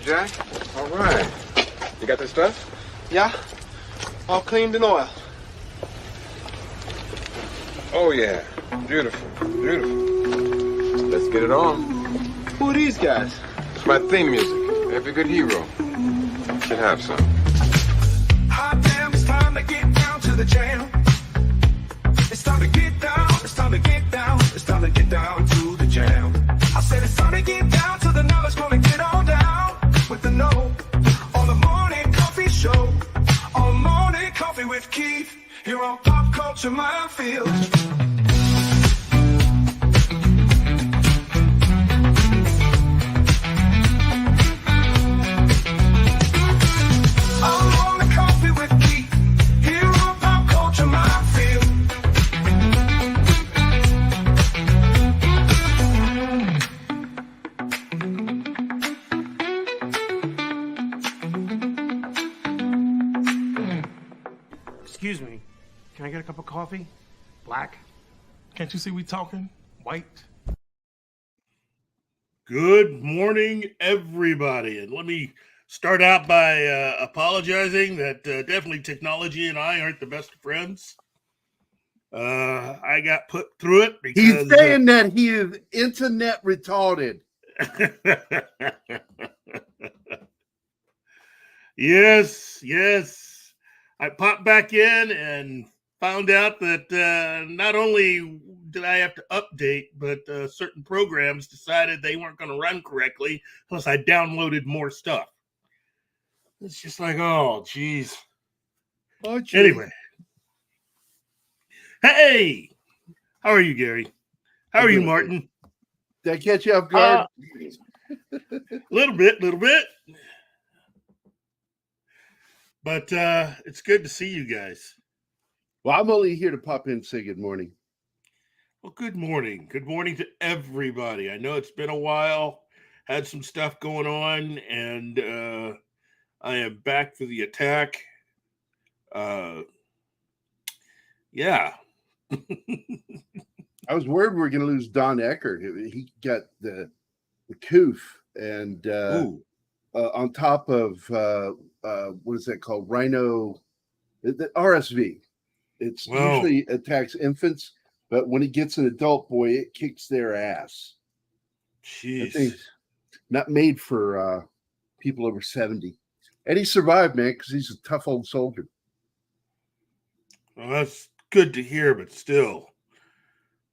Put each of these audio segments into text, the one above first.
Jack. All right. You got this stuff? Yeah. All cleaned and oiled. Oh, yeah. Beautiful. Beautiful. Let's get it on. Who are these guys? It's my theme music. Every good hero should have some. Hot damn, it's time to get down to the jam. It's time to get down, it's time to get down, it's time to get down to the jam. I said it's time to get down to the knowledge, gonna get on down with the know. On the morning coffee show, on morning coffee with Keith, here on Pop Culture Minefield. Excuse me, can I get a cup of coffee? Black? Can't you see we talking? White? Good morning, everybody. And let me start out by apologizing that definitely technology and I aren't the best of friends. I got put through it because... He's saying that he is internet retarded. Yes. I popped back in and found out that not only did I have to update, but certain programs decided they weren't going to run correctly unless I downloaded more stuff. It's just like, oh, geez. Anyway. Hey! How are you, Gary? How are you, Martin? Did I catch you off guard? Little bit. But it's good to see you guys. Well, I'm only here to pop in and say good morning. Well, good morning. Good morning to everybody. I know it's been a while, had some stuff going on, and I am back for the attack. Yeah. I was worried we were going to lose Don Eckert. He got the coof, and on top of what is that called? Rhino, the RSV. It's usually attacks infants, but when it gets an adult boy, it kicks their ass. Jeez. Not made for people over 70. And he survived, man, because he's a tough old soldier. Well, that's good to hear, but still.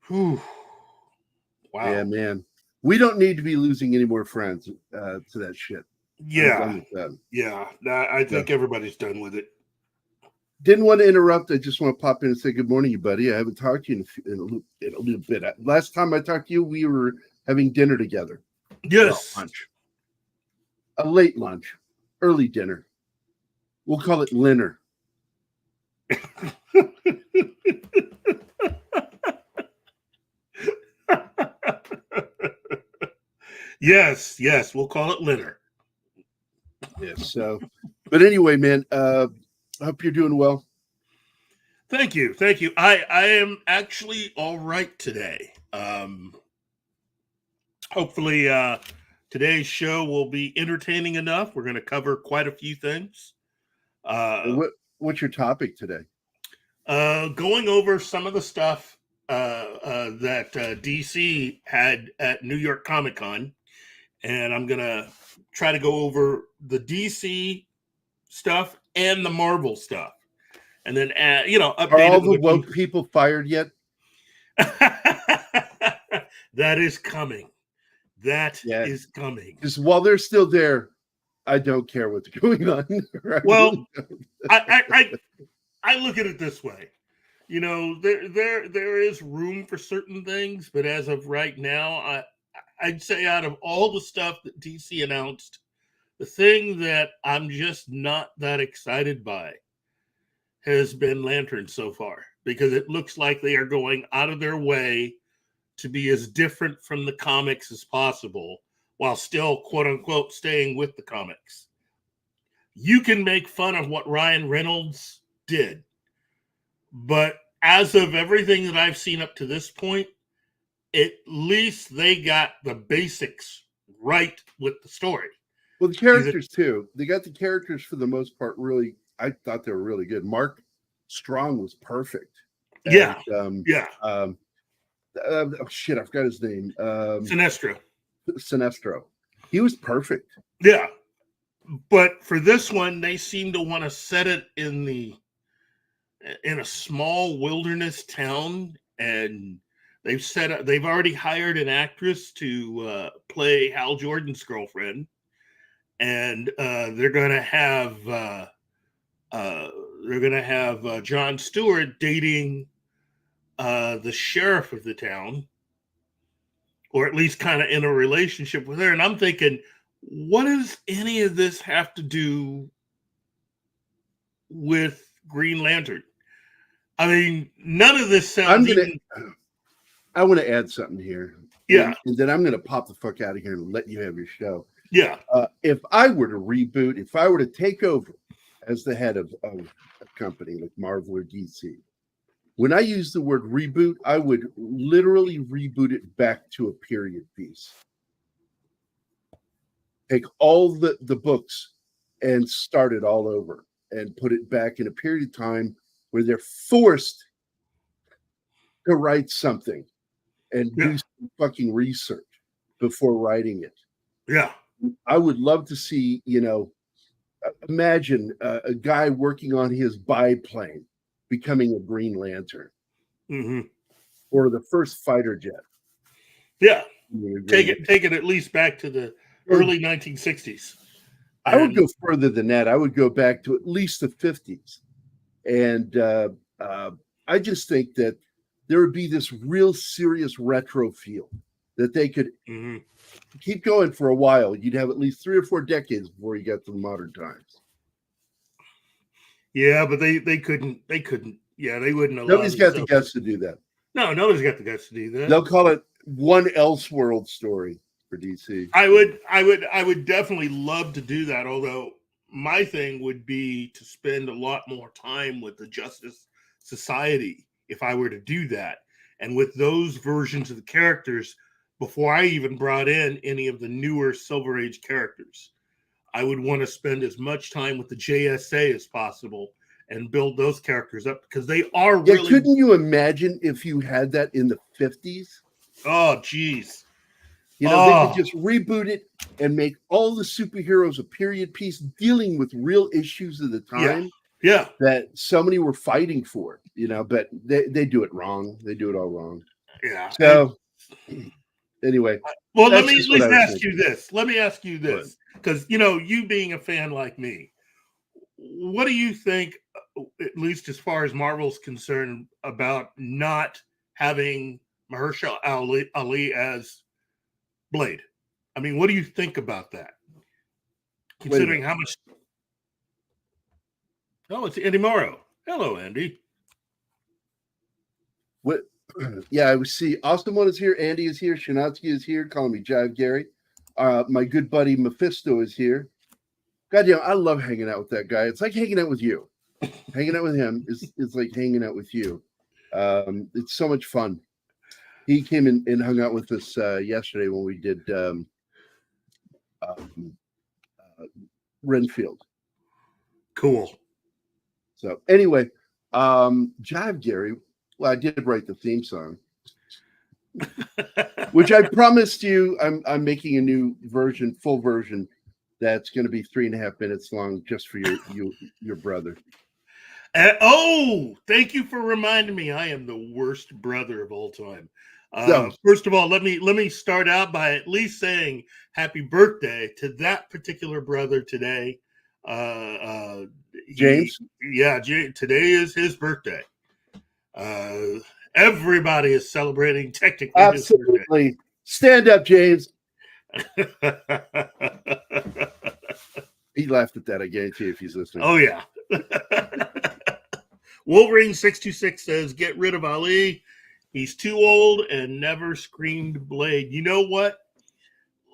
Whew. Wow. Yeah, man. We don't need to be losing any more friends to that shit. Yeah. I think everybody's done with it. Didn't want to interrupt. I just want to pop in and say good morning, you buddy. I haven't talked to you in a little bit. Last time I talked to you, we were having dinner together. Yes. Well, lunch. A late lunch. Early dinner. We'll call it dinner. Yes. We'll call it dinner. Yes. So, but anyway, man, I hope you're doing well. Thank you. I am actually all right today. Hopefully today's show will be entertaining enough. We're going to cover quite a few things. What's your topic today? Going over some of the stuff that DC had at New York Comic Con, and I'm going to try to go over the DC stuff and the Marvel stuff. And then, update. Are all the woke people fired yet? That is coming. Is coming. Because while they're still there, I don't care what's going on. Well, I look at it this way. There is room for certain things, but as of right now, I'd say out of all the stuff that DC announced, the thing that I'm just not that excited by has been Lantern so far, because it looks like they are going out of their way to be as different from the comics as possible while still, quote unquote, staying with the comics. You can make fun of what Ryan Reynolds did, but as of everything that I've seen up to this point, at least they got the basics right with the story. Well, the characters too. They got the characters for the most part really. I thought they were really good. Mark Strong was perfect. Yeah, And, yeah. Oh shit, I forgot his name. Sinestro. He was perfect. Yeah, but for this one, they seem to want to set it in a small wilderness town, and they've already hired an actress to play Hal Jordan's girlfriend, and they're gonna have Jon Stewart dating the sheriff of the town, or at least kind of in a relationship with her. And I'm thinking, what does any of this have to do with Green Lantern? I mean, none of this sounds I want to add something here. Yeah. And then I'm going to pop the fuck out of here and let you have your show. Yeah. If I were to reboot, if I were to take over as the head of a company like Marvel or DC, when I use the word reboot, I would literally reboot it back to a period piece. Take all the books and start it all over and put it back in a period of time where they're forced to write something and do some fucking research before writing it. Yeah. I would love to see, imagine a guy working on his biplane becoming a Green Lantern, or the first fighter jet. Yeah, take it at least back to the early 1960s. I would go further than that. I would go back to at least the 50s, and I just think that there would be this real serious retro feel that they could keep going for a while. You'd have at least 3 or 4 decades before you got to the modern times. Yeah, but they couldn't. Yeah, they wouldn't allow. Nobody's got the guts to do that. No, nobody's got the guts to do that. They'll call it one Elseworld story for DC. I would definitely love to do that. Although my thing would be to spend a lot more time with the Justice Society if I were to do that, and with those versions of the characters before I even brought in any of the newer Silver Age characters. I would want to spend as much time with the JSA as possible and build those characters up, because they are really. Couldn't you imagine if you had that in the 50s? Oh, geez. They could just reboot it and make all the superheroes a period piece dealing with real issues of the time. Yeah. That so many were fighting for, but they do it wrong. They do it all wrong. Yeah. So anyway. Well, let me at least ask you this. Let me ask you this. Because, you being a fan like me, what do you think, at least as far as Marvel's concerned, about not having Mahershala Ali as Blade? I mean, what do you think about that? Considering how much... Oh, it's Andy Morrow. Hello, Andy. What? Yeah, I see. Austin One is here. Andy is here. Shanatsky is here. Calling me Jive Gary. My good buddy Mephisto is here. Goddamn, I love hanging out with that guy. It's like hanging out with you. Hanging out with him is like hanging out with you. It's so much fun. He came in and hung out with us yesterday when we did Renfield. Cool. So anyway, Jive Gary. Well, I did write the theme song, which I promised you. I'm making a new version, full version, that's going to be 3.5 minutes long, just for your brother. Thank you for reminding me. I am the worst brother of all time. First of all, let me start out by at least saying happy birthday to that particular brother today. James? Today is his birthday. Everybody is celebrating technically. Absolutely. His birthday. Stand up, James. He laughed at that, I guarantee you, if he's listening. Oh, yeah. Wolverine 626 says, get rid of Ali. He's too old and never screamed Blade. You know what?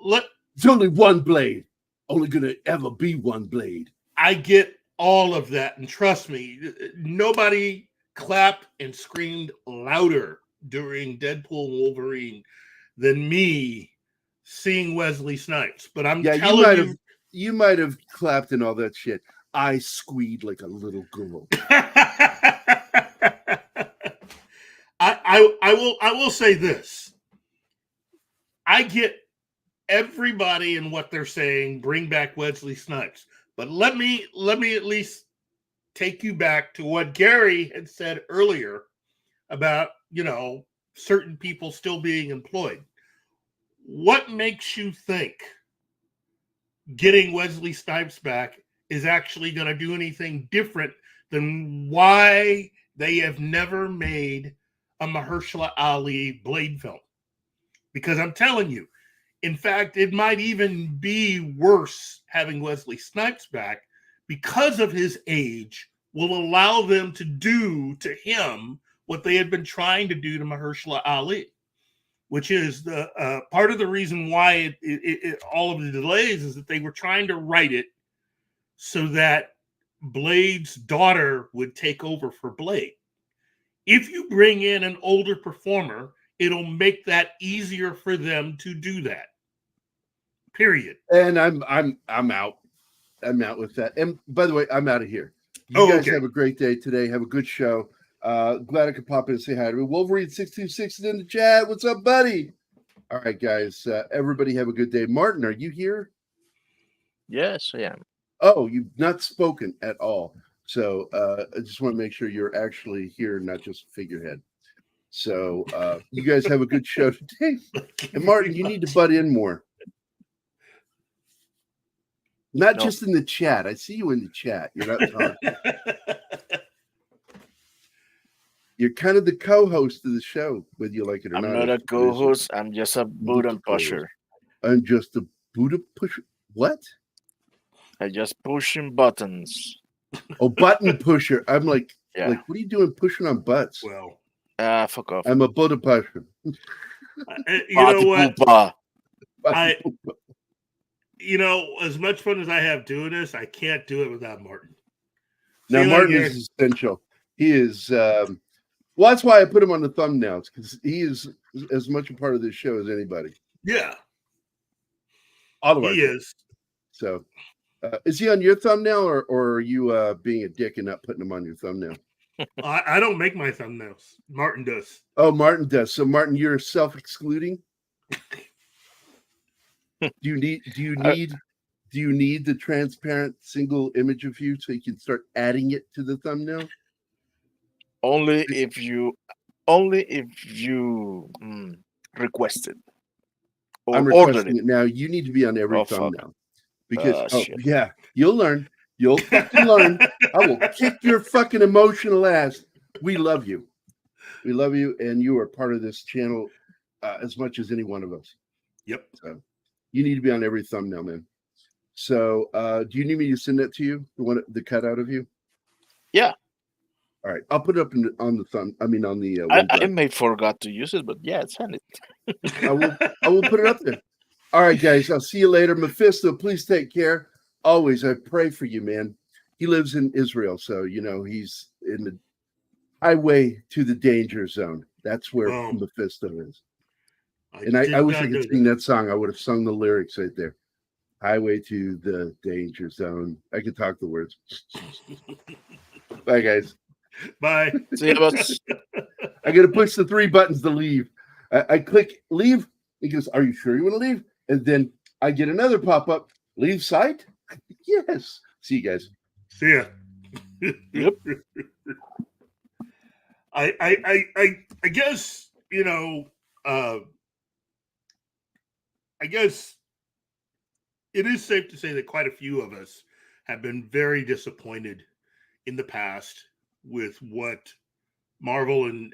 There's only one Blade. Only going to ever be one Blade. I get all of that. And trust me, nobody clapped and screamed louder during Deadpool Wolverine than me seeing Wesley Snipes. But I'm telling you, you might have clapped and all that shit. I squeed like a little girl. I will say this. I get everybody and what they're saying, bring back Wesley Snipes. But let me at least take you back to what Gary had said earlier about, certain people still being employed. What makes you think getting Wesley Snipes back is actually going to do anything different than why they have never made a Mahershala Ali Blade film? Because I'm telling you, in fact, it might even be worse having Wesley Snipes back because of his age will allow them to do to him what they had been trying to do to Mahershala Ali, which is the part of the reason why all of the delays is that they were trying to write it so that Blade's daughter would take over for Blade. If you bring in an older performer, it'll make that easier for them to do that. Period. And I'm out. I'm out with that. And by the way, I'm out of here. You guys have a great day today. Have a good show. Glad I could pop in and say hi to me. Wolverine626 is in the chat. What's up, buddy? All right, guys. Everybody have a good day. Martin, are you here? Yes, I am. Oh, you've not spoken at all. So I just want to make sure you're actually here, not just a figurehead. So you guys have a good show today. And Martin, you need to butt in more. Not just in the chat. I see you in the chat. You're not talking. You're kind of the co-host of the show, whether you like it or not. I'm not a co-host. I'm just a button pusher. I'm just a button pusher. What? I just pushing buttons. Oh, button pusher. I'm like, Yeah. like, what are you doing pushing on butts? Well, Fuck off. I'm a button pusher. you know what? Poopa. As much fun as I have doing this, I can't do it without Martin. Now, Martin is essential. He is, well, that's why I put him on the thumbnails, because he is as much a part of this show as anybody. Yeah. All of us. He is. So, is he on your thumbnail, or are you being a dick and not putting him on your thumbnail? I don't make my thumbnails. Martin does. Oh, Martin does. So, Martin, you're self-excluding? Do you need the transparent single image of you so you can start adding it to the thumbnail? Only if you request it. Or I'm requesting it now. You need to be on every thumbnail. Because yeah, you'll learn. You'll fucking learn. I will kick your fucking emotional ass. We love you. We love you, and you are part of this channel as much as any one of us. Yep. So you need to be on every thumbnail, man. So do you need me to send that to you? The cutout of you? Yeah. All right. I'll put it up on the thumb. I mean on the I may forgot to use it, but yeah, send it. I will put it up there. All right, guys. I'll see you later. Mephisto, please take care. Always, I pray for you, man. He lives in Israel, so he's in the highway to the danger zone. That's where Mephisto is. I wish I could sing that song. I would have sung the lyrics right there. Highway to the danger zone. I could talk the words. Bye, guys. Bye. See you, boss. I got to push the 3 buttons to leave. I click leave. He goes, "Are you sure you want to leave?" And then I get another pop-up. Leave site? Yes. See you guys. See ya. Yep. I guess, I guess it is safe to say that quite a few of us have been very disappointed in the past with what Marvel and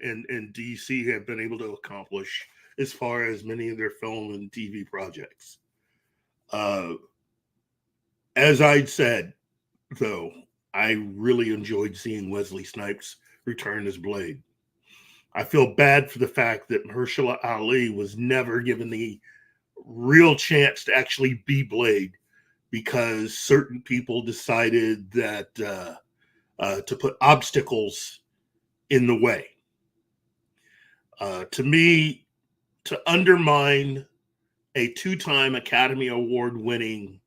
DC have been able to accomplish as far as many of their film and TV projects. As I'd said, though, I really enjoyed seeing Wesley Snipes return as Blade. I feel bad for the fact that Mahershala Ali was never given the real chance to actually be Blade because certain people decided that to put obstacles in the way. To me, to undermine a 2-time Academy Award winning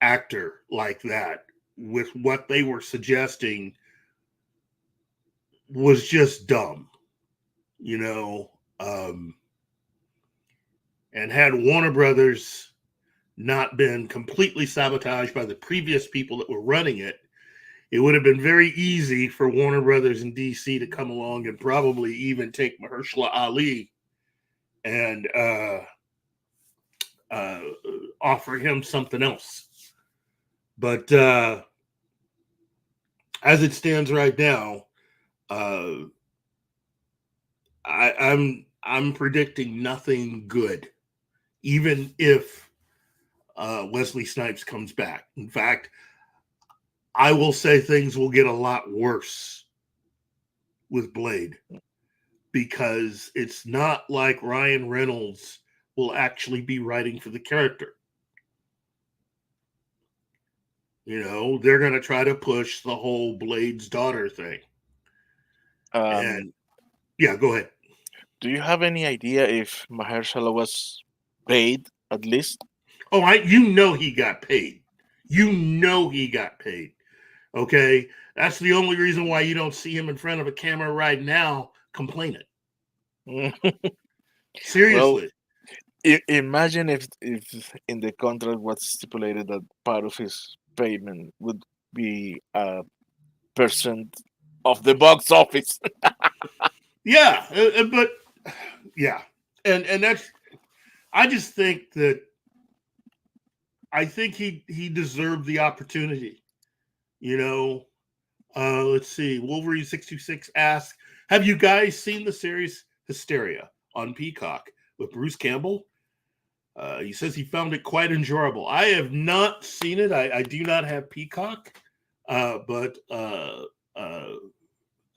actor like that with what they were suggesting was just dumb, you know. And had Warner Brothers not been completely sabotaged by the previous people that were running it, it would have been very easy for Warner Brothers and DC to come along and probably even take Mahershala Ali and offer him something else. But as it stands right now, I'm predicting nothing good, even if Wesley Snipes comes back. In fact, I will say things will get a lot worse with Blade, because it's not like Ryan Reynolds will actually be writing for the character. You know, they're going to try to push the whole Blade's daughter thing. And yeah, go ahead. Do you have any idea if Mahershala was paid at least? Oh, you know he got paid. You know he got paid. Okay? That's the only reason why you don't see him in front of a camera right now complaining. Seriously. Well, imagine if in the contract was stipulated that part of his payment would be a percent of the box office. Yeah, but yeah, and that's. I just think that. I think he deserved the opportunity. You know, let's see. Wolverine 626 asks, "Have you guys seen the series Hysteria on Peacock with Bruce Campbell?" He says he found it quite enjoyable. I have not seen it. I do not have Peacock, but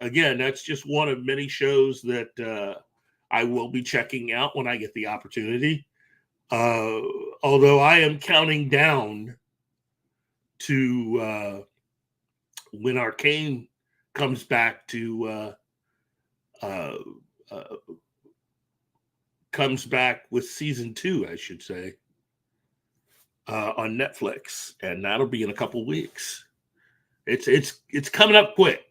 again, that's just one of many shows that I will be checking out when I get the opportunity. Although I am counting down to when Arcane comes back comes back with season 2, I should say, on Netflix, and that'll be in a couple weeks. It's coming up quick.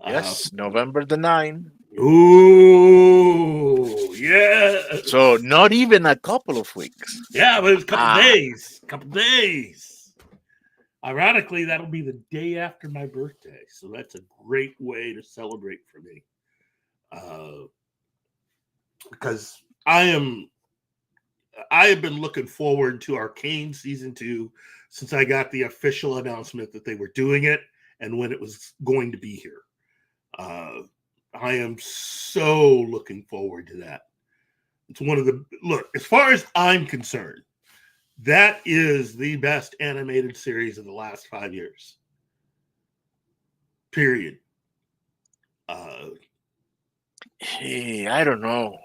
Yes, November the 9th. Ooh, yeah. So not even a couple of weeks. Yeah, but it's a couple days. Couple days. Ironically, that'll be the day after my birthday, so that's a great way to celebrate for me. Because I have been looking forward to Arcane season 2 since I got the official announcement that they were doing it and when it was going to be here. I am so looking forward to that. It's one of the look, as far as I'm concerned, that is the best animated series of the last 5 years. Period. Hey, I don't know.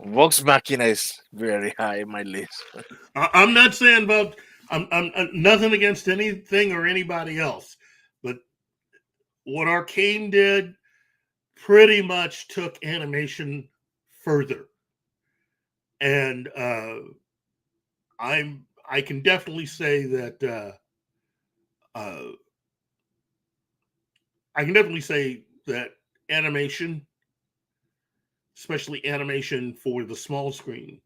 Vox Machina is very high in my list. I'm not saying about I'm nothing against anything or anybody else, but what Arcane did pretty much took animation further, and I can definitely say that animation, especially animation for the small screen,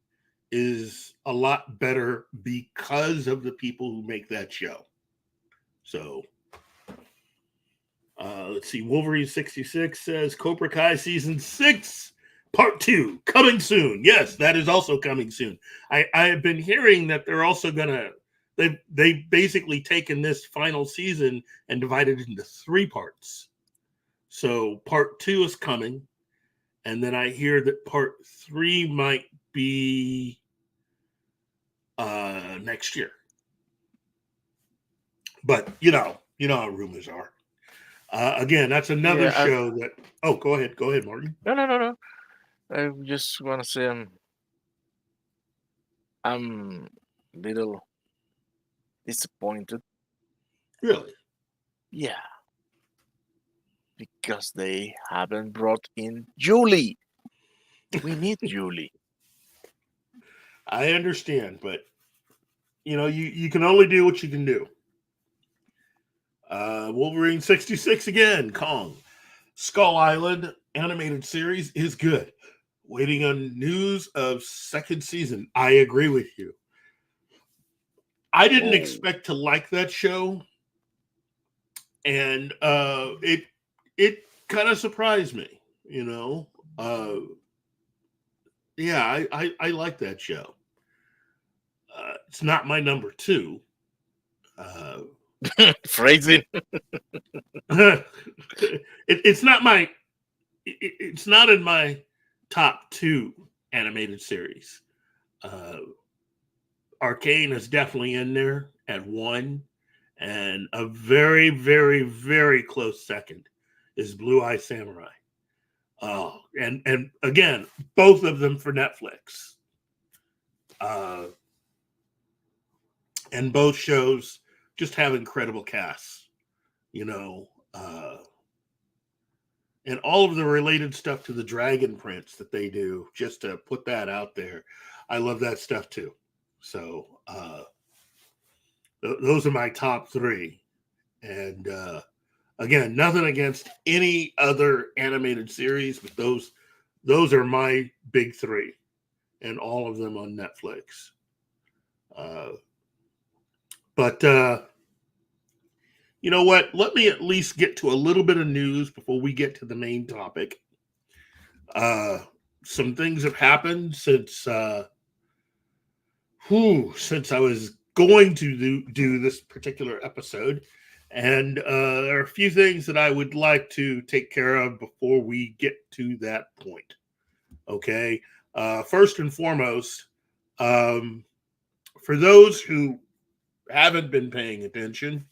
is a lot better because of the people who make that show. So let's see. Wolverine 66 says Cobra Kai season 6 part 2 coming soon. Yes, that is also coming soon. I have been hearing that they're also gonna they've basically taken this final season and divided it into 3 parts. So part 2 is coming, and then I hear that part 3 might be next year. But you know how rumors are. Again, that's another show that. Oh, go ahead, Morgan. No. I just want to say I'm a little disappointed. Really? Yeah. Because they haven't brought in Julie. We need Julie. I understand, but you can only do what you can do. Wolverine 66 again, Kong. Skull Island animated series is good. Waiting on news of second season. I agree with you. I didn't expect to like that show, and it kind of surprised me. Yeah, I like that show. It's not my number 2. Phrasing. It's not my. It's not in my top 2 animated series. Arcane is definitely in there at 1, and a very, very, very close second is Blue Eye Samurai. Oh, and again, both of them for Netflix. And both shows just have incredible casts, and all of the related stuff to the Dragon Prince that they do, just to put that out there. I love that stuff too. So those are my top 3. And again, nothing against any other animated series, but those are my big 3, and all of them on Netflix. But you know what? Let me at least get to a little bit of news before we get to the main topic. Some things have happened since I was going to do this particular episode. And there are a few things that I would like to take care of before we get to that point. Okay. First and foremost, for those who haven't been paying attention,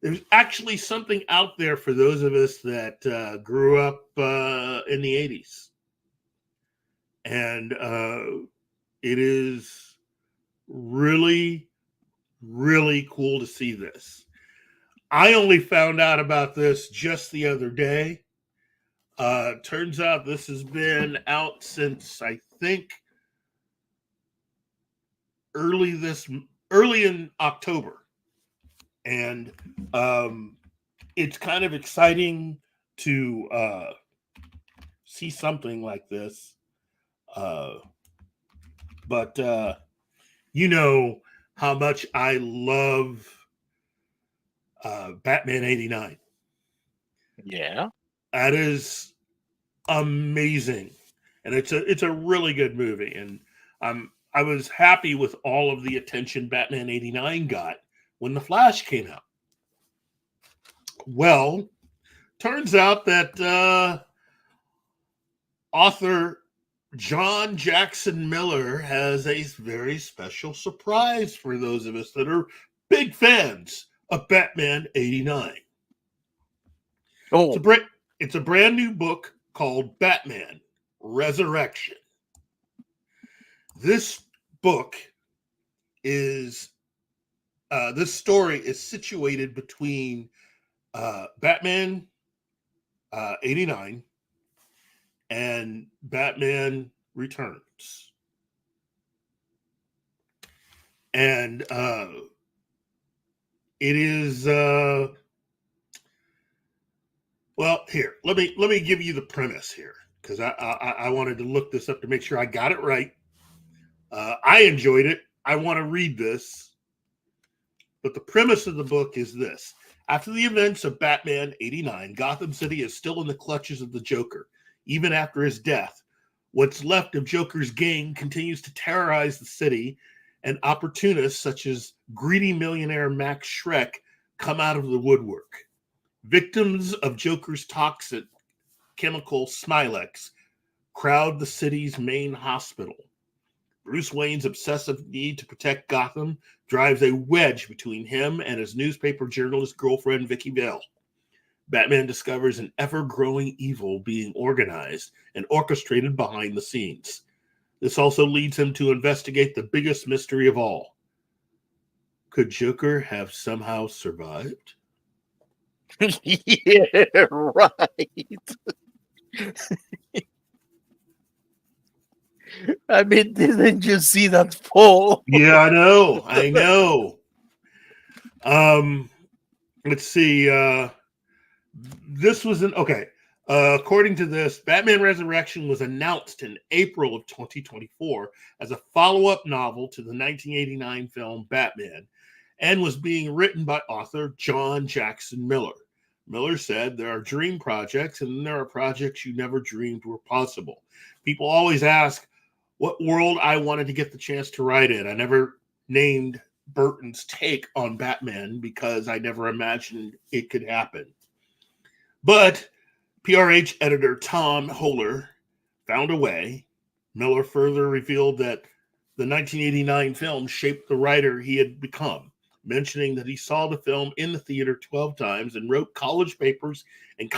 there's actually something out there for those of us that grew up in the 80s. And it is really, really cool to see this. I only found out about this just the other day. Turns out this has been out since, I think, early in October. And it's kind of exciting to see something like this. But you know how much I love Batman 89. Yeah. That is amazing. And it's a really good movie. And I was happy with all of the attention Batman 89 got when The Flash came out. Well, turns out that author John Jackson Miller has a very special surprise for those of us that are big fans of Batman 89. Oh, It's a brand new book called Batman Resurrection. This book is this story is situated between Batman 89 and Batman Returns. And it is well, here, let me give you the premise here, because I wanted to look this up to make sure I got it right. I enjoyed it. I want to read this. But the premise of the book is this. After the events of Batman 89, Gotham City is still in the clutches of the Joker. Even after his death, what's left of Joker's gang continues to terrorize the city, and opportunists such as greedy millionaire Max Schreck come out of the woodwork. Victims of Joker's toxic chemical Smilex crowd the city's main hospital. Bruce Wayne's obsessive need to protect Gotham drives a wedge between him and his newspaper journalist girlfriend, Vicky Vale. Batman discovers an ever-growing evil being organized and orchestrated behind the scenes. This also leads him to investigate the biggest mystery of all. Could Joker have somehow survived? yeah, right. I mean, didn't you see that fall? Yeah, I know. Let's see. This was okay. According to this, Batman Resurrection was announced in April of 2024 as a follow-up novel to the 1989 film Batman, and was being written by author John Jackson Miller. Miller said, "There are dream projects, and then there are projects you never dreamed were possible. People always ask what world I wanted to get the chance to write in. I never named Burton's take on Batman because I never imagined it could happen. But PRH editor Tom Holler found a way." Miller further revealed that the 1989 film shaped the writer he had become, mentioning that he saw the film in the theater 12 times and wrote college papers and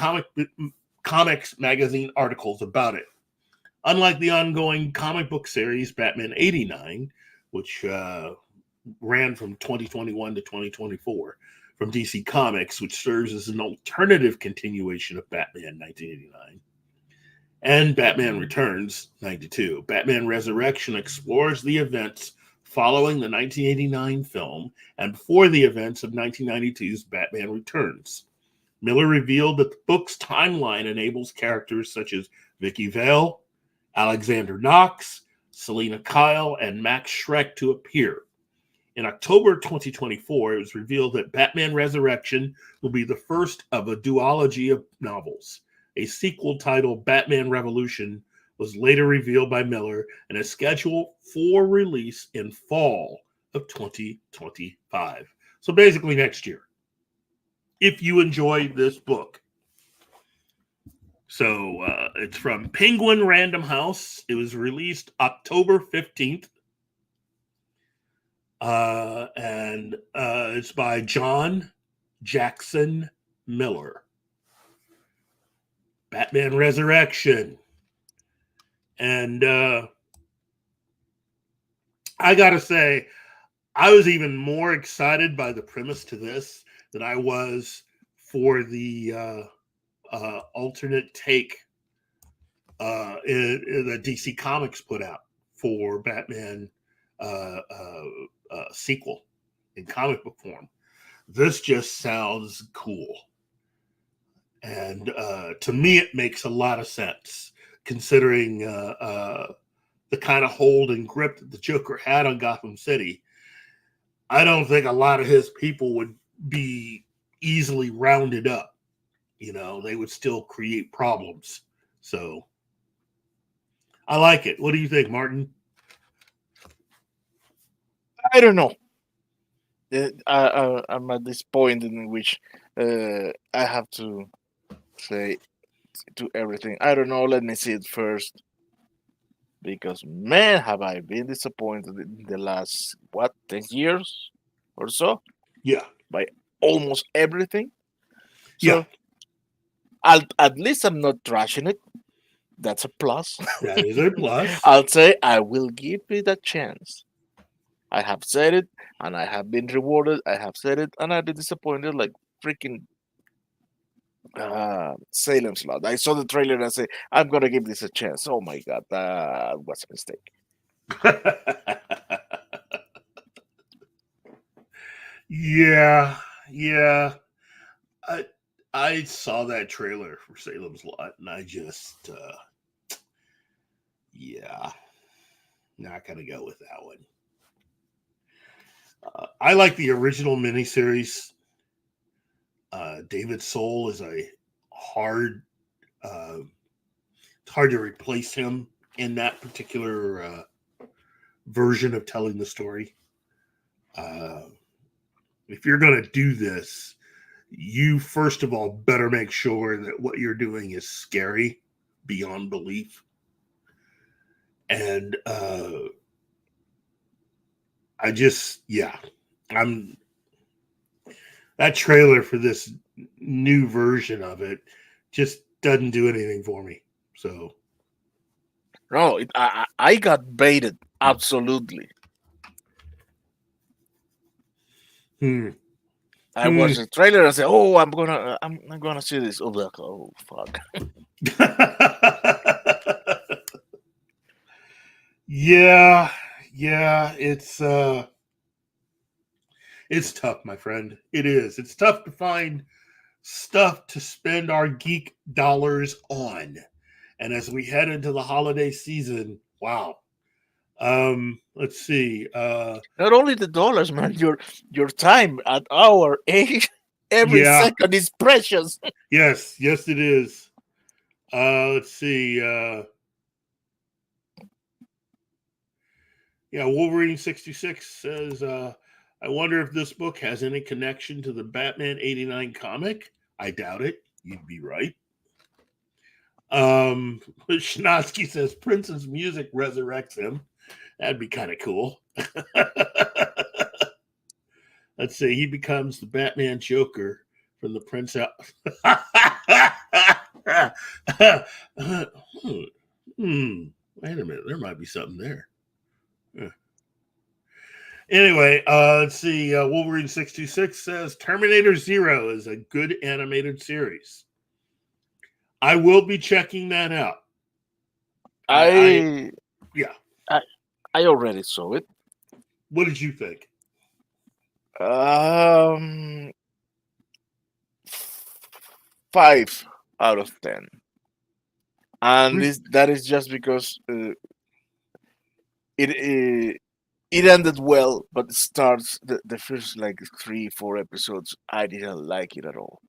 comics magazine articles about it. Unlike the ongoing comic book series Batman 89, which ran from 2021 to 2024 from DC Comics, which serves as an alternative continuation of Batman 1989, and Batman Returns 92. Batman Resurrection explores the events following the 1989 film and before the events of 1992's Batman Returns. Miller revealed that the book's timeline enables characters such as Vicky Vale, Alexander Knox, Selena Kyle, and Max Schreck to appear. In October 2024, it was revealed that Batman Resurrection will be the first of a duology of novels. A sequel titled Batman Revolution was later revealed by Miller and is scheduled for release in fall of 2025. So basically next year, if you enjoy this book. So it's from Penguin Random House. It was released October 15th. And it's by John Jackson Miller. Batman Resurrection. And I gotta say, I was even more excited by the premise to this than I was for the alternate take that DC Comics put out for Batman sequel in comic book form. This just sounds cool. And to me, it makes a lot of sense, considering the kind of hold and grip that the Joker had on Gotham City. I don't think a lot of his people would be easily rounded up. You know, they would still create problems. So I like it. What do you think, Martin? I don't know. I'm at this point in which I have to say to everything, I don't know, let me see it first. Because, man, have I been disappointed in the last, 10 years or so? Yeah. By almost everything. So, yeah. At least I'm not trashing it. That's a plus. That is a plus. I'll say I will give it a chance. I have said it, and I have been rewarded. I have said it, and I've been disappointed like freaking Salem Slot. I saw the trailer and I said, I'm going to give this a chance. Oh, my God. That was a mistake. Yeah. I saw that trailer for Salem's Lot, and I just, not going to go with that one. I like the original miniseries. David Soul is it's hard to replace him in that particular version of telling the story. If you're going to do this, you first of all better make sure that what you're doing is scary beyond belief. And that trailer for this new version of it just doesn't do anything for me. So, no, I got baited. Absolutely. I watched the trailer and said, "Oh, I'm gonna see this." Oh, fuck. Yeah, it's tough, my friend. It is. It's tough to find stuff to spend our geek dollars on. And as we head into the holiday season, wow. Let's see. Not only the dollars, man, your time at our age, every Yeah. second is precious. Yes, it is. Let's see. Yeah, Wolverine 66 says, I wonder if this book has any connection to the Batman 89 comic. I doubt it. You'd be right. Shinatsky says Prince's music resurrects him. That'd be kind of cool. Let's see. He becomes the Batman Joker from the Prince out. Wait a minute. There might be something there. Anyway, let's see. Wolverine 626 says Terminator Zero is a good animated series. I will be checking that out. I Yeah. I already saw it. What did you think? 5 out of 10. And that is just because it ended well, but it starts the first like 3-4 episodes. I didn't like it at all.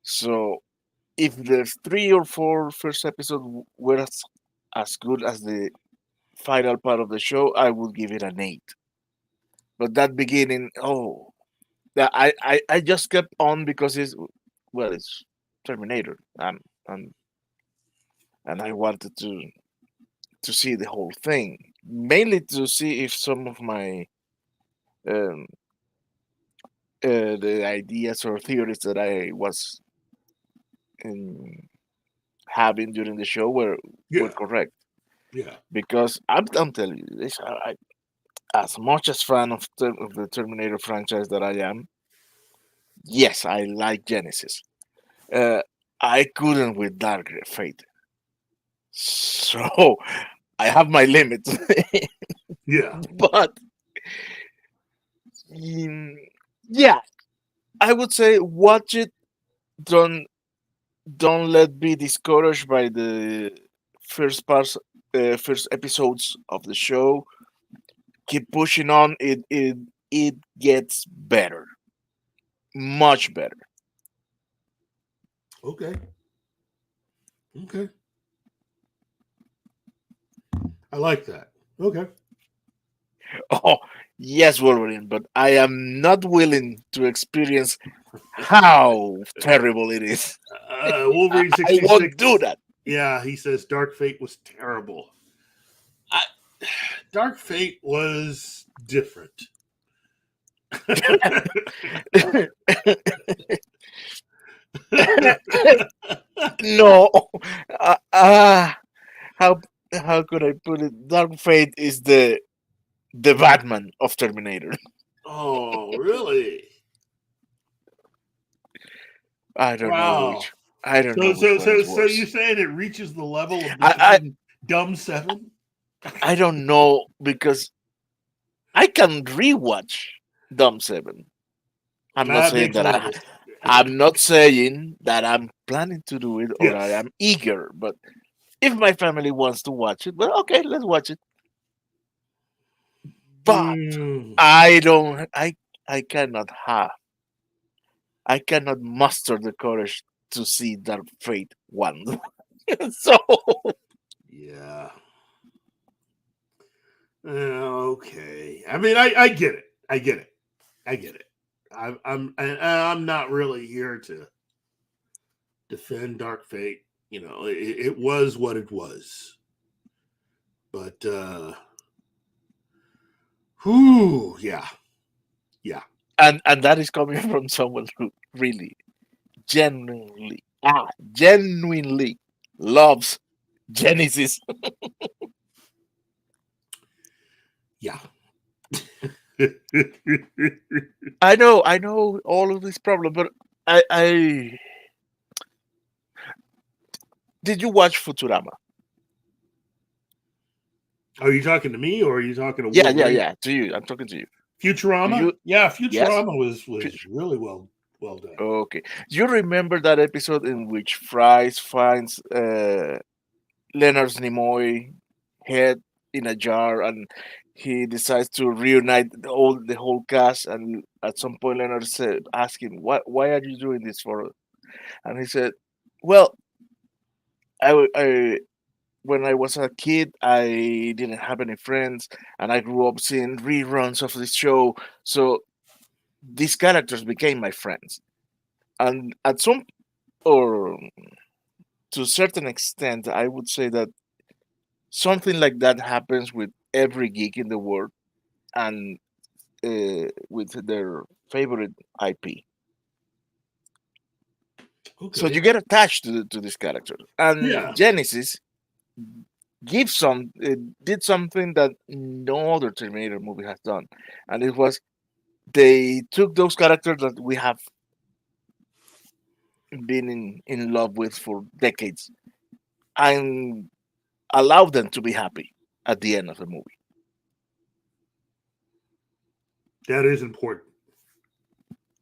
So if the 3 or 4 first episodes were as good as the final part of the show, I would give it an 8. But that beginning, that I just kept on because it's Terminator, and I wanted to see the whole thing, mainly to see if some of my the ideas or theories that I was having during the show were correct. Yeah. Because I'm telling you this, I as much as fan of the Terminator franchise that I am, yes, I like Genesis. I couldn't with Dark Fate. So I have my limits. Yeah. But yeah, I would say watch it. Don't let be discouraged by the first parts, first episodes of the show. Keep pushing on. It gets better, much better. Okay. I like that. Okay. Oh, yes, Wolverine, but I am not willing to experience how terrible it is. Wolverine 66. I won't do that. Yeah, he says Dark Fate was terrible. Dark Fate was different. No. How could I put it? Dark Fate is the Batman of Terminator. Oh, really? I don't know which. I don't know. So you're saying it reaches the level of Dumb 7? I don't know, because I can rewatch Dumb 7. I'm not saying that I'm not saying that I'm planning to do it or I am eager, but if my family wants to watch it, well, okay, let's watch it. But I cannot muster the courage to see Dark Fate 1. So yeah. Okay. I mean, I get it. I get it. I'm not really here to defend Dark Fate. You know, it was what it was. But yeah. and that is coming from someone who really genuinely loves Genesis. Yeah. I know all of this problem, but I did you watch Futurama? Are you talking to me or are you talking to Yeah, Wolverine? yeah. To you, I'm talking to you. Futurama? You- Yeah, Yes. Futurama was really well done. Okay. Do you remember that episode in which Fries finds Leonard Nimoy head in a jar, and he decides to reunite the whole cast, and at some point Leonard said, ask him, why are you doing this for? And he said, well, I when I was a kid, I didn't have any friends, and I grew up seeing reruns of this show, so these characters became my friends. And at some, or to a certain extent, I would say that something like that happens with every geek in the world, and with their favorite IP. Okay. So you get attached to this character. And Yeah. Genesis did something that no other Terminator movie has done, and it was they took those characters that we have been in love with for decades and allowed them to be happy at the end of the movie. That is important.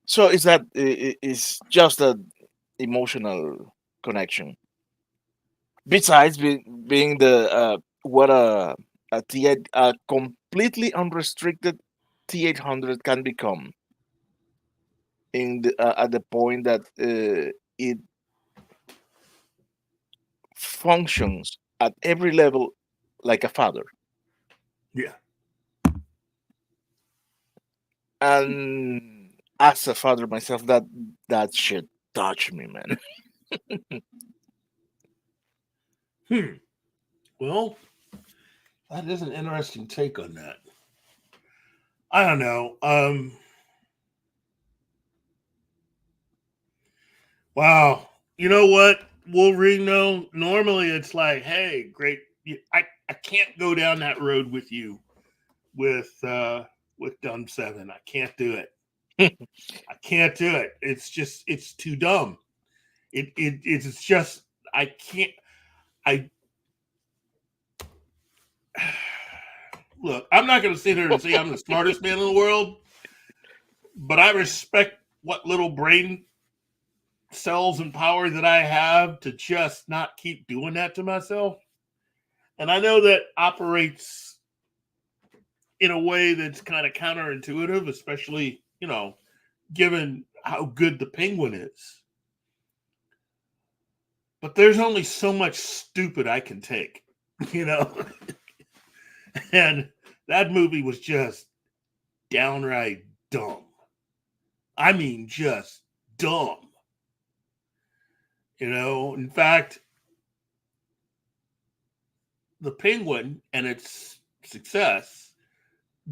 So it's just an emotional connection. Besides being the what a completely unrestricted T800 can become in at the point that it functions at every level like a father. Yeah. And as a father myself, that shit touched me, man. Well, that is an interesting take on that. I don't know. Wow. You know what, Wolverine, though? Normally it's like, hey, great. I can't go down that road with you with Dumb 7. I can't do it. I can't do it. It's too dumb. It's just I can't. Look, I'm not going to sit here and say I'm the smartest man in the world, but I respect what little brain cells and power that I have to just not keep doing that to myself. And I know that operates in a way that's kind of counterintuitive, especially, given how good the Penguin is. But there's only so much stupid I can take, And that movie was just downright dumb. I mean, just dumb. In fact, the Penguin and its success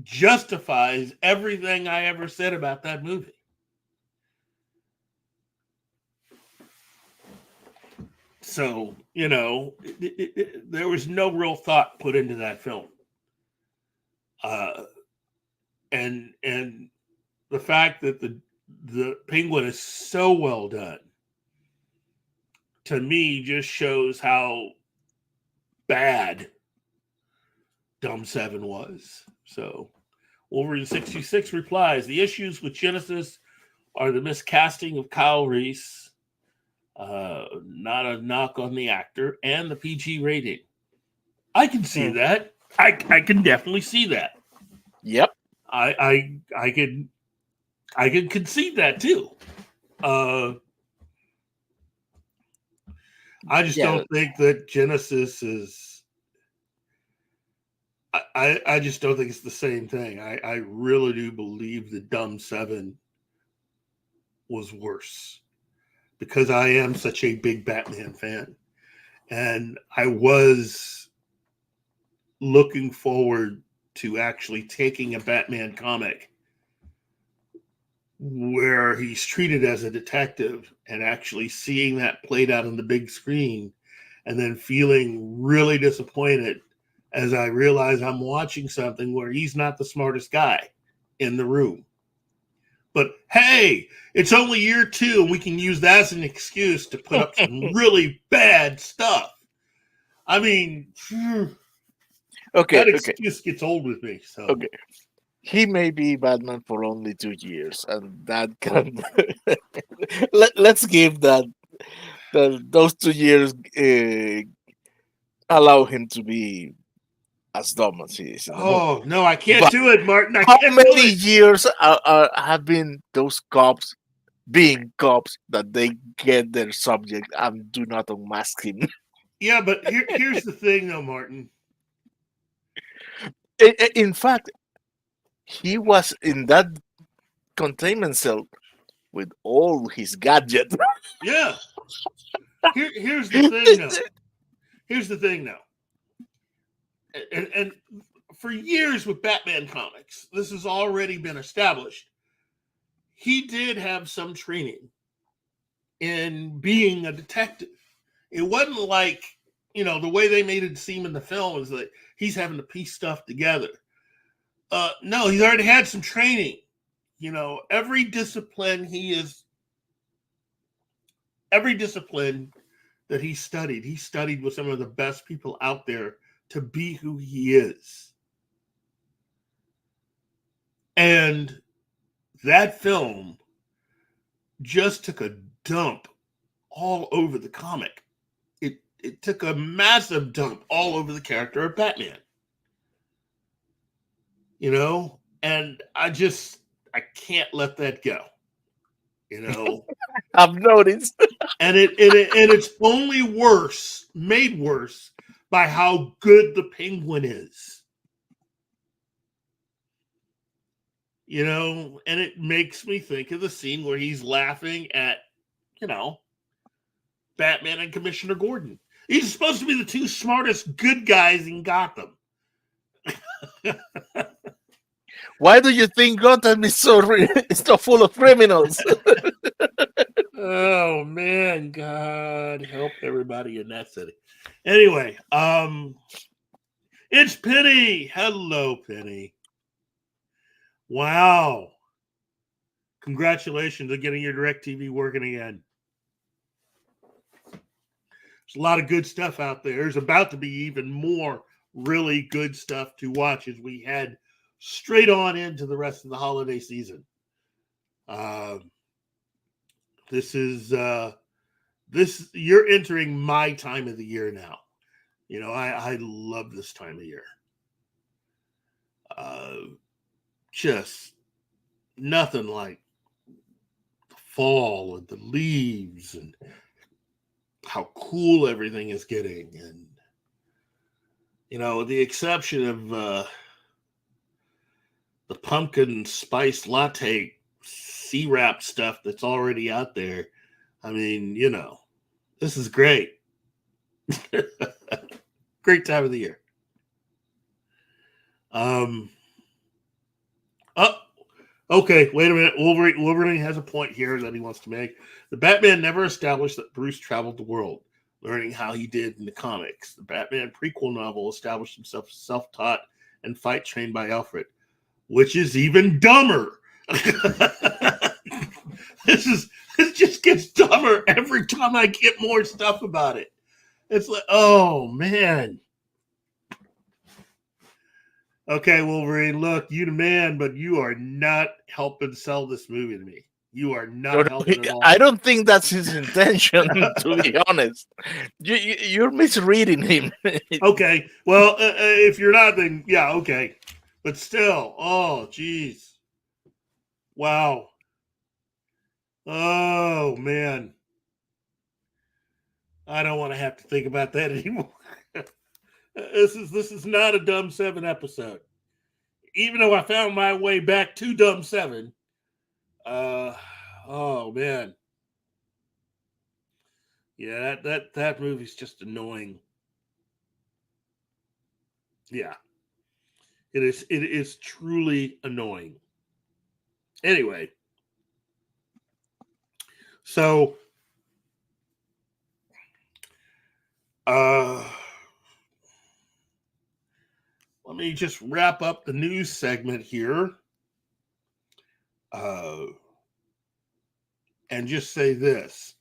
justifies everything I ever said about that movie. So, there was no real thought put into that film. And the fact that the Penguin is so well done, to me, just shows how bad Dumb 7 was. So, Wolverine 66 replies, the issues with Genesis are the miscasting of Kyle Reese, not a knock on the actor, and the PG rating. I can see that. I can definitely see that. Yep. I can concede that too. I just don't think that Genesis is. I just don't think it's the same thing. I really do believe that Dumb 7 was worse because I am such a big Batman fan, and I was looking forward to actually taking a Batman comic where he's treated as a detective and actually seeing that played out on the big screen and then feeling really disappointed as I realize I'm watching something where he's not the smartest guy in the room. But hey, it's only year 2 and we can use that as an excuse to put up some really bad stuff. I mean, Okay, That okay, excuse gets old with me. So okay. He may be Batman for only 2 years, and that can let's give that those 2 years allow him to be as dumb as he is in the movie. oh no, I can't But do it, Martin. I how can't do many it. years have been those cops being cops that they get their subject and do not unmask him? Yeah, but here's the thing, though, Martin. In fact, he was in that containment cell with all his gadgets. Yeah. Here's the thing, though. Here's the thing, though. And for years with Batman comics, this has already been established. He did have some training in being a detective. It wasn't like, the way they made it seem in the film is that he's having to piece stuff together. No, he's already had some training. Every discipline that he studied with some of the best people out there to be who he is. And that film just took a dump all over the comic. It took a massive dump all over the character of Batman. And I can't let that go. I've noticed. And it's only made worse by how good the Penguin is. And it makes me think of the scene where he's laughing at, Batman and Commissioner Gordon. He's supposed to be the two smartest good guys in Gotham. Why do you think Gotham is so full of criminals? Oh man, God help everybody in that city. Anyway, it's Penny. Hello, Penny. Wow. Congratulations on getting your DirecTV working again. There's a lot of good stuff out there. There's about to be even more really good stuff to watch as we head straight on into the rest of the holiday season. You're entering my time of the year now. I love this time of year. Just nothing like the fall and the leaves and how cool everything is getting. And, the exception of the pumpkin spice latte C-wrap stuff that's already out there. I mean, this is great. Great time of the year. Okay, wait a minute. Wolverine has a point here that he wants to make. The Batman never established that Bruce traveled the world, learning how he did in the comics. The Batman prequel novel established himself as self-taught and fight trained by Alfred, which is even dumber. This just gets dumber every time I get more stuff about it. It's like, oh man. Okay, Wolverine, look, you the man, but you are not helping sell this movie to me. You are not helping at all. I don't think that's his intention, to be honest. You're misreading him. Okay, well, if you're not, then yeah, okay. But still, oh, geez. Wow. Oh, man. I don't want to have to think about that anymore. This is not a Dumb 7 episode. Even though I found my way back to Dumb 7. Oh, man. Yeah, that movie's just annoying. Yeah. It is truly annoying. Anyway. So let me just wrap up the news segment here. And just say this.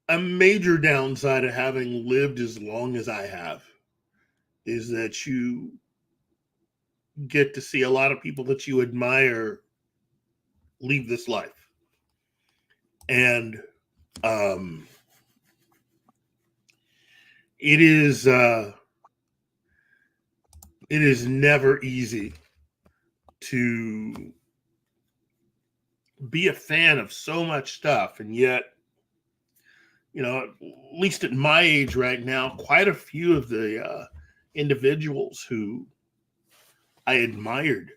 a major downside of having lived as long as I have is that you get to see a lot of people that you admire leave this life. And it is never easy to be a fan of so much stuff, and yet, at least at my age right now, quite a few of the individuals who I admired,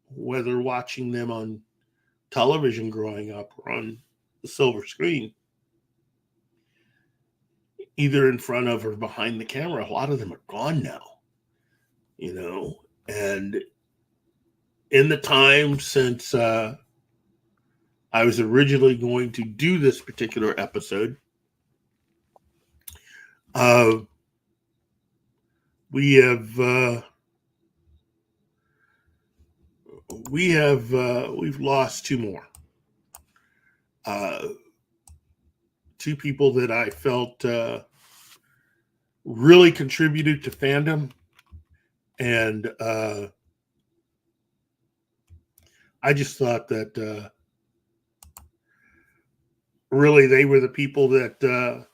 whether watching them on television growing up or on the silver screen, either in front of or behind the camera, a lot of them are gone now, and in the time since I was originally going to do this particular episode, we've lost two more. Two people that I felt really contributed to fandom, and I just thought that really they were the people that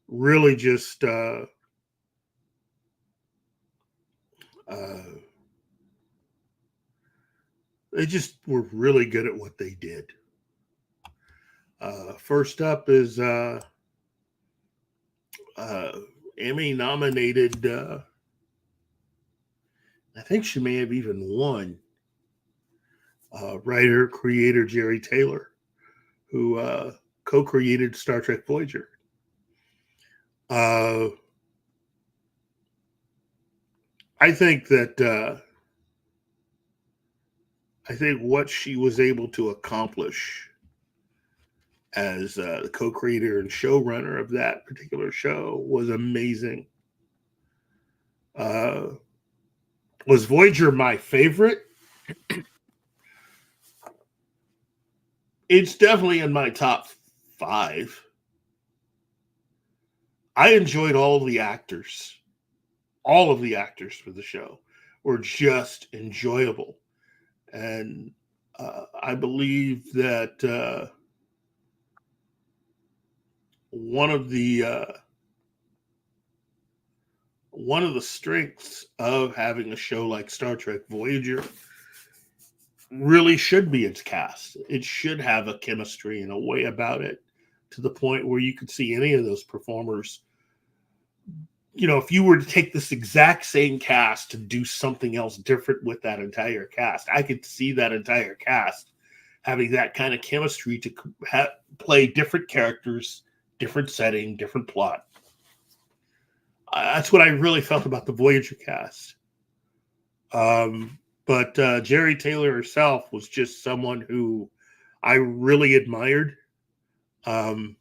really just they just were really good at what they did. First up is Emmy nominated, I think she may have even won, writer, creator Jerry Taylor, who co-created Star Trek Voyager. I think that what she was able to accomplish as the co-creator and showrunner of that particular show was amazing. Was Voyager my favorite? It's definitely in my top 5. I enjoyed all of the actors. All of the actors for the show were just enjoyable. And I believe that one of the strengths of having a show like Star Trek Voyager really should be its cast. It should have a chemistry and a way about it to the point where you could see any of those performers. If you were to take this exact same cast to do something else different with that entire cast, I could see that entire cast having that kind of chemistry to play different characters, different setting, different plot. That's what I really felt about the Voyager cast. But Jerry Taylor herself was just someone who I really admired. I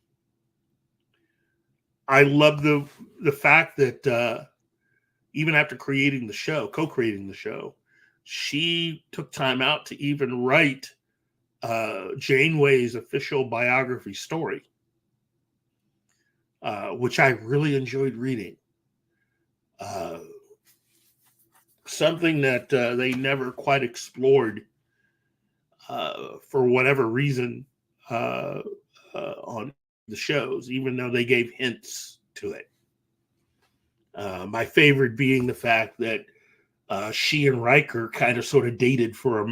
love the fact that even after co-creating the show, she took time out to even write Janeway's official biography story, which I really enjoyed reading. Something that they never quite explored for whatever reason on the shows, even though they gave hints to it. My favorite being the fact that she and Riker kind of sort of dated for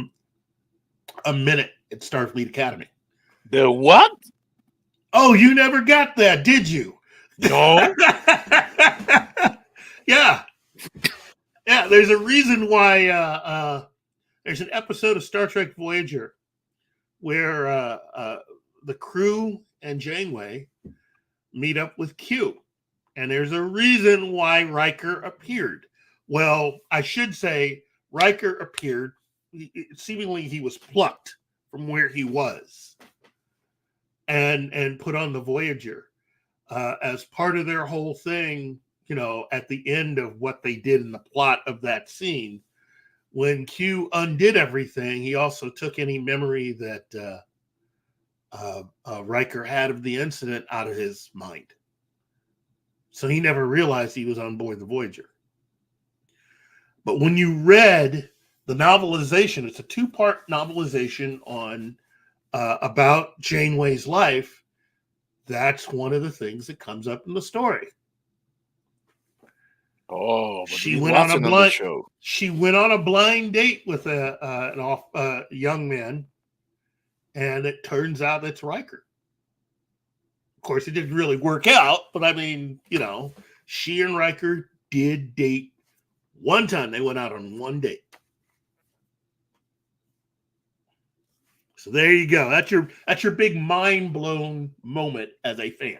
a minute at Starfleet Academy. The what? Oh, you never got that, did you? No. Yeah. Yeah, there's a reason why there's an episode of Star Trek Voyager where the crew and Janeway meet up with Q. And there's a reason why Riker appeared. Well, I should say Riker appeared. Seemingly he was plucked from where he was and put on the Voyager as part of their whole thing. At the end of what they did in the plot of that scene, when Q undid everything, he also took any memory that Riker had of the incident out of his mind. So he never realized he was on board the Voyager. But when you read the novelization, it's a 2-part novelization on about Janeway's life. That's one of the things that comes up in the story. Oh, but She he went on a wasn't the blind. show. She went on a blind date with a young man, and it turns out it's Riker. Of course, it didn't really work out, but I mean, she and Riker did date one time. They went out on one date. So there you go. That's your big mind blown moment as a fan.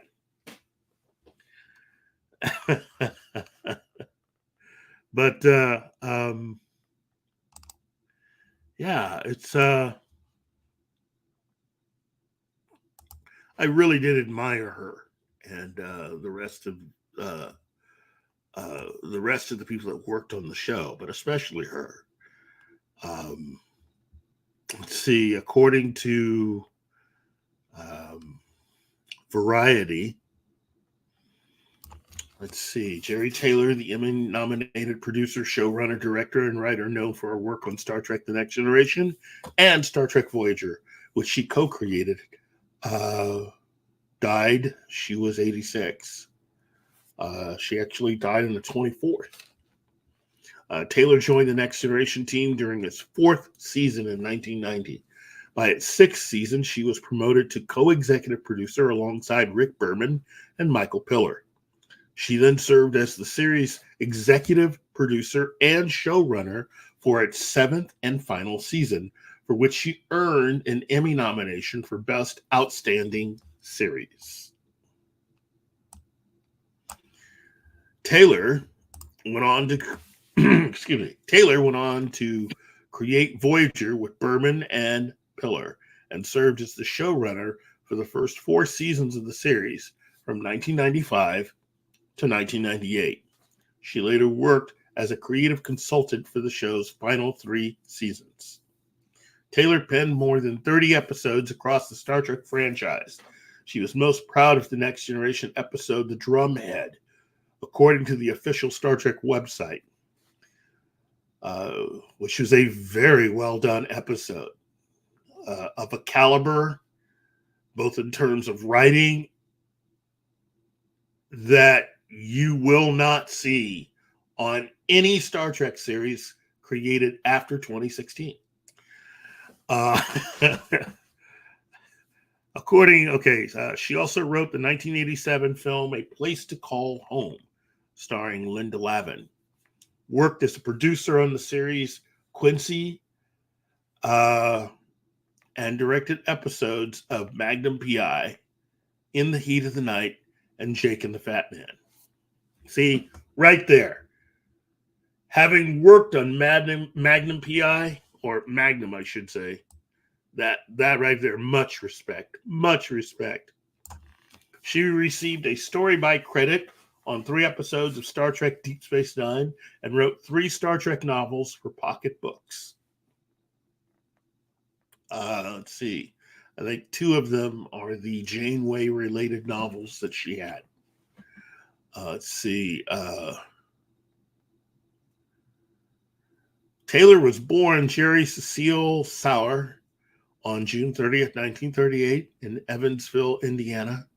But yeah, it's I really did admire her and the rest of the people that worked on the show, but especially her. Let's see, according to Variety, let's see, Jerry Taylor, the Emmy-nominated producer, showrunner, director, and writer known for her work on Star Trek The Next Generation and Star Trek Voyager, which she co-created, died. She was 86. She actually died on the 24th. Taylor joined the Next Generation team during its 4th season in 1990. By its 6th season, she was promoted to co-executive producer alongside Rick Berman and Michael Piller. She then served as the series' executive producer and showrunner for its 7th and final season, for which she earned an Emmy nomination for Best Outstanding Series. Taylor went on to Taylor went on to create Voyager with Berman and Piller and served as the showrunner for the first 4 seasons of the series from 1995 to 1998. She later worked as a creative consultant for the show's final 3 seasons. Taylor penned more than 30 episodes across the Star Trek franchise. She was most proud of the Next Generation episode, The Drumhead, according to the official Star Trek website, which was a very well done episode of a caliber, both in terms of writing, that you will not see on any Star Trek series created after 2016. She also wrote the 1987 film A Place to Call Home, starring Linda Lavin. Worked as a producer on the series Quincy, and directed episodes of Magnum P.I., In the Heat of the Night, and Jake and the Fat Man. See, right there. Having worked on Magnum P.I., or Magnum, I should say, that right there, much respect. She received a story by credit on 3 episodes of Star Trek Deep Space Nine and wrote 3 Star Trek novels for Pocket Books. Let's see. I think 2 of them are the Janeway-related novels that she had. Let's see. Taylor was born Jerry Cecile Sauer on June 30th, 1938 in Evansville, Indiana,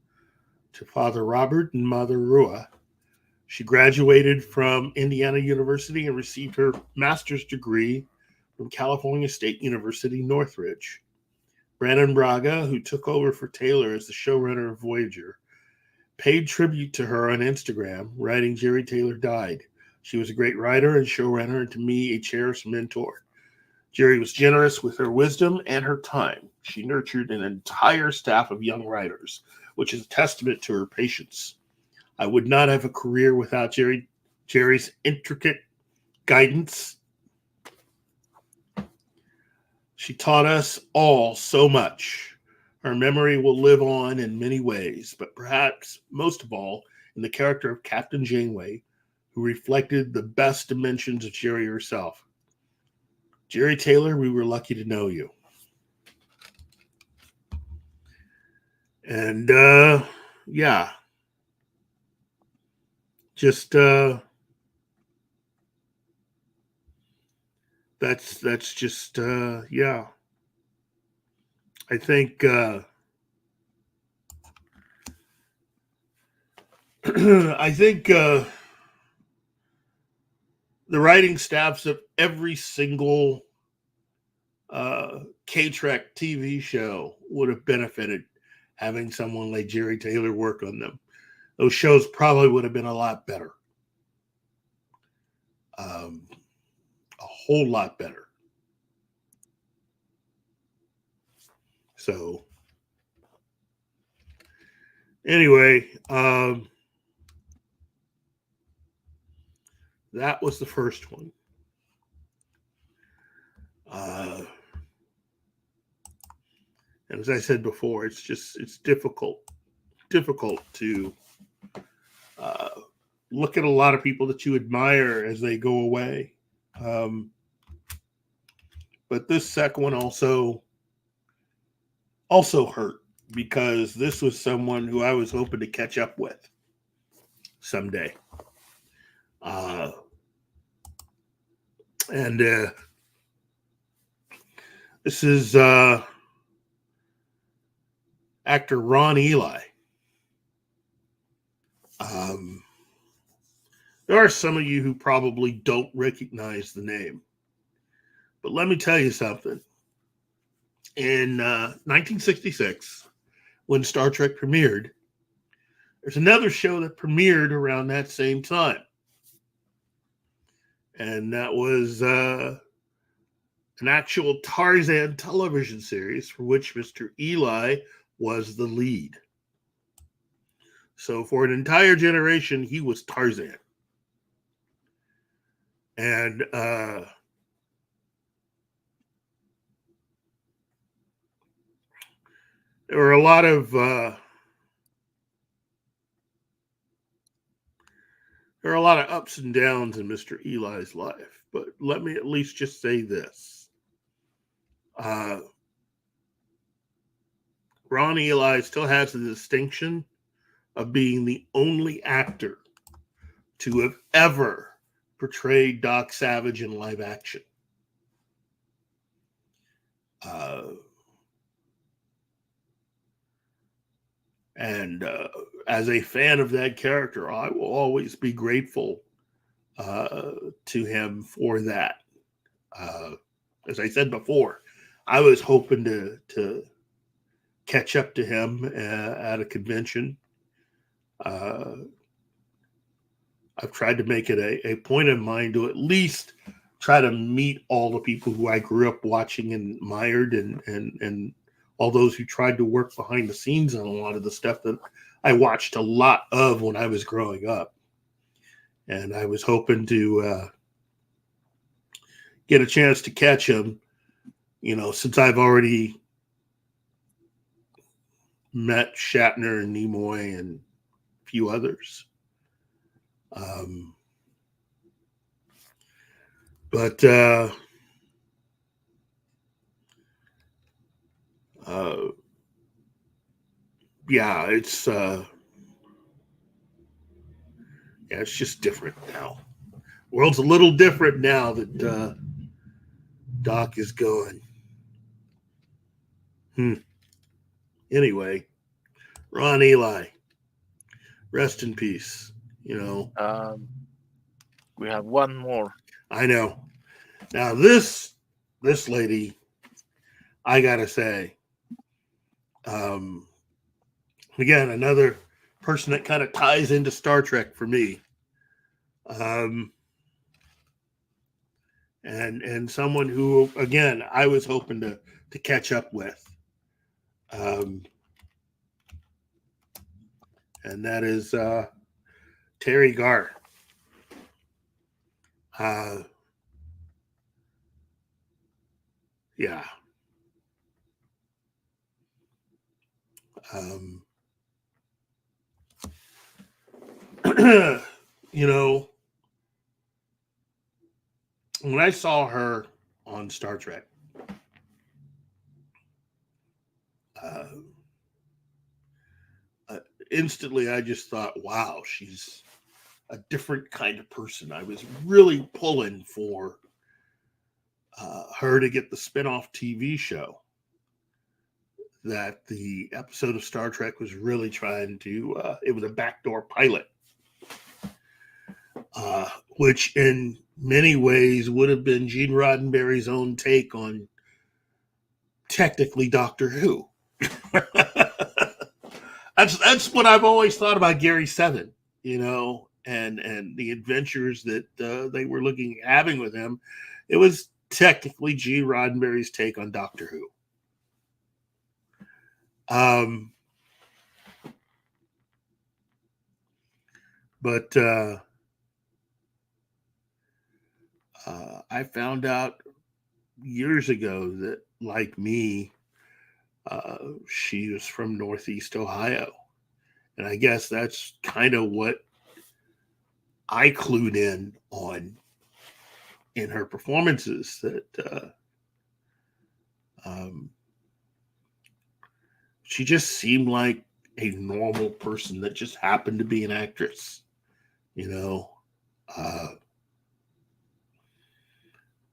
to Father Robert and Mother Rua. She graduated from Indiana University and received her master's degree from California State University, Northridge. Brandon Braga, who took over for Taylor as the showrunner of Voyager, paid tribute to her on Instagram, writing, "Jerry Taylor died. She was a great writer and showrunner, and to me, a cherished mentor. Jerry was generous with her wisdom and her time. She nurtured an entire staff of young writers, which is a testament to her patience. I would not have a career without Jerry's intricate guidance. She taught us all so much. Her memory will live on in many ways, but perhaps most of all in the character of Captain Janeway, who reflected the best dimensions of Jerry herself. Jerry Taylor, we were lucky to know you." And yeah, just that's just yeah. I think I think the writing staffs of every single K-Trek TV show would have benefited having someone like Jerry Taylor work on them. Those shows probably would have been a lot better. A whole lot better. So anyway, that was the first one. And as I said before, it's difficult to look at a lot of people that you admire as they go away. But this second one also hurt, because this was someone who I was hoping to catch up with someday. And this is actor Ron Ely. There are some of you who probably don't recognize the name, but let me tell you something. In 1966, when Star Trek premiered, there's another show that premiered around that same time. And that was an actual Tarzan television series for which Mr. Ely was the lead. So for an entire generation, he was Tarzan. And there were a lot of ups and downs in Mr. Eli's life, but let me at least just say this. Ron Ely still has the distinction of being the only actor to have ever portrayed Doc Savage in live action. And as a fan of that character, I will always be grateful to him for that. As I said before, I was hoping to catch up to him at a convention. I've tried to make it a point of mine to at least try to meet all the people who I grew up watching and admired, and all those who tried to work behind the scenes on a lot of the stuff that I watched a lot of when I was growing up. And I was hoping to get a chance to catch him, since I've already met Shatner and Nimoy and a few others. But yeah, it's just different now. World's a little different now that Doc is gone. Anyway, Ron Ely, rest in peace. We have one more. I know. Now this lady, I gotta say, again, another person that kind of ties into Star Trek for me, and someone who, again, I was hoping to catch up with, and that is Terry Garr. Yeah. When I saw her on Star Trek, instantly I just thought, wow, she's a different kind of person. I was really pulling for her to get the spinoff TV show that the episode of Star Trek was really trying to, it was a backdoor pilot, which in many ways would have been Gene Roddenberry's own take on technically Doctor Who. That's what I've always thought about Gary Seven, and the adventures that they were having with him. It was technically Gene Roddenberry's take on Doctor Who. But I found out years ago that, like me, she was from Northeast Ohio. And I guess that's kind of what I clued in on in her performances, that she just seemed like a normal person that just happened to be an actress,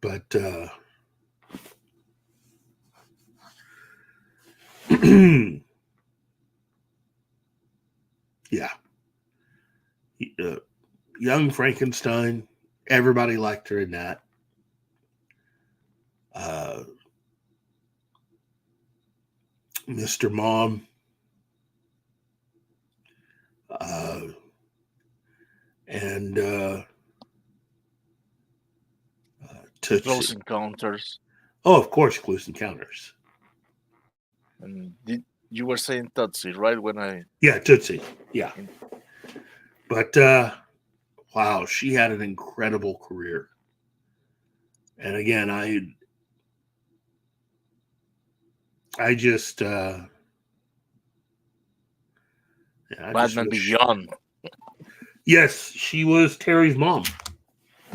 but yeah. Young Frankenstein, everybody liked her in that. Mr. Mom, and Tootsie. Close Encounters. Oh, of course, Close Encounters. And you were saying Tootsie, right? Yeah, Tootsie. Yeah. But wow, she had an incredible career. And again, I just Batman Beyond. Yes, she was Terry's mom.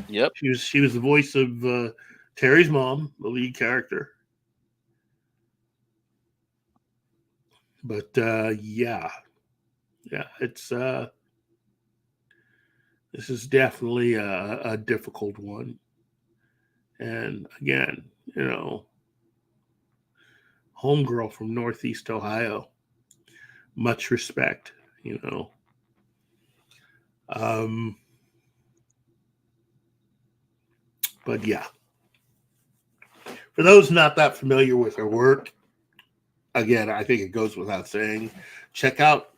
Yep. She was the voice of Terry's mom, the lead character. But yeah, it's this is definitely a difficult one. And again, homegirl from Northeast Ohio, much respect, but yeah, for those not that familiar with her work, again, I think it goes without saying, check out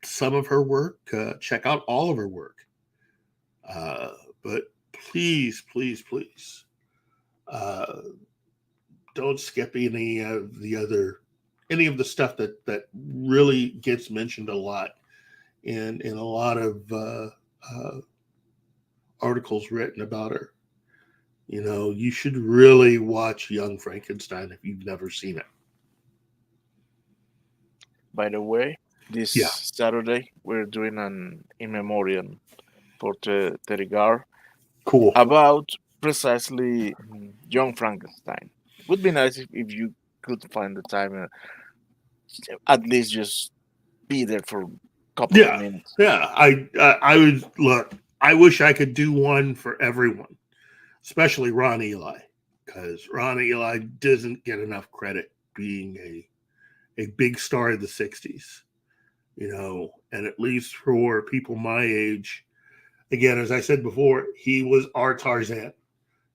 some of her work, check out all of her work, but please don't skip any of the stuff that really gets mentioned a lot in a lot of articles written about her. You should really watch Young Frankenstein if you've never seen it. By the way, this Saturday we're doing an in memoriam for Terry Garr. Cool. About precisely Young Frankenstein. Would be nice if you could find the time and at least just be there for a couple of minutes. Yeah, I would look. I wish I could do one for everyone, especially Ron Eli, because Ron Eli doesn't get enough credit being a big star of the 60s, and at least for people my age, again, as I said before, he was our Tarzan.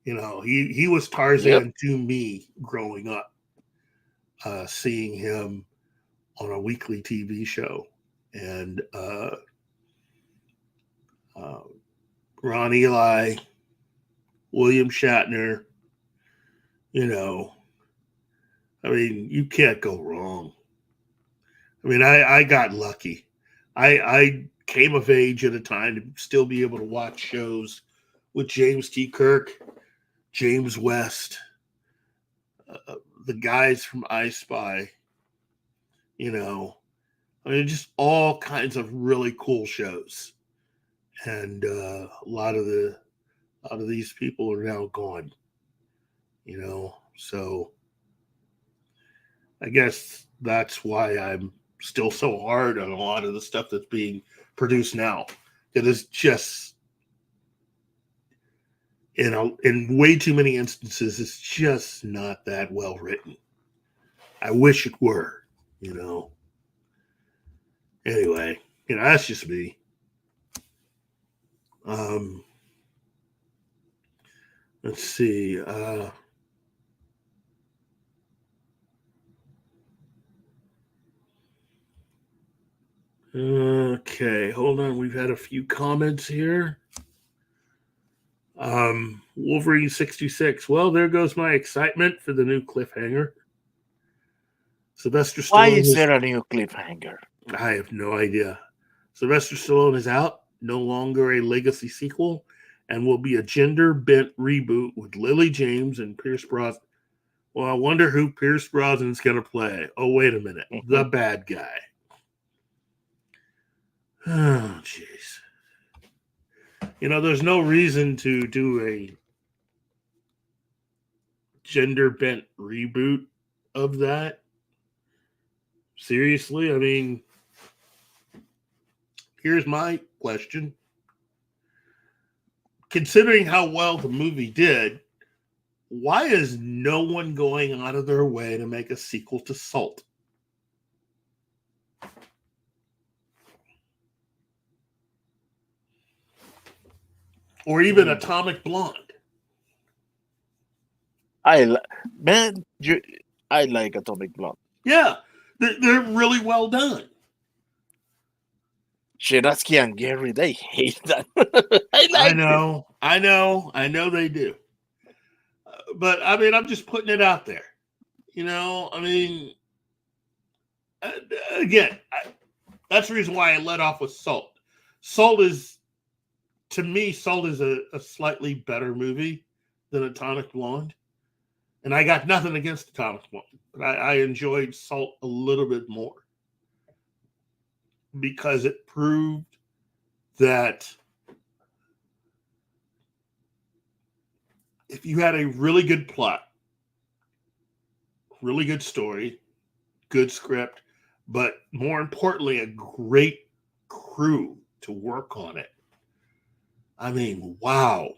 He was Tarzan to me growing up, seeing him on a weekly TV show. And Ron Eli, William Shatner, you can't go wrong. I got lucky. I came of age at a time to still be able to watch shows with James T. Kirk, James West, the guys from I Spy, just all kinds of really cool shows. And a lot of these people are now gone, so I guess that's why I'm still so hard on a lot of the stuff that's being produced now. It is just, in way too many instances, it's just not that well written. I wish it were, Anyway, that's just me. Let's see. Okay, hold on. We've had a few comments here. Wolverine 66. Well, there goes my excitement for the new cliffhanger. Sylvester Stallone. Why is there a new cliffhanger? I have no idea. Sylvester Stallone is out, no longer a legacy sequel, and will be a gender-bent reboot with Lily James and Pierce Brosnan. Well, I wonder who Pierce Brosnan's going to play. Oh, wait a minute. The bad guy. Oh, jeez. There's no reason to do a gender-bent reboot of that. Seriously? I mean, here's my question. Considering how well the movie did, why is no one going out of their way to make a sequel to Salt? Or even Atomic Blonde? I like Atomic Blonde. Yeah, they're really well done. Shiratsky and Gary, they hate that. I know they do. But I mean, I'm just putting it out there. Again, that's the reason why I let off with Salt. To me, Salt is a slightly better movie than Atomic Blonde. And I got nothing against Atomic Blonde, but I enjoyed Salt a little bit more because it proved that if you had a really good plot, really good story, good script, but more importantly, a great crew to work on it. I mean, wow.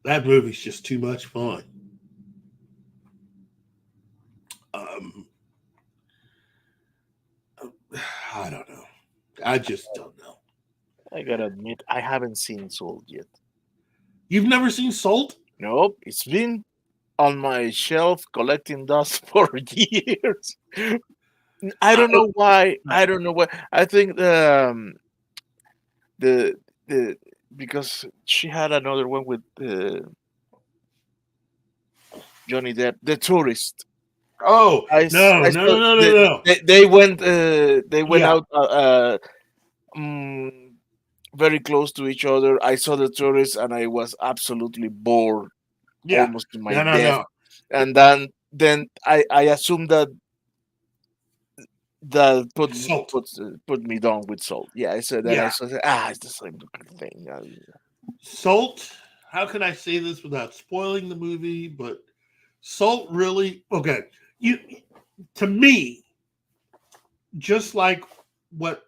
That movie's just too much fun. I don't know. I just don't know. I gotta admit, I haven't seen Salt yet. You've never seen Salt? Nope, it's been on my shelf collecting dust for years. I don't know why. I don't know why. I think the because she had another one with Johnny Depp, The Tourist. Oh, no. They went out very close to each other. I saw The Tourist and I was absolutely bored, almost to my death. No. And then I assumed that put me down with Salt. Yeah, I said that. Yeah. I said, it's the same thing. Salt, how can I say this without spoiling the movie? But Salt really, okay. To me, just like what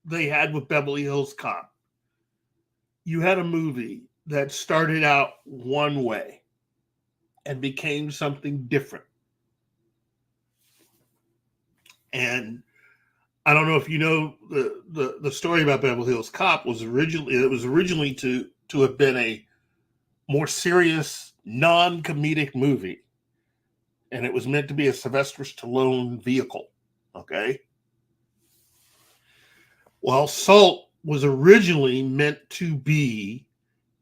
they had with Beverly Hills Cop, you had a movie that started out one way and became something different. And I don't know if you know the story about Beverly Hills Cop was originally to have been a more serious, non-comedic movie. And it was meant to be a Sylvester Stallone vehicle. Okay. Well, Salt was originally meant to be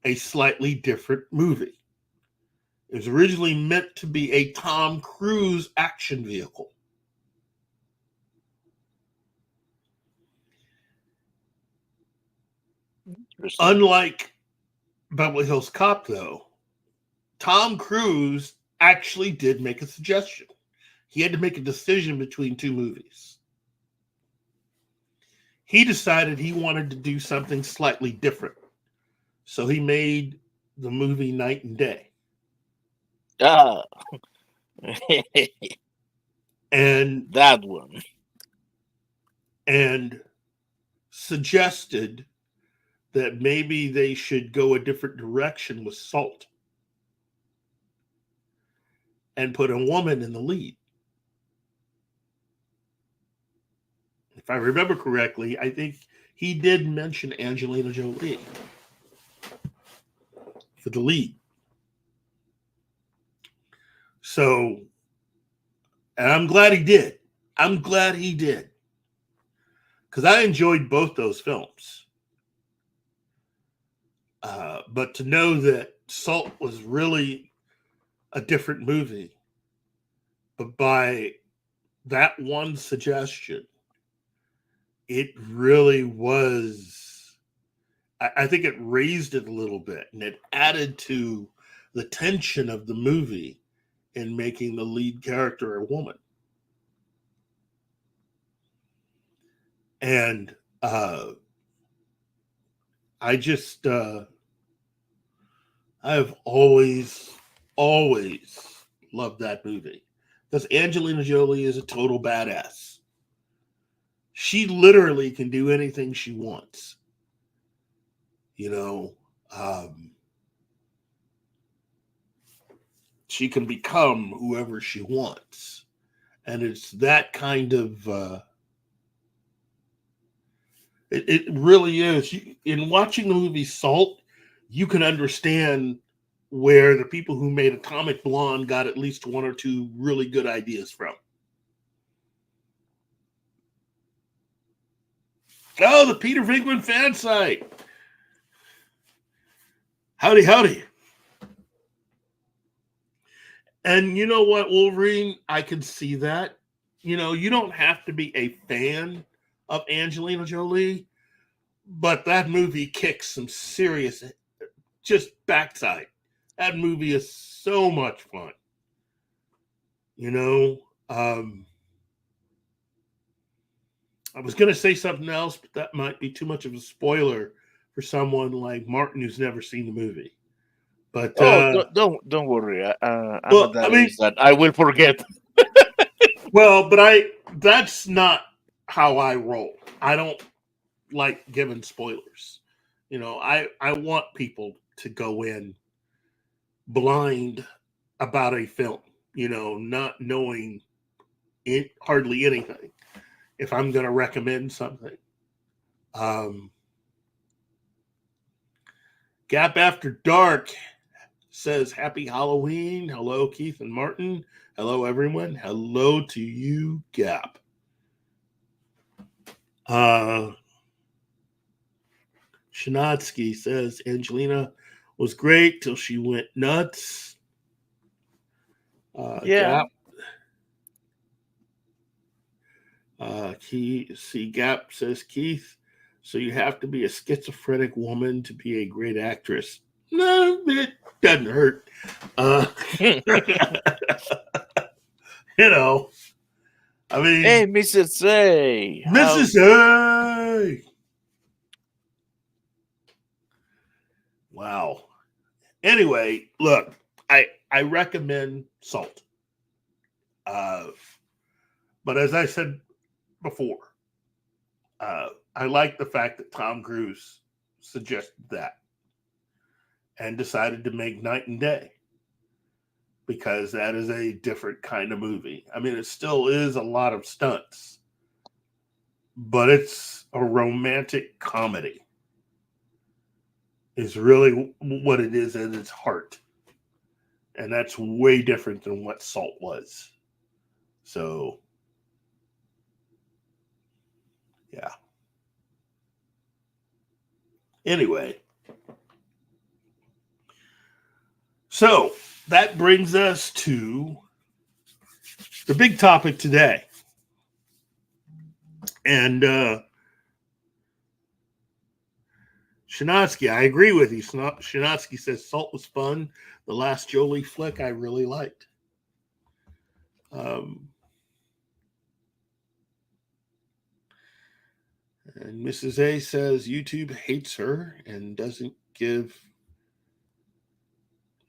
a slightly different movie. It was originally meant to be a Tom Cruise action vehicle. Unlike Beverly Hills Cop, though, Tom Cruise actually did make a suggestion. He had to make a decision between two movies. He decided he wanted to do something slightly different. So he made the movie Night and Day. And That one. And suggested that maybe they should go a different direction with Salt and put a woman in the lead. If I remember correctly, I think he did mention Angelina Jolie for the lead. So, and I'm glad he did. I'm glad he did. Because I enjoyed both those films. But to know that Salt was really a different movie, but by that one suggestion, it really was, I think it raised it a little bit, and it added to the tension of the movie in making the lead character a woman. And I just, I've always loved that movie because Angelina Jolie is a total badass. She literally can do anything she wants. You know, she can become whoever she wants. And it's that kind of, it really is. In watching the movie Salt, you can understand where the people who made Atomic Blonde got at least one or two really good ideas from. Oh, the Peter Venkman fan site. Howdy, howdy. And you know what, Wolverine? I can see that. You know, you don't have to be a fan of Angelina Jolie, but that movie kicks some serious, just backside. That movie is so much fun. You know, I was going to say something else, but that might be too much of a spoiler for someone like Martin who's never seen the movie. But don't worry. That I will forget. Well, but that's not how I roll. I don't like giving spoilers. You know, I want people to go in blind about a film, you know, not knowing hardly anything if I'm going to recommend something. Gap After Dark says, Happy Halloween. Hello, Keith and Martin. Hello, everyone. Hello to you, Gap. Shanatsky says, Angelina was great till she went nuts. Yeah. Gap. Gap says, Keith, so you have to be a schizophrenic woman to be a great actress. No, it doesn't hurt. You know, I mean, Hey, Mrs. A. Mrs. A. Wow. Anyway, look, I recommend Salt. But as I said before, I like the fact that Tom Cruise suggested that and decided to make Night and Day, because that is a different kind of movie. I mean, it still is a lot of stunts, but it's a romantic comedy. Is really what it is at its heart. And that's way different than what Salt was. So, yeah. Anyway. So, that brings us to the big topic today. And Shanatsky, I agree with you. Shanatsky says Salt was fun. The last Jolie flick I really liked. And Mrs. A says YouTube hates her and doesn't give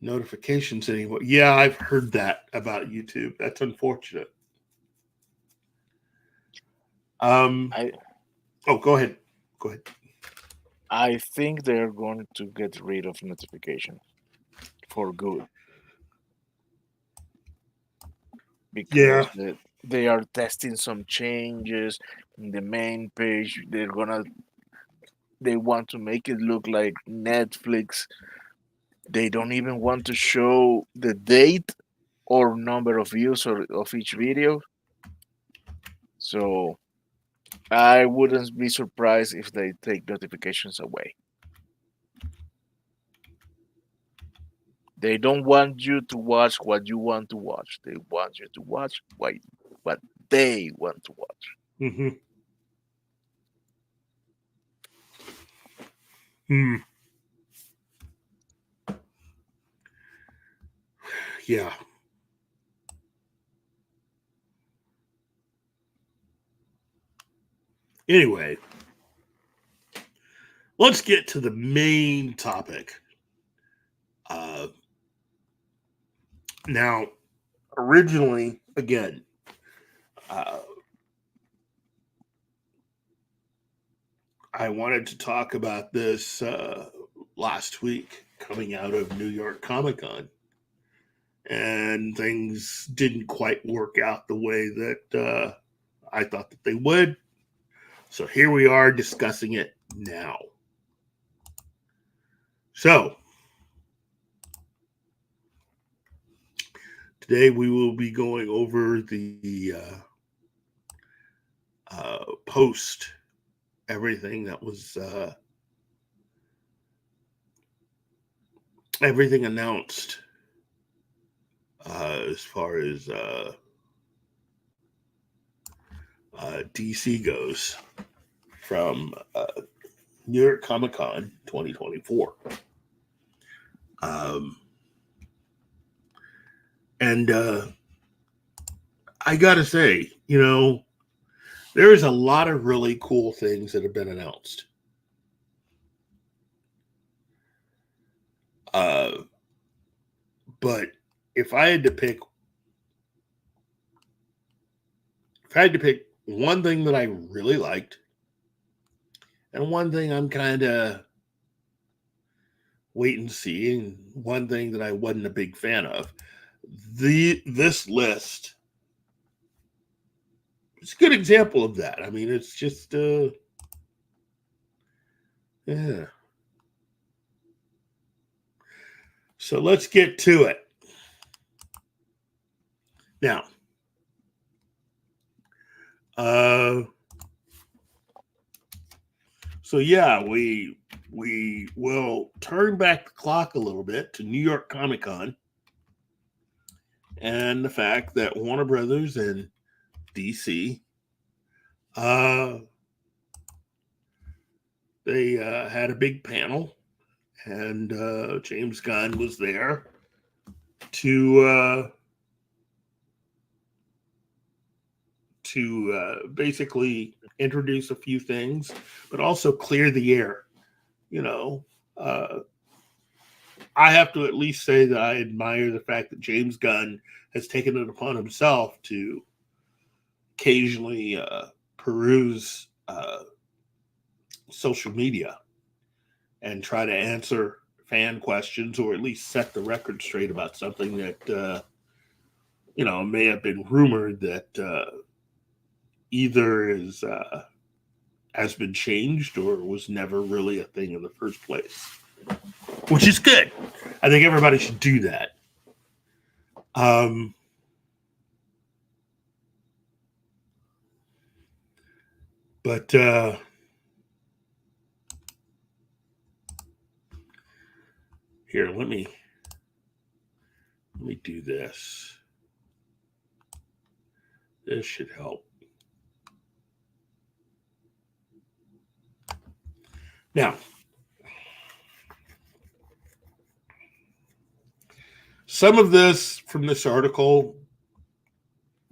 notifications anymore. Yeah, I've heard that about YouTube. That's unfortunate. I Go ahead. Go ahead. I think they're going to get rid of notifications for good Yeah. because they are testing some changes in the main page. They want to make it look like Netflix. They don't even want to show the date or number of views of each video. So I wouldn't be surprised if they take notifications away. They don't want you to watch what you want to watch. They want you to watch what they want to watch. Mm-hmm. Hmm. Yeah. Anyway, let's get to the main topic. Now, originally, again, I wanted to talk about this last week coming out of New York Comic Con, and things didn't quite work out the way that I thought that they would. So here we are discussing it now. So today we will be going over the post, everything that was everything announced as far as DC goes from New York Comic Con 2024. And I gotta say, there's a lot of really cool things that have been announced. But if I had to pick one thing that I really liked and one thing I'm kind of wait and see, and one thing that I wasn't a big fan of, this list, it's a good example of that. I mean, it's just yeah. So let's get to it. Now, so yeah, we will turn back the clock a little bit to New York Comic Con and the fact that Warner Brothers and DC, they had a big panel, and James Gunn was there to basically introduce a few things, but also clear the air. I have to at least say that I admire the fact that James Gunn has taken it upon himself to occasionally peruse social media and try to answer fan questions, or at least set the record straight about something that may have been rumored that either has been changed or was never really a thing in the first place, which is good. I think everybody should do that. But here, let me do this. This should help. Now, some of this from this article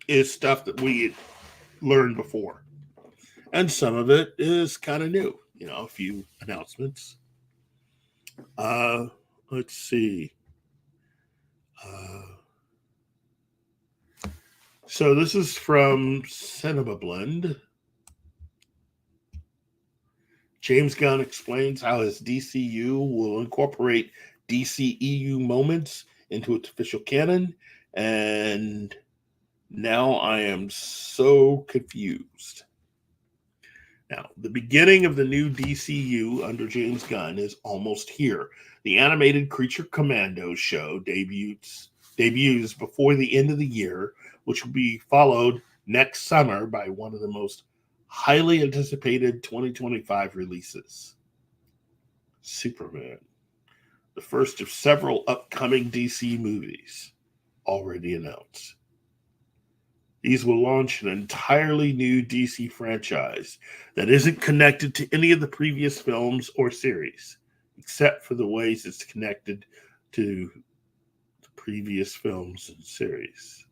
is stuff that we had learned before, and some of it is kind of new. A few announcements. Let's see. So this is from Cinema Blend. James Gunn explains how his DCU will incorporate DCEU moments into its official canon, and now I am so confused. Now, the beginning of the new DCU under James Gunn is almost here. The animated Creature Commandos show debuts before the end of the year, which will be followed next summer by one of the most highly anticipated 2025 releases, Superman, the first of several upcoming DC movies already announced. These will launch an entirely new DC franchise that isn't connected to any of the previous films or series, except for the ways it's connected to the previous films and series.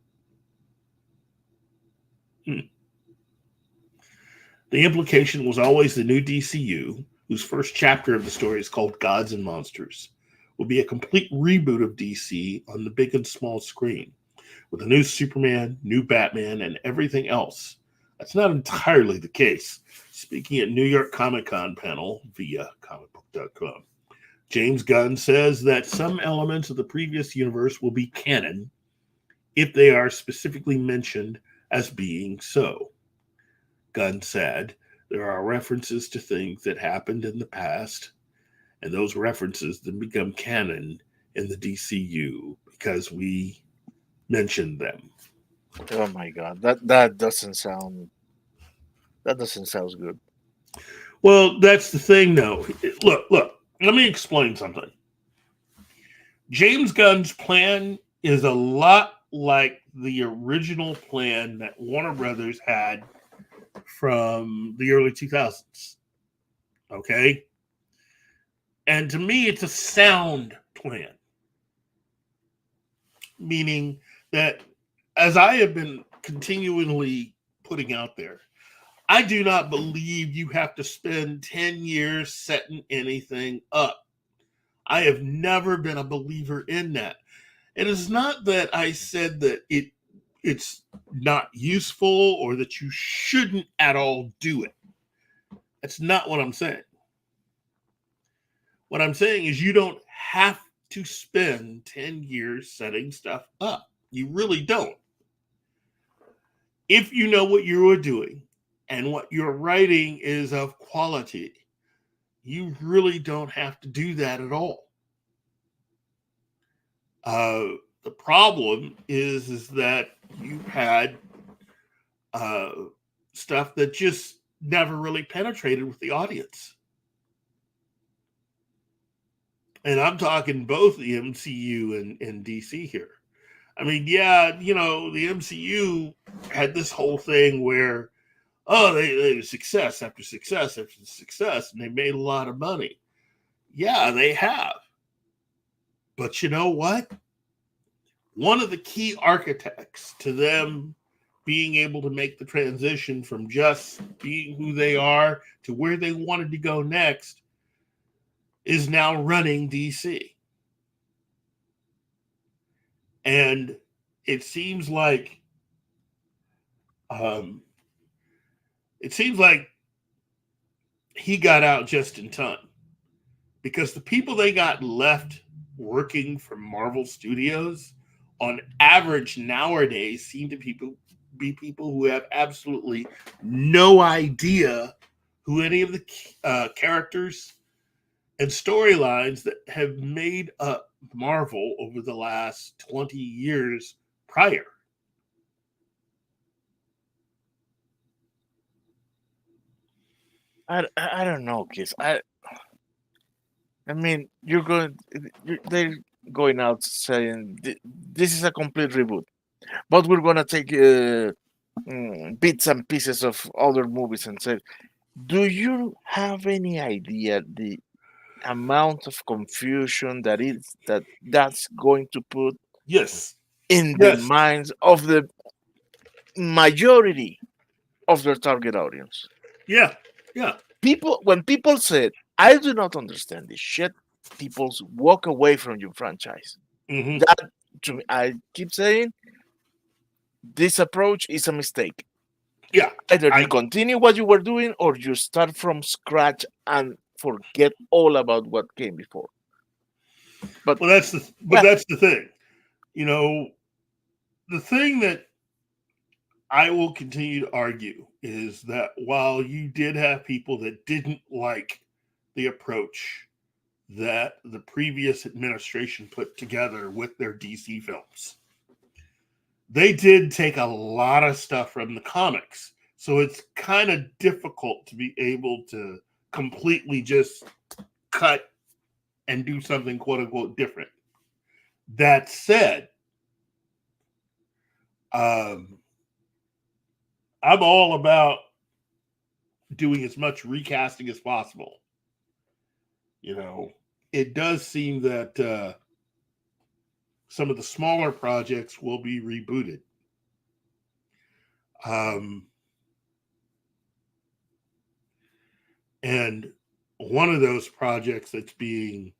The implication was always the new DCU, whose first chapter of the story is called Gods and Monsters, will be a complete reboot of DC on the big and small screen, with a new Superman, new Batman, and everything else. That's not entirely the case. Speaking at New York Comic-Con panel via comicbook.com, James Gunn says that some elements of the previous universe will be canon if they are specifically mentioned as being so. Gunn said there are references to things that happened in the past, and those references then become canon in the DCU because we mentioned them. Oh my god, that doesn't sound good. Well, that's the thing, though. Look. Let me explain something. James Gunn's plan is a lot like the original plan that Warner Brothers had from the early 2000s. Okay? And to me, it's a sound plan. Meaning that, as I have been continually putting out there, I do not believe you have to spend 10 years setting anything up. I have never been a believer in that. It is not that I said that it's not useful or that you shouldn't at all do it. That's not what I'm saying. What I'm saying is you don't have to spend 10 years setting stuff up. You really don't. If you know what you are doing and what you're writing is of quality, you really don't have to do that at all. The problem is that you've had stuff that just never really penetrated with the audience. And I'm talking both the MCU and DC here. I mean, yeah, the MCU had this whole thing where, they success after success after success, and they made a lot of money. Yeah, they have. But you know what? One of the key architects to them being able to make the transition from just being who they are to where they wanted to go next is now running DC. And it seems like he got out just in time, because the people they got left working for Marvel Studios on average nowadays seem to be people who have absolutely no idea who any of the characters and storylines that have made up Marvel over the last 20 years prior. I don't know, kids. I mean, they're going out saying this is a complete reboot, but we're gonna take bits and pieces of other movies and say, do you have any idea the amount of confusion that's going to put Yes. in the minds of the majority of their target audience? Yeah. When people said, I do not understand this shit, people walk away from your franchise. Mm-hmm. That, to me, I keep saying, this approach is a mistake. Yeah, Either you continue what you were doing or you start from scratch and forget all about what came before. But that's the thing. You know, the thing that I will continue to argue is that while you did have people that didn't like the approach that the previous administration put together with their DC films, they did take a lot of stuff from the comics. So it's kind of difficult to be able to completely just cut and do something quote unquote different. That said, I'm all about doing as much recasting as possible. You know, it does seem that some of the smaller projects will be rebooted. And one of those projects that's being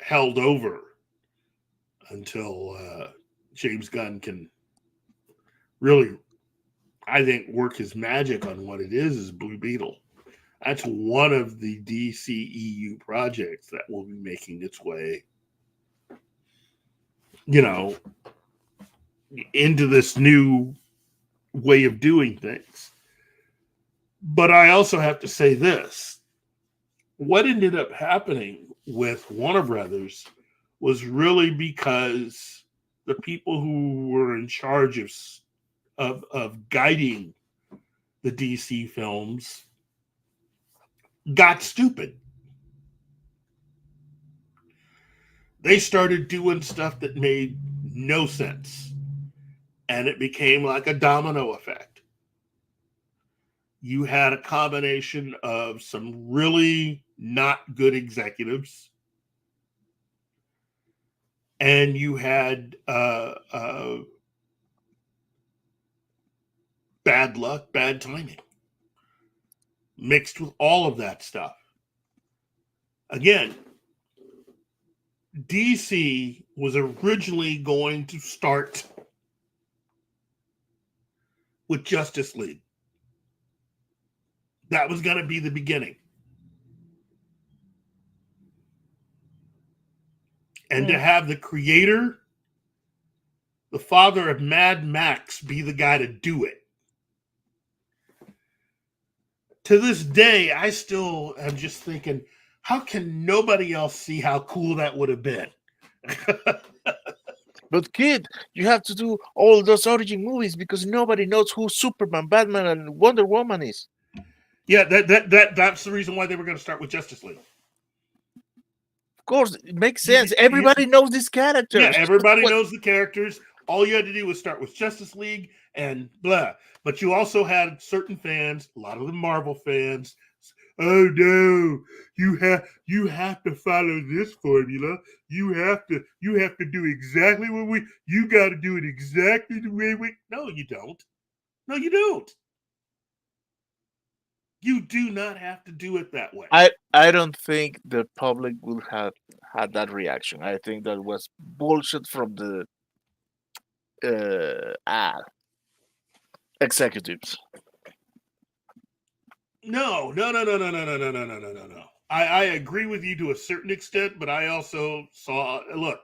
held over until James Gunn can really, I think, work his magic on what it is Blue Beetle. That's one of the DCEU projects that will be making its way, you know, into this new way of doing things. But I also have to say this. What ended up happening with Warner Brothers was really because the people who were in charge of guiding the DC films got stupid. They started doing stuff that made no sense. And it became like a domino effect. You had a combination of some really not good executives, and you had bad luck, bad timing, mixed with all of that stuff. Again, DC was originally going to start with Justice League. That was going to be the beginning. And to have the creator, the father of Mad Max, be the guy to do it. To this day, I still am just thinking, how can nobody else see how cool that would have been? But kid, you have to do all those origin movies because nobody knows who Superman, Batman, and Wonder Woman is. Yeah, that's the reason why they were going to start with Justice League. Of course, it makes sense. Everybody knows these characters. Yeah, everybody knows the characters. All you had to do was start with Justice League and blah. But you also had certain fans, a lot of the Marvel fans. Oh no, you have to follow this formula. You have to do exactly what you got to do it exactly the way we. No, you don't. No, you don't. You do not have to do it that way. I don't think the public would have had that reaction. I think that was bullshit from the executives. No. I agree with you to a certain extent, but I also saw, look,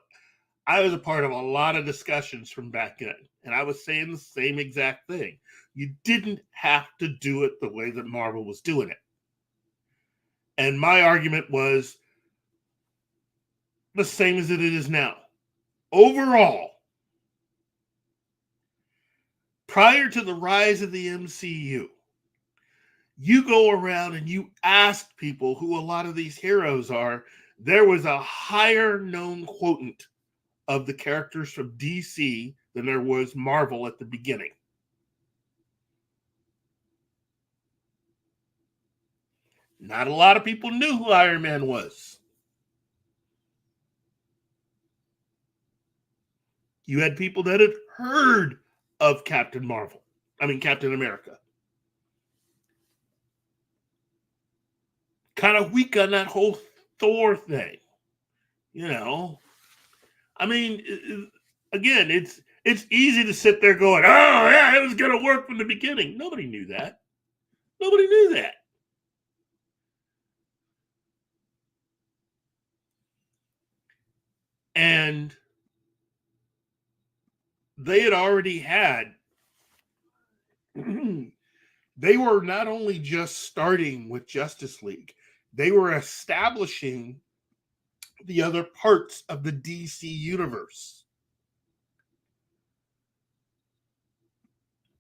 I was a part of a lot of discussions from back then, and I was saying the same exact thing. You didn't have to do it the way that Marvel was doing it. And my argument was the same as it is now. Overall, prior to the rise of the MCU, you go around and you ask people who a lot of these heroes are, there was a higher known quotient of the characters from DC than there was Marvel at the beginning. Not a lot of people knew who Iron Man was. You had people that had heard of Captain America. Kind of weak on that whole Thor thing. You know, I mean, again, It's easy to sit there going, oh, yeah, it was going to work from the beginning. Nobody knew that. Nobody knew that. And they had already had, they were not only just starting with Justice League, they were establishing the other parts of the DC universe.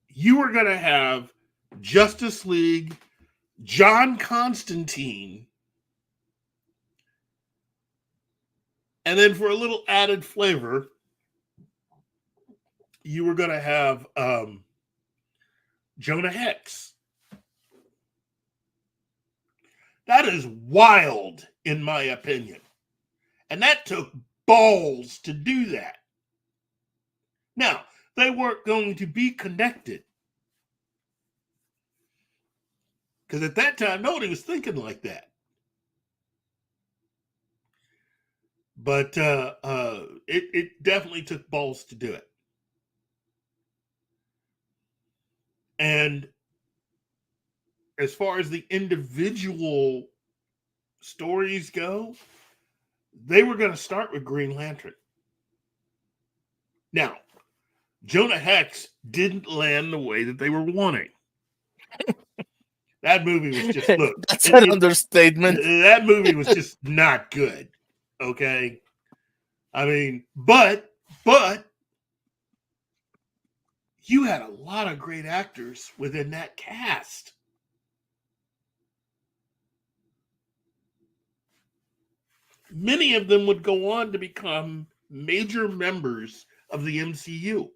You were going to have Justice League, John Constantine, and then for a little added flavor, you were going to have Jonah Hex. That is wild, in my opinion. And that took balls to do that. Now, they weren't going to be connected. Because at that time, nobody was thinking like that. But it definitely took balls to do it. And as far as the individual stories go, they were going to start with Green Lantern. Now, Jonah Hex didn't land the way that they were wanting. That movie was just, look. That's an understatement. That movie was just not good. Okay? I mean, but you had a lot of great actors within that cast. Many of them would go on to become major members of the MCU.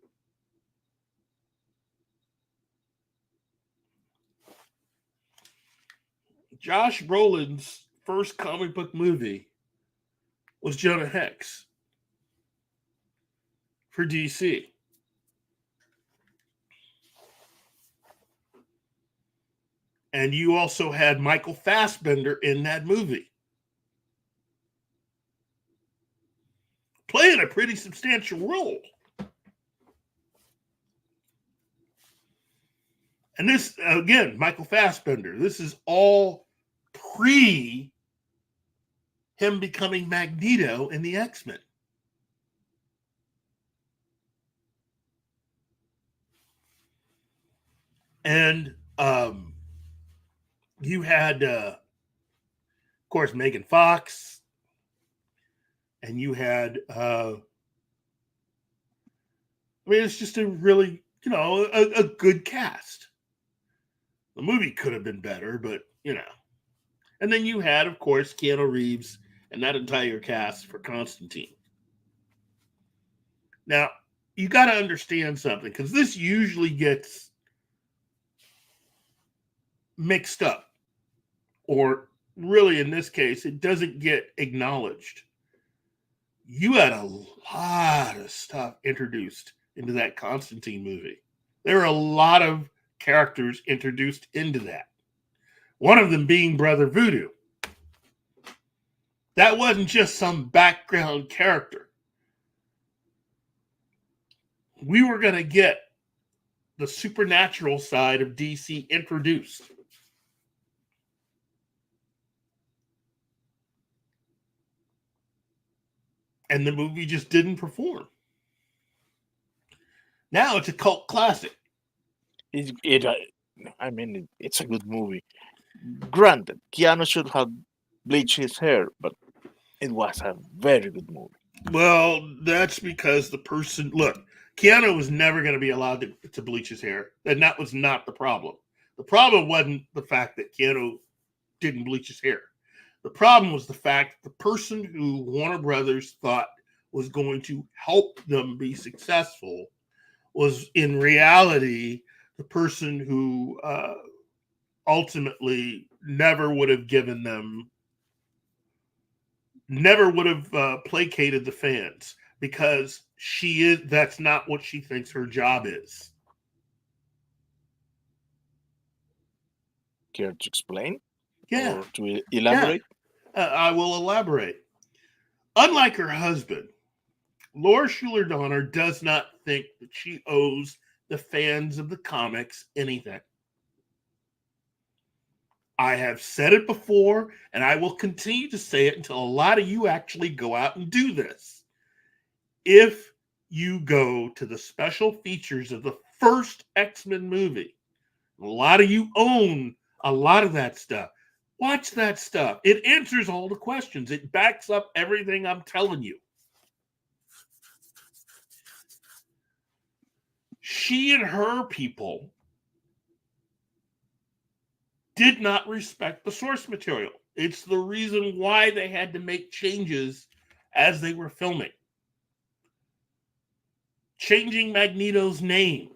Josh Brolin's first comic book movie was Jonah Hex for DC. And you also had Michael Fassbender in that movie, playing a pretty substantial role. And this, again, Michael Fassbender, this is all pre him becoming Magneto in the X-Men. And you had, of course, Megan Fox. And you had, I mean, it's just a really, a good cast. The movie could have been better, but, And then you had, of course, Keanu Reeves and that entire cast for Constantine. Now, you got to understand something, because this usually gets mixed up. Or really, in this case, it doesn't get acknowledged. You had a lot of stuff introduced into that Constantine movie. There were a lot of characters introduced into that. One of them being Brother Voodoo. That wasn't just some background character. We were going to get the supernatural side of DC introduced. And the movie just didn't perform. Now it's a cult classic. It's a good movie. Granted, Keanu should have bleached his hair, but it was a very good movie. Well, that's because the person... Look, Keanu was never going to be allowed to bleach his hair. And that was not the problem. The problem wasn't the fact that Keanu didn't bleach his hair. The problem was the fact that the person who Warner Brothers thought was going to help them be successful was in reality the person who ultimately never would have placated the fans, because that's not what she thinks her job is. Care to explain? Yeah. Or to elaborate? Yeah. I will elaborate. Unlike her husband, Laura Schuler Donner does not think that she owes the fans of the comics anything. I have said it before, and I will continue to say it until a lot of you actually go out and do this. If you go to the special features of the first X-Men movie, a lot of you own a lot of that stuff. Watch that stuff. It answers all the questions. It backs up everything I'm telling you. She and her people did not respect the source material. It's the reason why they had to make changes as they were filming. Changing Magneto's name.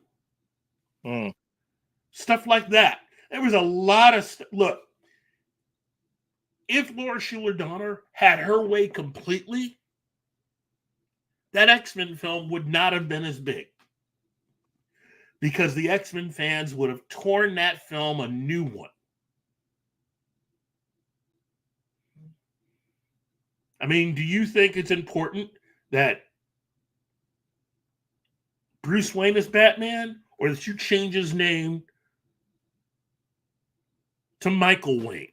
Stuff like that. There was a lot of stuff. Look, if Laura Schuler Donner had her way completely, that X-Men film would not have been as big. Because the X-Men fans would have torn that film a new one. I mean, do you think it's important that Bruce Wayne is Batman, or that you change his name to Michael Wayne?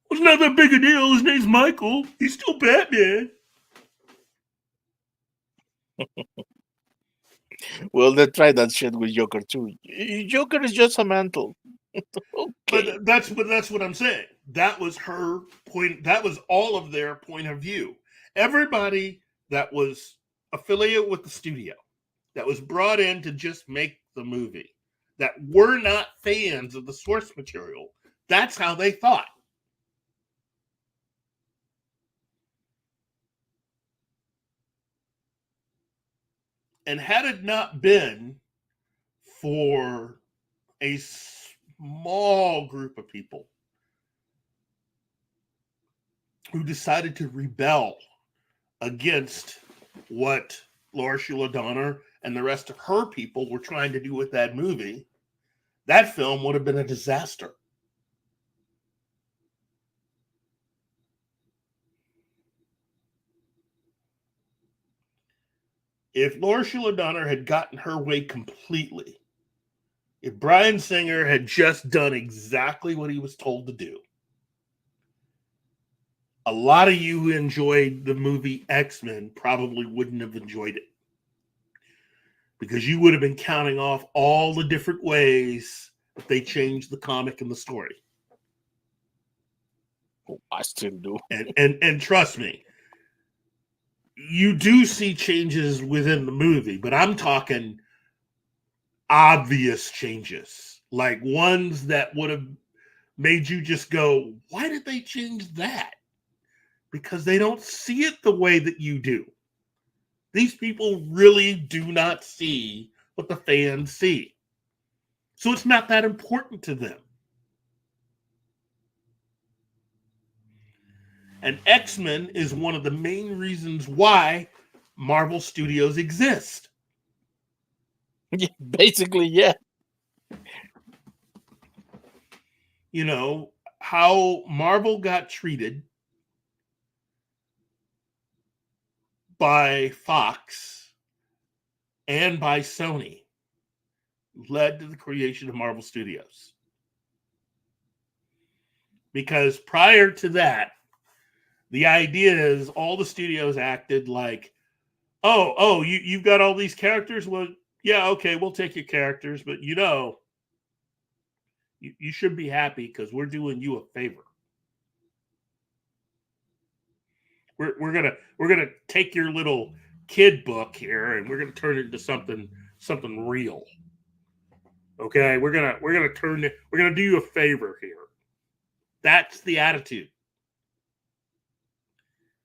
Well, it's not that big a deal. His name's Michael. He's still Batman. Well, they tried that shit with Joker too. Joker is just a mantle. Okay. But that's what I'm saying. That was her point. That was all of their point of view. Everybody that was affiliated with the studio, that was brought in to just make the movie, that were not fans of the source material, that's how they thought. And had it not been for a small group of people who decided to rebel against what Laura Schuler Donner and the rest of her people were trying to do with that movie, that film would have been a disaster. If Laura Schuler Donner had gotten her way completely, if Bryan Singer had just done exactly what he was told to do, a lot of you who enjoyed the movie X-Men probably wouldn't have enjoyed it. Because you would have been counting off all the different ways that they changed the comic and the story. Oh, I still do. And trust me, you do see changes within the movie, but I'm talking obvious changes, like ones that would have made you just go, why did they change that? Because they don't see it the way that you do. These people really do not see what the fans see. So it's not that important to them. And X-Men is one of the main reasons why Marvel Studios exist. Yeah, basically, yeah. You know, how Marvel got treated by Fox and by Sony led to the creation of Marvel Studios. Because prior to that, the idea is all the studios acted like, you've got all these characters? Well, yeah, okay, we'll take your characters, but you should be happy because we're doing you a favor. We're gonna take your little kid book here and we're gonna turn it into something real. Okay, we're gonna do you a favor here. That's the attitude.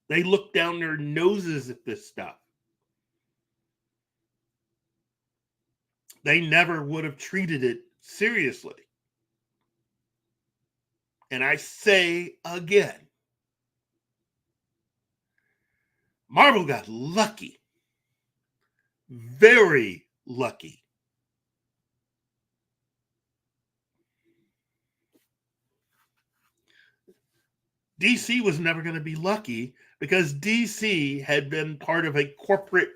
They look down their noses at this stuff. They never would have treated it seriously. And I say again, Marvel got lucky. Very lucky. DC was never going to be lucky because DC had been part of a corporate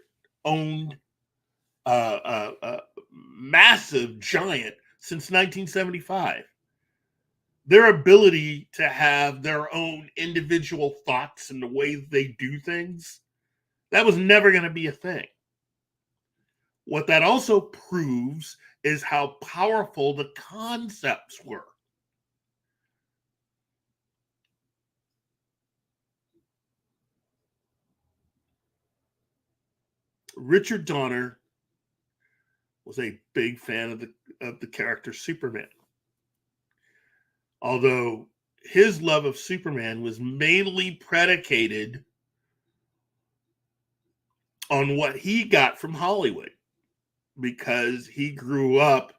owned massive giant since 1975. Their ability to have their own individual thoughts and the way they do things, that was never going to be a thing. What that also proves is how powerful the concepts were. Richard Donner was a big fan of the character Superman. Although his love of Superman was mainly predicated on what he got from Hollywood, because he grew up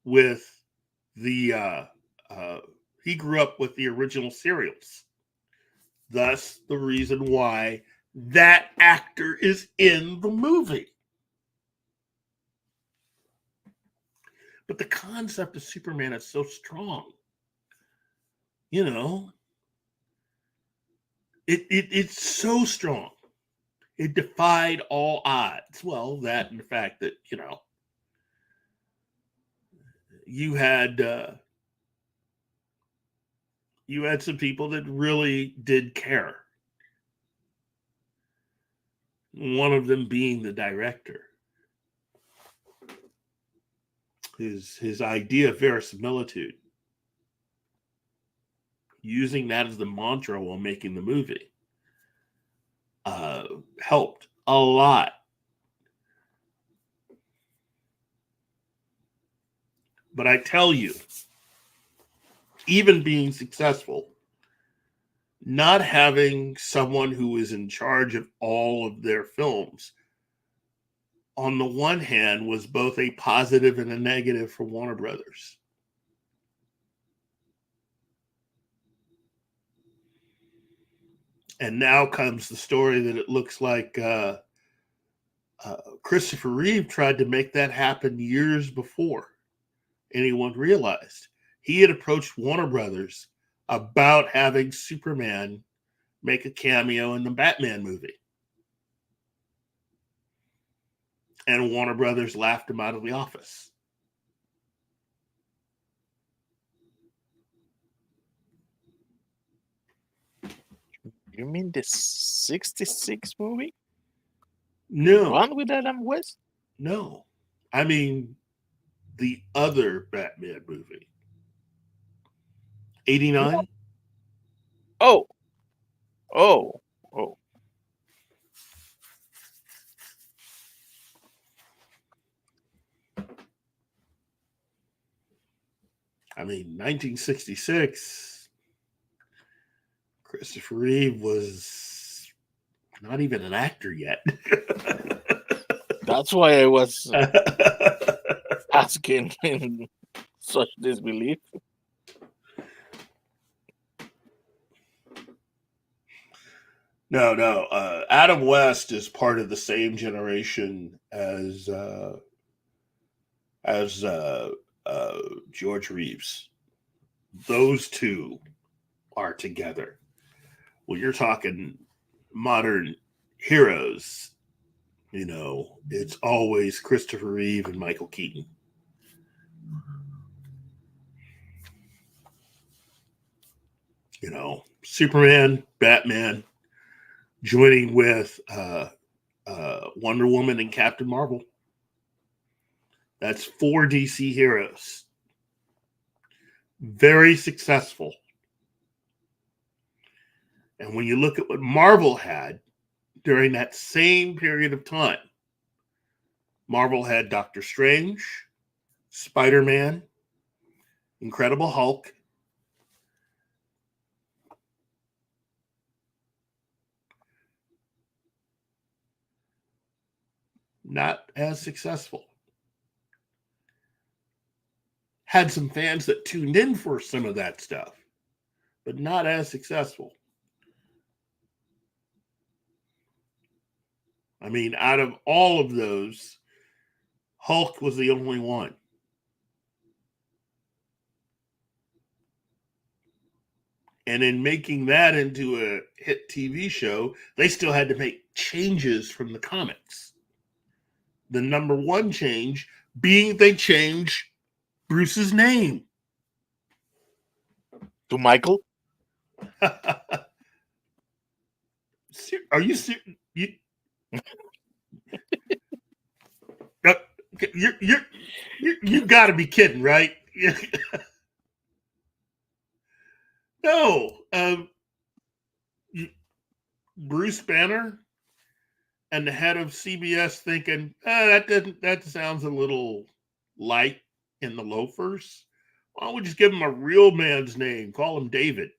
with the original serials. Thus, the reason why that actor is in the movie. But the concept of Superman is so strong. You know, it's so strong. It defied all odds. Well, that and the fact that, you know, you had some people that really did care. One of them being the director. His idea of verisimilitude, using that as the mantra while making the movie, helped a lot. But I tell you, even being successful, not having someone who is in charge of all of their films, on the one hand, was both a positive and a negative for Warner Brothers. And now comes the story that it looks like Christopher Reeve tried to make that happen years before anyone realized. He had approached Warner Brothers about having Superman make a cameo in the Batman movie. And Warner Brothers laughed him out of the office. You mean the 66 movie? No. The one with Adam West? No. I mean, the other Batman movie. 89? Oh. I mean, 1966, Christopher Reeve was not even an actor yet. That's why I was asking in such disbelief. No. Adam West is part of the same generation as George Reeves. Those two are together. Well, you're talking modern heroes. You know, it's always Christopher Reeve and Michael Keaton. You know, Superman, Batman, joining with Wonder Woman and Captain Marvel. That's 4 DC heroes. Very successful. And when you look at what Marvel had during that same period of time, Marvel had Doctor Strange, Spider-Man, Incredible Hulk, not as successful. Had some fans that tuned in for some of that stuff, but not as successful. I mean, out of all of those, Hulk was the only one. And in making that into a hit TV show, they still had to make changes from the comics. The number one change being they changed Bruce's name. To Michael? Are you serious? You got to be kidding, right? No, Bruce Banner and the head of CBS thinking that sounds a little light in the loafers. Why don't we just give him a real man's name? Call him David.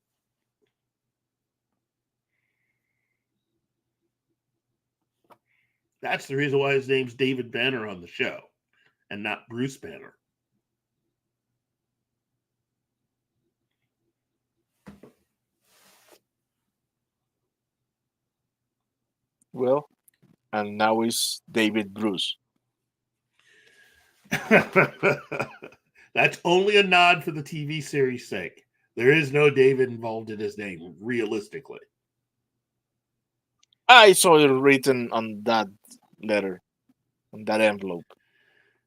That's the reason why his name's David Banner on the show and not Bruce Banner. Well, and now it's David Bruce. That's only a nod for the TV series' sake. There is no David involved in his name, realistically. I saw it written on that letter, on that envelope.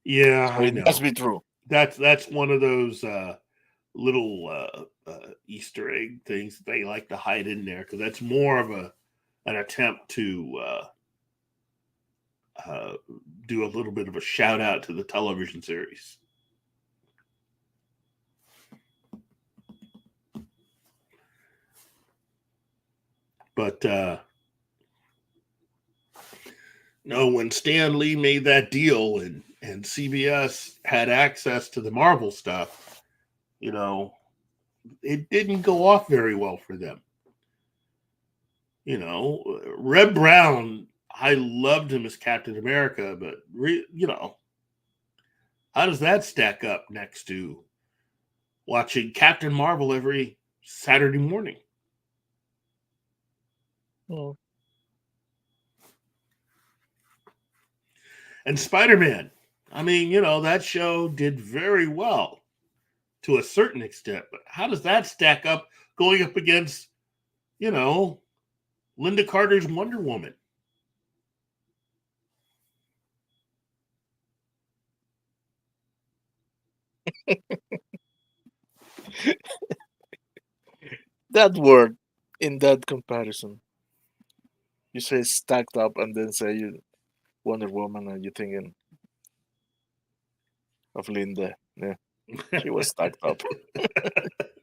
Yeah, So I it know. must be true. That's one of those little Easter egg things that they like to hide in there, because that's more of an attempt to do a little bit of a shout out to the television series. But no, when Stan Lee made that deal and CBS had access to the Marvel stuff, you know, it didn't go off very well for them. You know, Red Brown, I loved him as Captain America, but, you know, how does that stack up next to watching Captain Marvel every Saturday morning? Oh. And Spider-Man, I mean, you know, that show did very well to a certain extent, but how does that stack up going up against, you know, Linda Carter's Wonder Woman? That word in that comparison. You say stacked up and then say you Wonder Woman and you're thinking of Linda. Yeah, she was stacked up.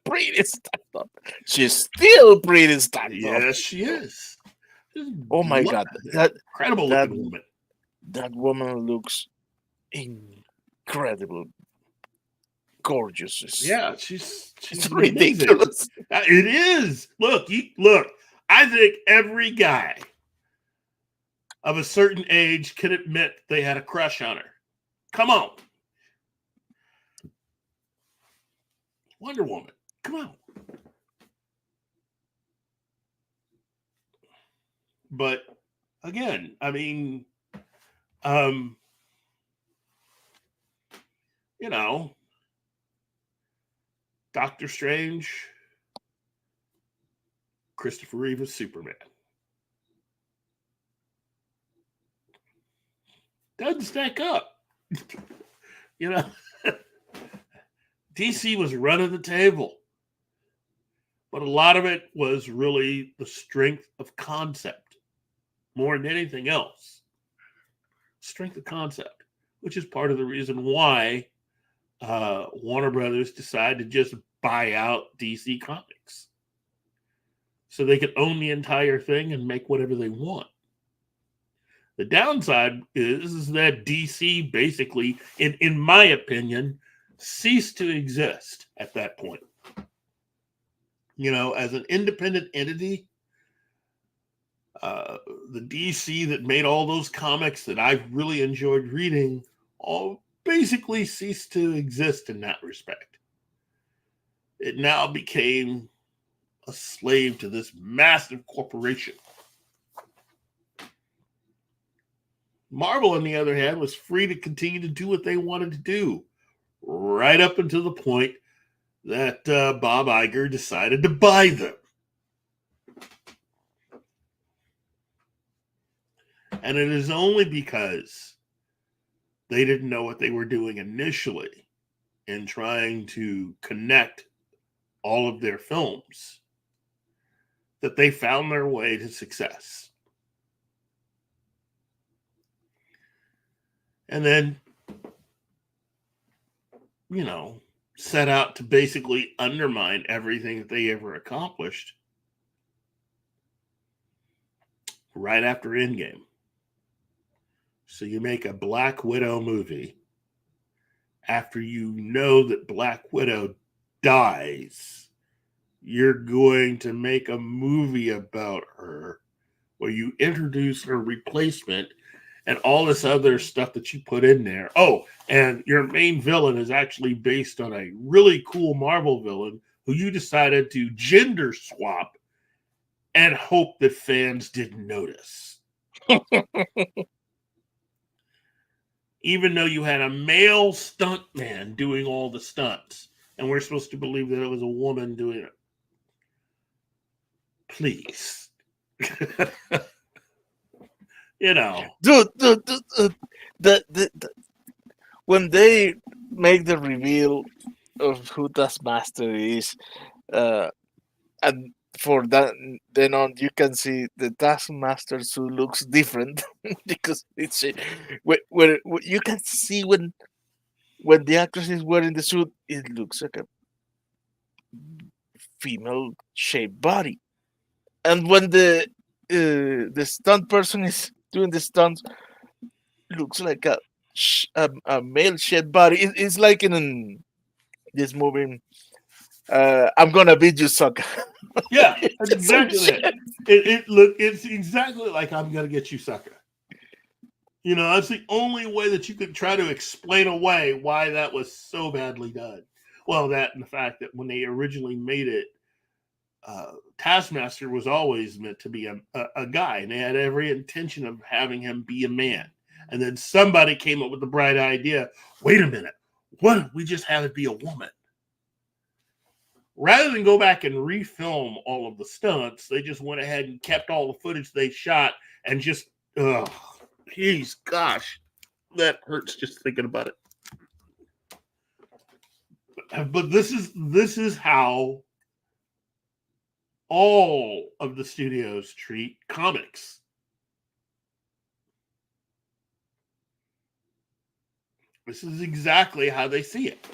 Pretty stacked up. She's still pretty stacked up. Yes, she is. Oh my God. That incredible looking woman. That woman looks incredible. Gorgeous. Yeah, she's It's ridiculous. It is. Look. I think every guy of a certain age can admit they had a crush on her. Come on. Wonder Woman. Come on. But again, I mean, you know, Doctor Strange, Christopher Reeve is Superman. Doesn't stack up. You know, DC was running the table. But a lot of it was really the strength of concept more than anything else. Strength of concept, which is part of the reason why Warner Brothers decided to just buy out DC Comics. So they could own the entire thing and make whatever they want. The downside is that DC basically, in my opinion, ceased to exist at that point. You know, as an independent entity, the DC that made all those comics that I really enjoyed reading all basically ceased to exist in that respect. It now became a slave to this massive corporation. Marvel, on the other hand, was free to continue to do what they wanted to do, right up until the point that Bob Iger decided to buy them. And it is only because they didn't know what they were doing initially in trying to connect all of their films that they found their way to success. And then, set out to basically undermine everything that they ever accomplished right after Endgame. So you make a Black Widow movie after you know that Black Widow dies. You're going to make a movie about her where you introduce her replacement and all this other stuff that you put in there. Oh, and your main villain is actually based on a really cool Marvel villain who you decided to gender swap and hope that fans didn't notice. Even though you had a male stuntman doing all the stunts, and we're supposed to believe that it was a woman doing it. Please. Dude, the when they make the reveal of who Taskmaster is, and for that, then on you can see the Taskmaster suit looks different because it's where you can see when the actress is wearing the suit, it looks like a female shaped body, and when the stunt person is doing the stunts, looks like a male shaped body. It's like in this movie. I'm gonna beat you, sucker. Yeah, that's exactly it. It's exactly like I'm gonna get you, sucker. That's the only way that you could try to explain away why that was so badly done. Well, that and the fact that when they originally made it, Taskmaster was always meant to be a guy, and they had every intention of having him be a man. And then somebody came up with the bright idea, wait a minute, what if we just have it be a woman? Rather than go back and refilm all of the stunts, they just went ahead and kept all the footage they shot and just, geez, gosh, that hurts just thinking about it. But this is how all of the studios treat comics. This is exactly how they see it.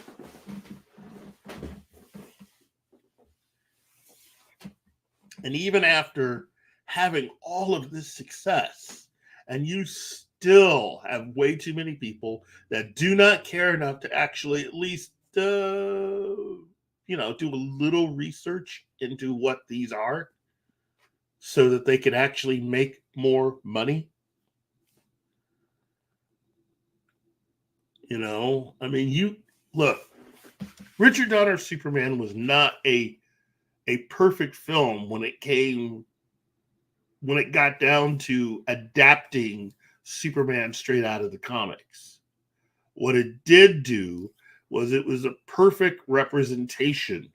And even after having all of this success, and you still have way too many people that do not care enough to actually at least do a little research into what these are so that they can actually make more money. You look, Richard Donner's Superman was not a perfect film when it got down to adapting Superman straight out of the comics. What it did do was it was a perfect representation,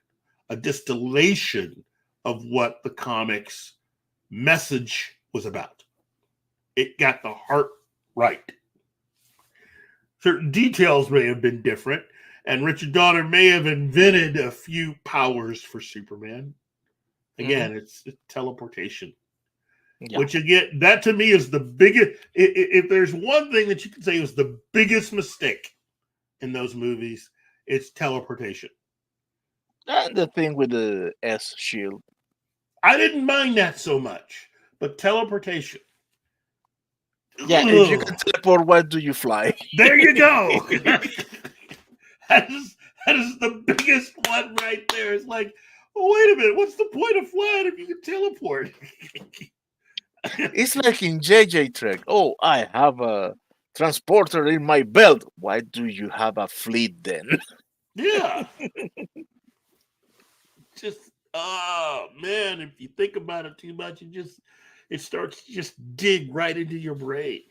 a distillation of what the comics message was about. It got the heart right. Certain details may have been different, and Richard Donner may have invented a few powers for Superman. Again, it's teleportation. Yeah. Which, again, that to me is the biggest... If there's one thing that you can say was the biggest mistake in those movies, it's teleportation. And the thing with the S shield. I didn't mind that so much, but teleportation. Yeah, ugh. If you can teleport, why do you fly? There you go. That is the biggest one right there. It's like, oh, wait a minute, what's the point of flying if you can teleport? It's like in JJ Trek. Oh, I have a transporter in my belt. Why do you have a fleet then? Yeah. Just, oh man, if you think about it too much, it starts to just dig right into your brain.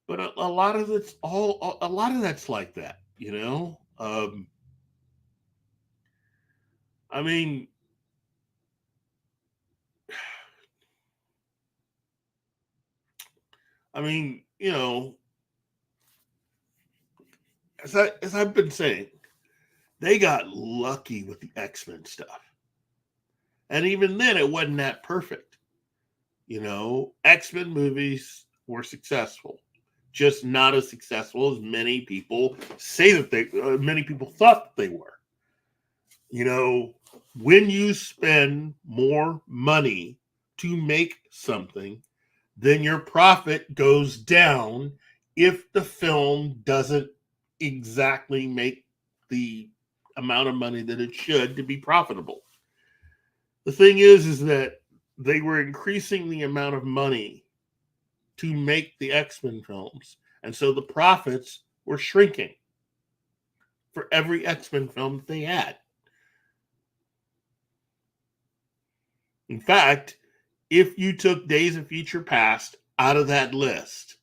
But a lot of that's like that, I mean, you know, as I've been saying, they got lucky with the X-Men stuff. And even then, it wasn't that perfect. You know, X-Men movies were successful, just not as successful as many people say that many people thought that they were. You know, when you spend more money to make something, then your profit goes down if the film doesn't exactly make the amount of money that it should to be profitable. The thing is that they were increasing the amount of money to make the X-Men films, and so the profits were shrinking for every X-Men film that they had. In fact, if you took Days of Future Past out of that list,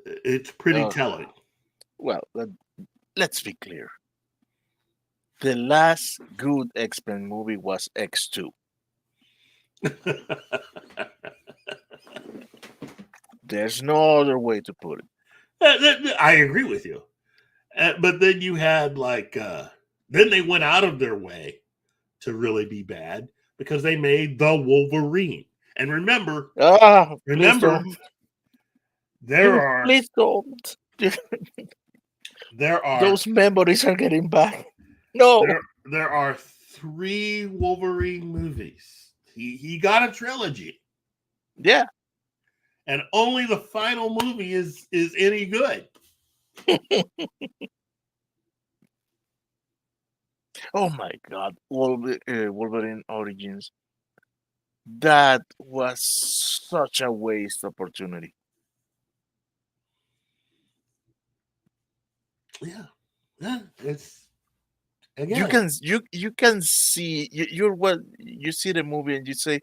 it's pretty telling. Well, let's be clear. The last good X-Men movie was X2. There's no other way to put it. I agree with you. But then you had then they went out of their way to really be bad because they made the Wolverine. And remember, please don't. Please don't. There are those memories are getting back. No, there are 3 Wolverine movies. He got a trilogy. Yeah, and only the final movie is any good. Oh my God, Wolverine Origins. That was such a waste opportunity. Yeah, it's again. You can see you see the movie and you say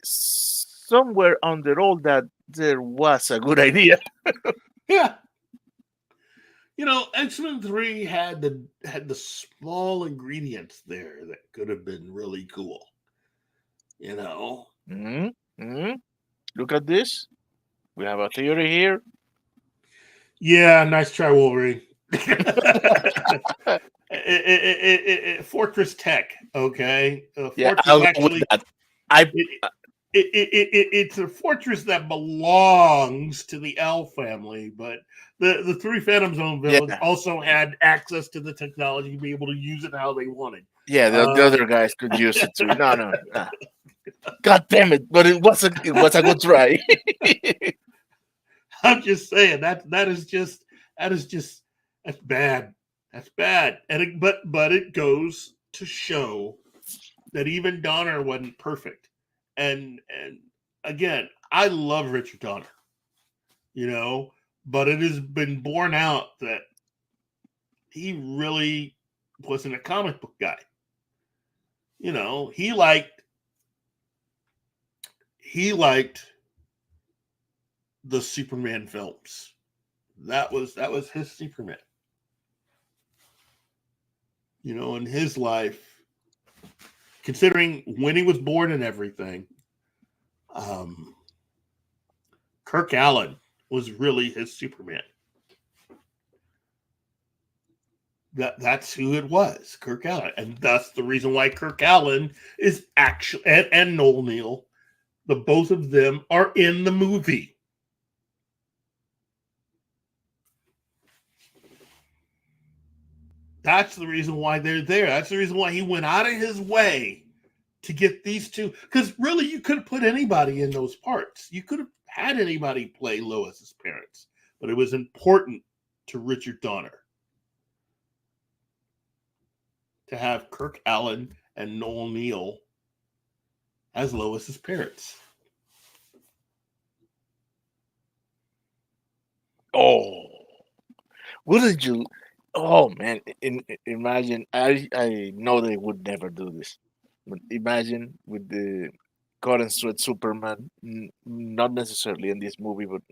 somewhere on the road that there was a good idea. Yeah. You know, X-Men 3 had the small ingredients there that could have been really cool. You know. Look at this. We have a theory here. Yeah, nice try, Wolverine. Fortress Tech, okay. Yeah, Fortress I'll actually, go with that. it's a fortress that belongs to the L family, but the 3 Phantom Zone villains also had access to the technology to be able to use it how they wanted. Yeah, the other guys could use it too. No. God damn it! But it was a good try. I'm just saying that's bad. That's bad. And but it goes to show that even Donner wasn't perfect. And again, I love Richard Donner, you know, but it has been borne out that he really wasn't a comic book guy. You know, he liked the Superman films. That was his Superman. You know, in his life, considering when he was born and everything, Kirk Allen was really his Superman. That's who it was, Kirk Allen. And that's the reason why Kirk Allen is actually, and Noel Neill, the both of them are in the movie. That's the reason why they're there. That's the reason why he went out of his way to get these two. Because really, you could have put anybody in those parts. You could have had anybody play Lois's parents. But it was important to Richard Donner to have Kirk Allen and Noel Neill as Lois's parents. Oh, wouldn't you? Oh man, imagine. I know they would never do this, but imagine with the current sweat Superman, not necessarily in this movie, but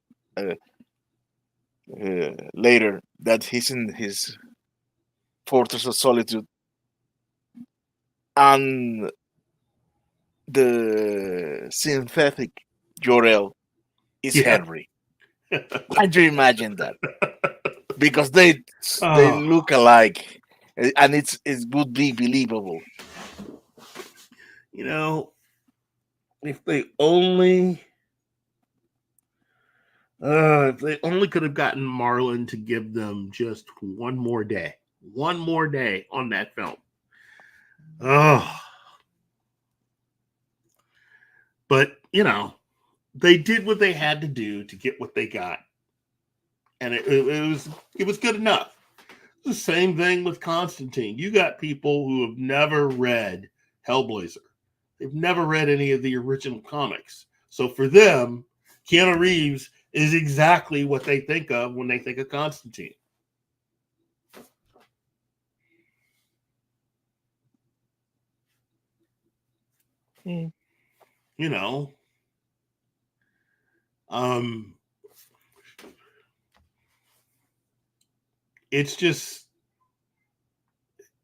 later that he's in his fortress of solitude, and the synthetic Jor-El is Yeah. Henry. Can't you imagine that? Because they Oh. look alike, and it would be believable. You know, if they only could have gotten Marlon to give them just one more day on that film. Oh, but you know, they did what they had to do to get what they got, and it was good enough. The same thing with Constantine. You got people who have never read Hellblazer. They've never read any of the original comics. So for them, Keanu Reeves is exactly what they think of when they think of Constantine. Mm. You know, it's just,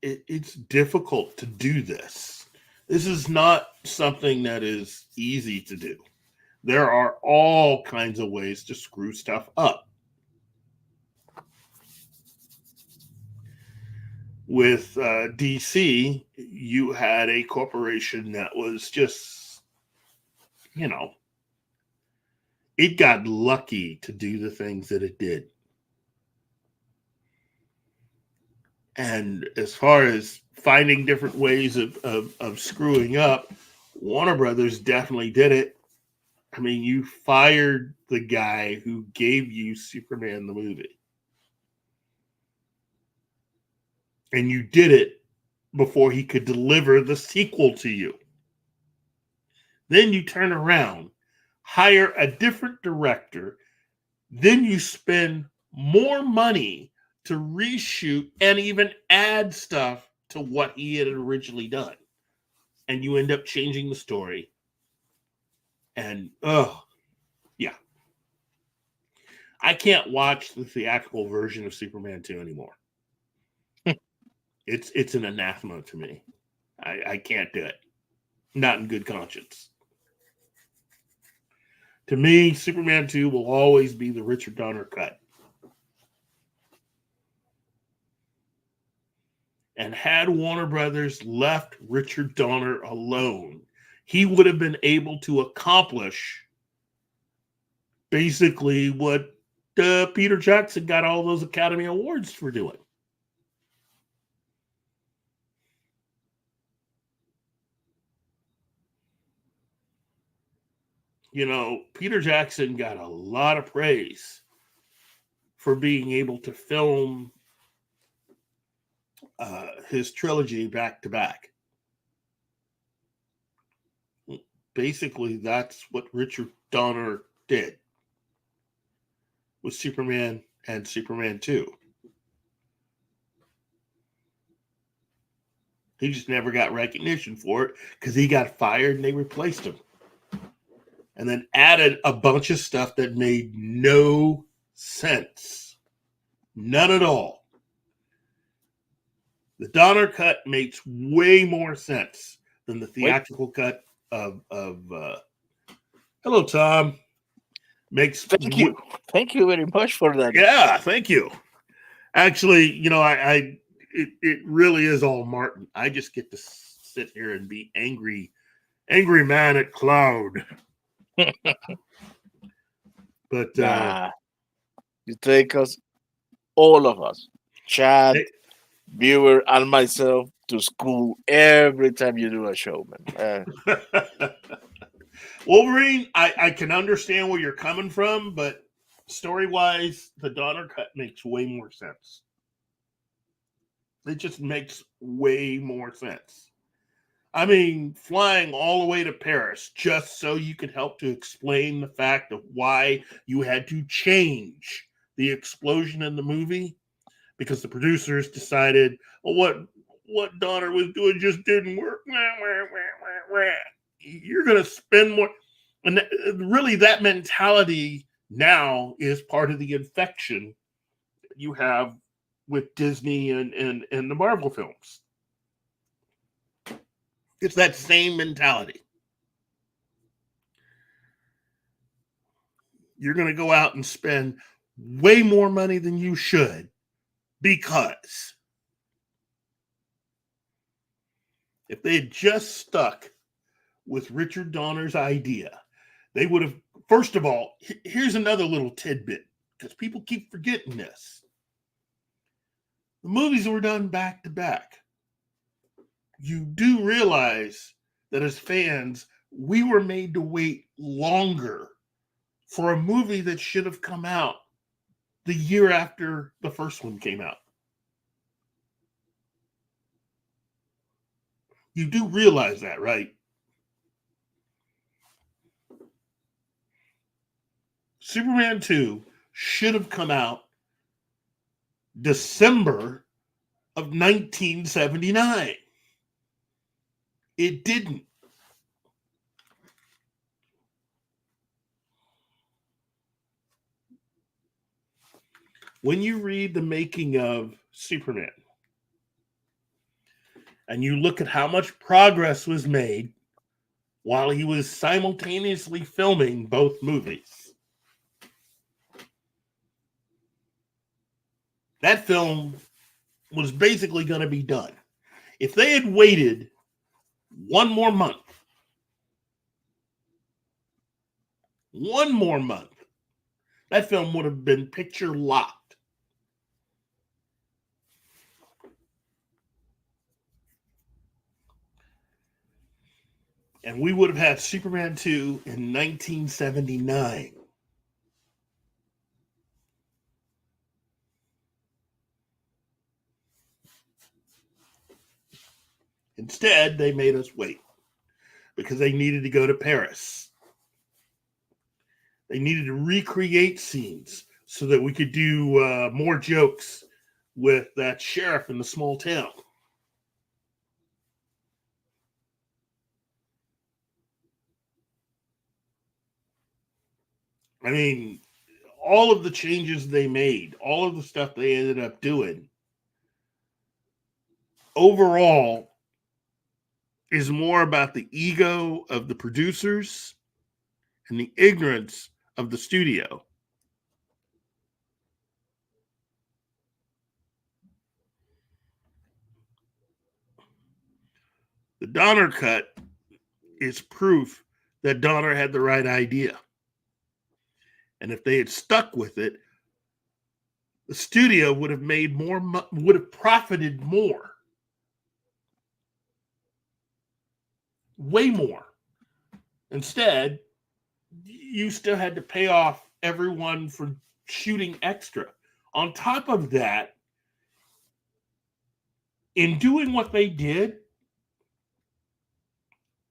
it's difficult to do this. This is not something that is easy to do. There are all kinds of ways to screw stuff up. With DC, you had a corporation that was just, you know, it got lucky to do the things that it did. And as far as finding different ways of screwing up, Warner Brothers definitely did it. I mean, you fired the guy who gave you Superman the movie. And you did it before he could deliver the sequel to you. Then you turn around, hire a different director, then you spend more money to reshoot and even add stuff to what he had originally done. And you end up changing the story. And, yeah. I can't watch the theatrical version of Superman 2 anymore. It's an anathema to me. I can't do it. Not in good conscience. To me, Superman 2 will always be the Richard Donner cut. And had Warner Brothers left Richard Donner alone, he would have been able to accomplish basically what Peter Jackson got all those Academy Awards for doing. You know, Peter Jackson got a lot of praise for being able to film his trilogy back to back. Basically, that's what Richard Donner did with Superman and Superman 2. He just never got recognition for it because he got fired and they replaced him. And then added a bunch of stuff that made no sense. None at all. The Donner cut makes way more sense than the theatrical cut of Hello, Tom. Thank you. Thank you very much for that. Yeah, thank you. Actually, you know, it really is all Martin. I just get to sit here and be angry man at Cloud. But you take us, all of us, Chad, viewer, and myself, to school every time you do a show, man. Wolverine, I can understand where you're coming from, but story-wise, the Donner cut makes way more sense. It just makes way more sense. I mean, flying all the way to Paris just so you could help to explain the fact of why you had to change the explosion in the movie because the producers decided, well, what Donner was doing just didn't work. You're going to spend more. And really, that mentality now is part of the infection you have with Disney and the Marvel films. It's that same mentality. You're going to go out and spend way more money than you should because if they had just stuck with Richard Donner's idea, they would have, first of all, here's another little tidbit, because people keep forgetting this. The movies were done back to back. You do realize that as fans, we were made to wait longer for a movie that should have come out the year after the first one came out. You do realize that, right? Superman 2 should have come out December of 1979. It didn't. When you read the making of Superman and you look at how much progress was made while he was simultaneously filming both movies, that film was basically going to be done. If they had waited one more month, that film would have been picture locked. And we would have had Superman 2 in 1979. Instead, they made us wait because they needed to go to Paris. They needed to recreate scenes so that we could do more jokes with that sheriff in the small town. I mean, all of the changes they made, all of the stuff they ended up doing, overall is more about the ego of the producers and the ignorance of the studio. The Donner cut is proof that Donner had the right idea. And if they had stuck with it, the studio would have made more, would have profited more. Way more. Instead, you still had to pay off everyone for shooting extra. On top of that, in doing what they did,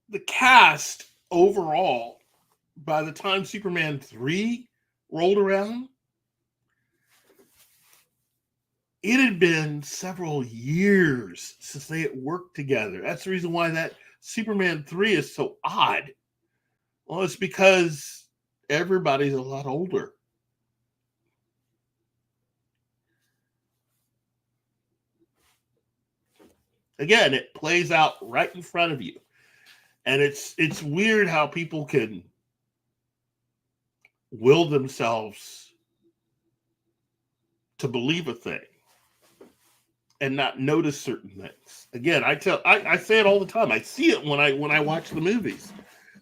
the cast overall, by the time Superman 3 rolled around, it had been several years since they had worked together. That's the reason why that Superman 3 is so odd. Well, it's because everybody's a lot older. Again, it plays out right in front of you. And it's weird how people can will themselves to believe a thing and not notice certain things. Again, I say it all the time. I see it when I watch the movies.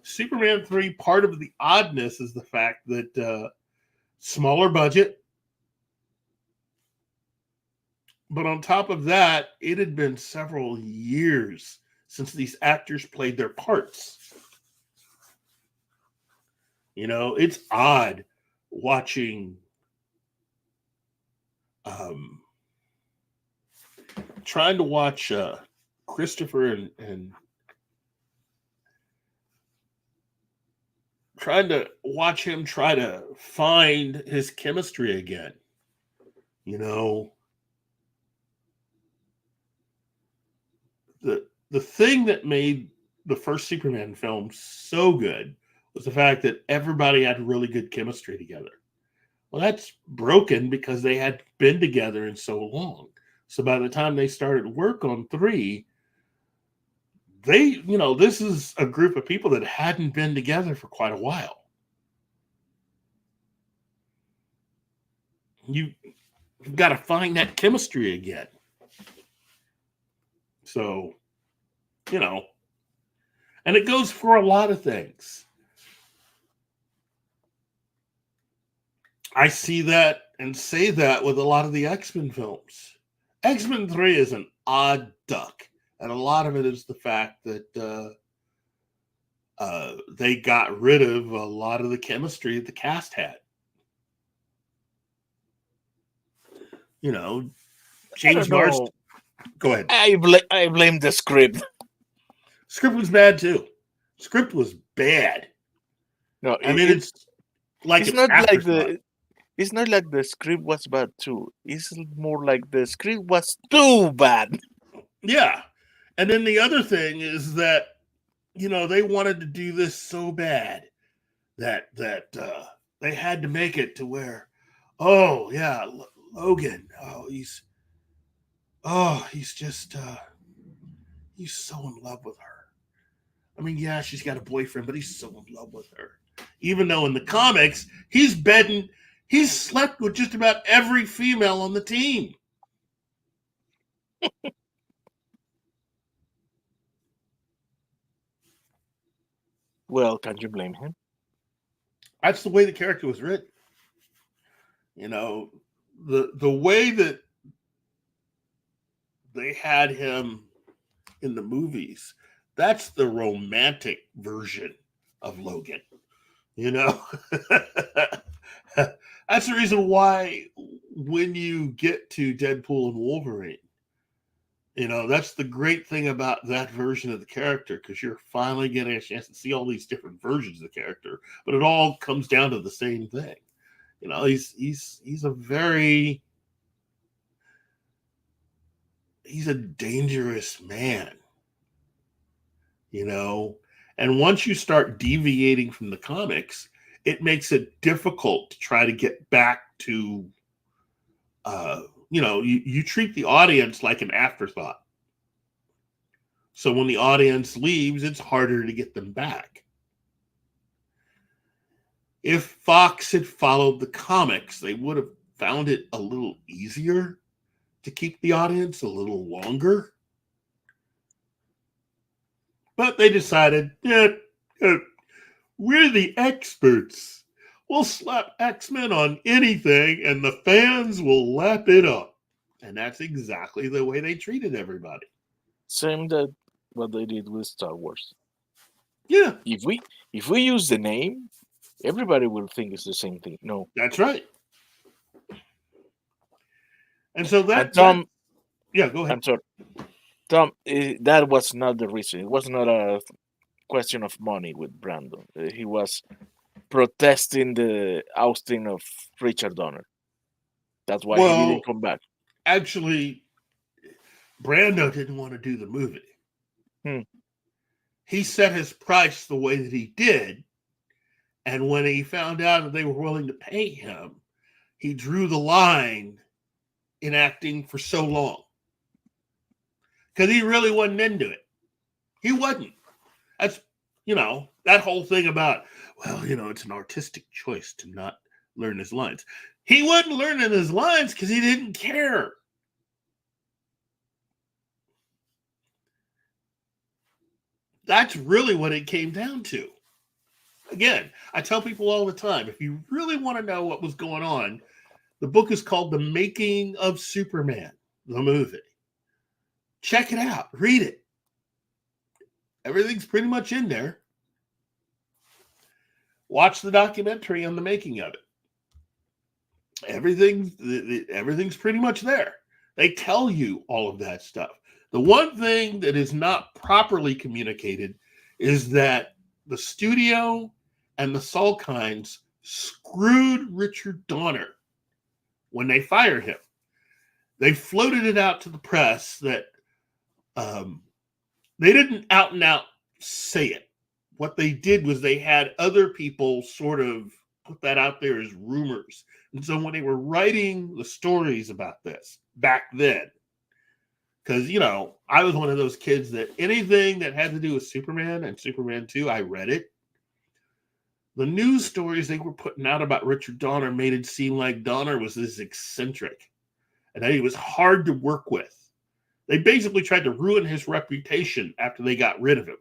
Superman 3, part of the oddness is the fact that smaller budget, but on top of that, it had been several years since these actors played their parts. You know, it's odd watching trying to watch Christopher and trying to watch him try to find his chemistry again. You know, the thing that made the first Superman film so good was the fact that everybody had really good chemistry together. Well, that's broken because they had been together in so long. So by the time they started work on 3, this is a group of people that hadn't been together for quite a while. You've got to find that chemistry again. So, and it goes for a lot of things. I see that and say that with a lot of the X-Men films. X-Men 3 is an odd duck. And a lot of it is the fact that they got rid of a lot of the chemistry that the cast had. James Marsden. Go ahead. I blame the script. Script was bad too. Script was bad. No, it's like it's not like it's not like the script was bad too. It's more like the script was too bad. Yeah. And then the other thing is that, they wanted to do this so bad that they had to make it to where, oh yeah, Logan, he's just he's so in love with her. I mean, yeah, she's got a boyfriend, but he's so in love with her. Even though in the comics, he's slept with just about every female on the team. Well, can you blame him? That's the way the character was written. The way that they had him in the movies, that's the romantic version of Logan. That's the reason why when you get to Deadpool and Wolverine, that's the great thing about that version of the character, because you're finally getting a chance to see all these different versions of the character, but it all comes down to the same thing. He's a dangerous man, and once you start deviating from the comics, it makes it difficult to try to get back to, you treat the audience like an afterthought. So when the audience leaves, it's harder to get them back. If Fox had followed the comics, they would have found it a little easier to keep the audience a little longer. But they decided, we're the experts. We'll slap X-Men on anything and the fans will lap it up. And that's exactly the way they treated everybody. Same that what they did with Star Wars. Yeah. If we use the name, everybody will think it's the same thing. No. That's right. And so that... Tom... Yeah, go ahead. I'm sorry. Tom, that was not the reason. It was not a question of money with Brandon. He was protesting the ousting of Richard Donner. That's why he didn't come back. Actually, Brando didn't want to do the movie. He set his price the way that he did, and when he found out that they were willing to pay him, he drew the line in acting for so long. Because he really wasn't into it. He wasn't. That's, that whole thing about, it's an artistic choice to not learn his lines. He wasn't learning his lines because he didn't care. That's really what it came down to. Again, I tell people all the time, if you really want to know what was going on, the book is called The Making of Superman, the movie. Check it out. Read it. Everything's pretty much in there. Watch the documentary on the making of it. Everything's pretty much there. They tell you all of that stuff. The one thing that is not properly communicated is that the studio and the Salkinds screwed Richard Donner when they fired him. They floated it out to the press that they didn't out and out say it. What they did was they had other people sort of put that out there as rumors. And so when they were writing the stories about this back then, because, you know, I was one of those kids that anything that had to do with Superman and Superman 2, I read it. The news stories they were putting out about Richard Donner made it seem like Donner was this eccentric and that he was hard to work with. They basically tried to ruin his reputation after they got rid of him.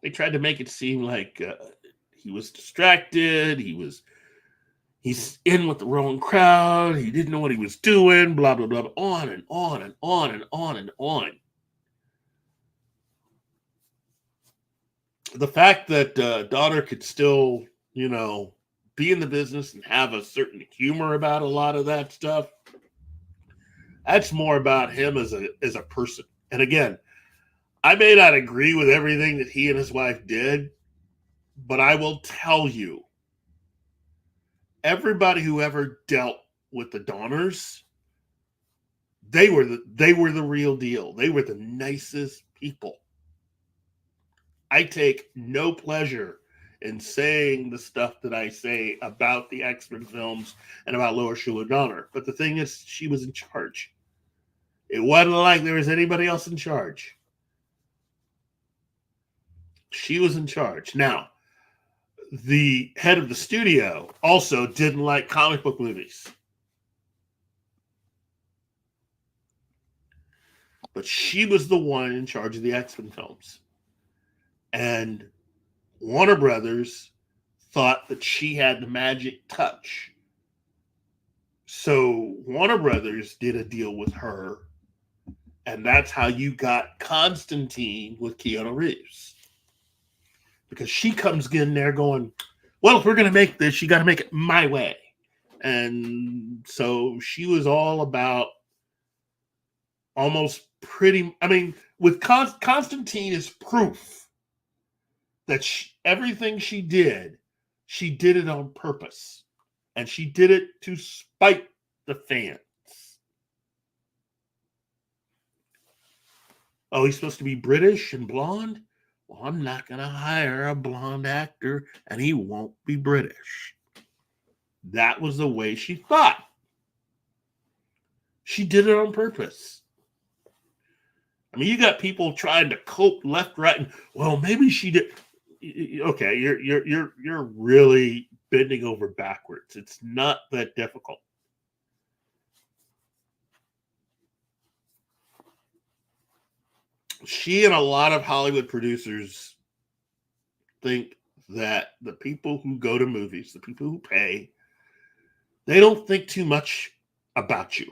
They tried to make it seem like he was distracted. He's in with the wrong crowd. He didn't know what he was doing. Blah blah blah. On and on and on and on and on. The fact that Donner could still, you know, be in the business and have a certain humor about a lot of that stuff, that's more about him as a person. And again, I may not agree with everything that he and his wife did, but I will tell you, everybody who ever dealt with the Donners, they were the real deal. They were the nicest people. I take no pleasure in saying the stuff that I say about the X-Men films and about Lois Schuler Donner. But the thing is, she was in charge. It wasn't like there was anybody else in charge. She was in charge. Now, the head of the studio also didn't like comic book movies. But she was the one in charge of the X-Men films. And Warner Brothers thought that she had the magic touch. So Warner Brothers did a deal with her. And that's how you got Constantine with Keanu Reeves. Because she comes in there going, well, if we're going to make this, you got to make it my way. And so she was all about almost pretty, I mean, with Constantine is proof that everything she did it on purpose. And she did it to spite the fans. Oh, he's supposed to be British and blonde? Well, I'm not going to hire a blonde actor, and he won't be British. That was the way she thought. She did it on purpose. I mean, you got people trying to cope left, right, and well, maybe she did. Okay, you're really bending over backwards. It's not that difficult. She and a lot of Hollywood producers think that the people who go to movies, the people who pay, they don't think too much about you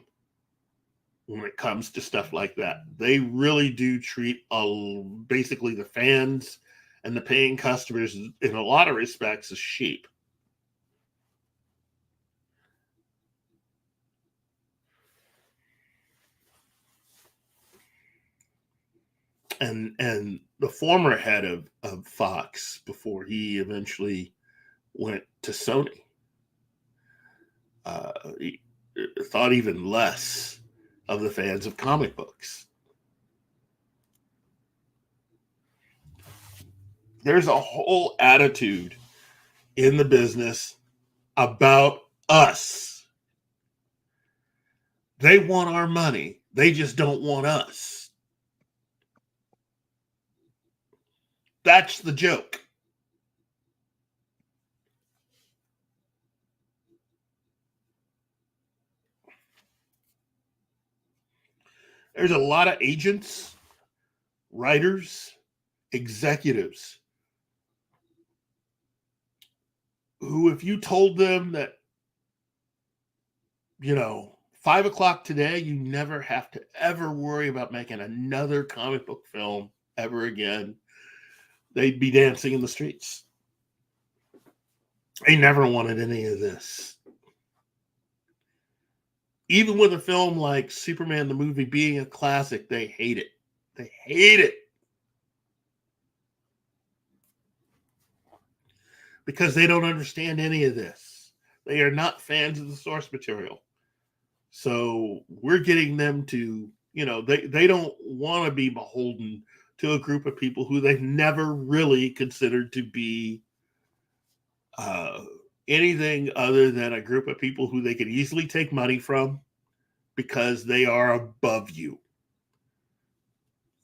when it comes to stuff like that. They really do treat basically the fans and the paying customers in a lot of respects as sheep. And the former head of Fox, before he eventually went to Sony, he thought even less of the fans of comic books. There's a whole attitude in the business about us. They want our money. They just don't want us. That's the joke. There's a lot of agents, writers, executives who, if you told them that, 5 o'clock today, you never have to ever worry about making another comic book film ever again, they'd be dancing in the streets. They never wanted any of this. Even with a film like Superman the movie being a classic, they hate it. They hate it. Because they don't understand any of this. They are not fans of the source material. So we're getting them to, they don't want to be beholden to a group of people who they've never really considered to be anything other than a group of people who they could easily take money from because they are above you.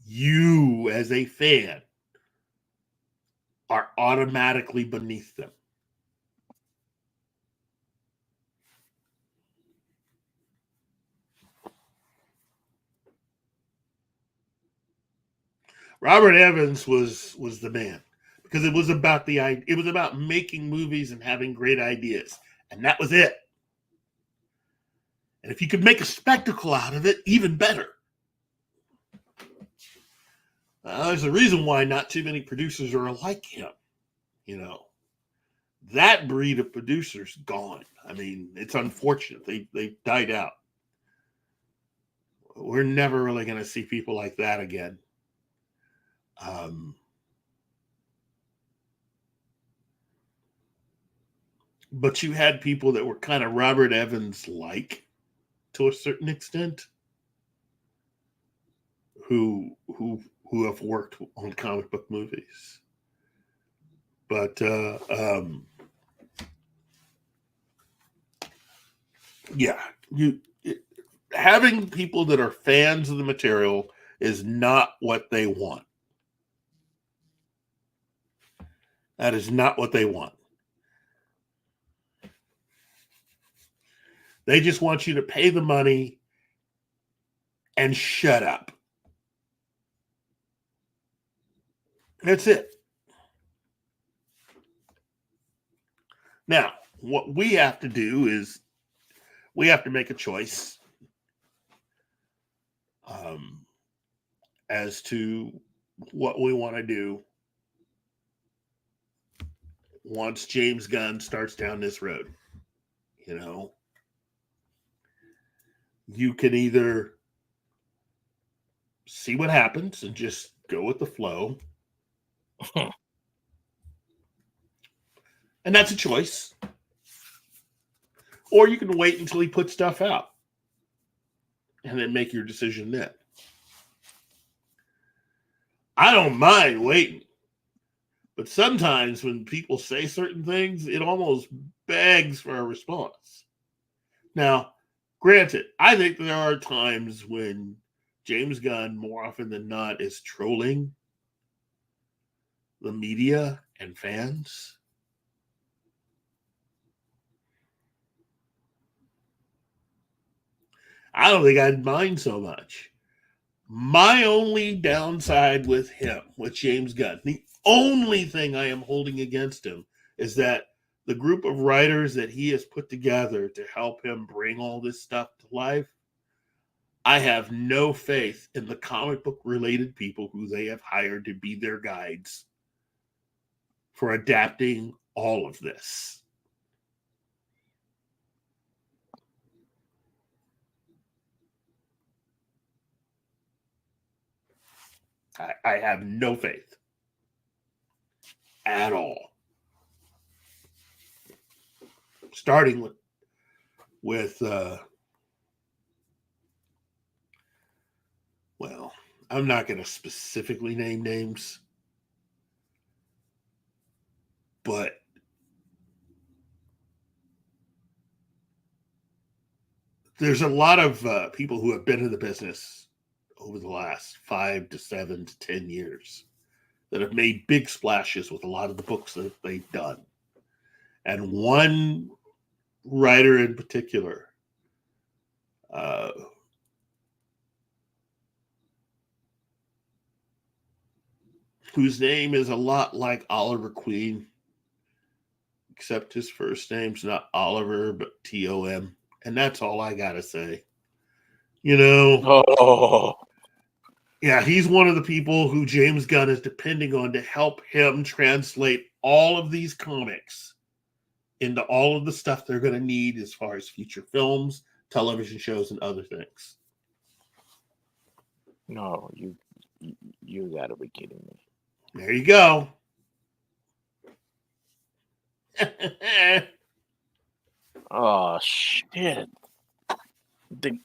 You, as a fan, are automatically beneath them. Robert Evans was the man because it was about making movies and having great ideas, and that was it. And if you could make a spectacle out of it, even better. There's a reason why not too many producers are like him. That breed of producers gone. I mean, it's unfortunate. They died out. We're never really going to see people like that again. But you had people that were kind of Robert Evans-like to a certain extent, who have worked on comic book movies. But having people that are fans of the material is not what they want. That is not what they want. They just want you to pay the money and shut up. That's it. Now, what we have to do is we have to make a choice as to what we want to do once James Gunn starts down this road. You can either see what happens and just go with the flow. And that's a choice. Or you can wait until he puts stuff out and then make your decision then. I don't mind waiting. But sometimes when people say certain things, it almost begs for a response. Now, granted, I think there are times when James Gunn, more often than not, is trolling the media and fans. I don't think I'd mind so much. My only downside with him, with James Gunn, the only thing I am holding against him is that the group of writers that he has put together to help him bring all this stuff to life, I have no faith in the comic book related people who they have hired to be their guides for adapting all of this. I have no faith at all. Starting with well, I'm not going to specifically name names, but there's a lot of people who have been in the business over the last 5 to 7 to 10 years that have made big splashes with a lot of the books that they've done. And one writer in particular, whose name is a lot like Oliver Queen, except his first name's not Oliver, but Tom. And that's all I got to say. Yeah, he's one of the people who James Gunn is depending on to help him translate all of these comics into all of the stuff they're going to need as far as feature films, television shows, and other things. No, you gotta be kidding me. There you go. Oh shit! The,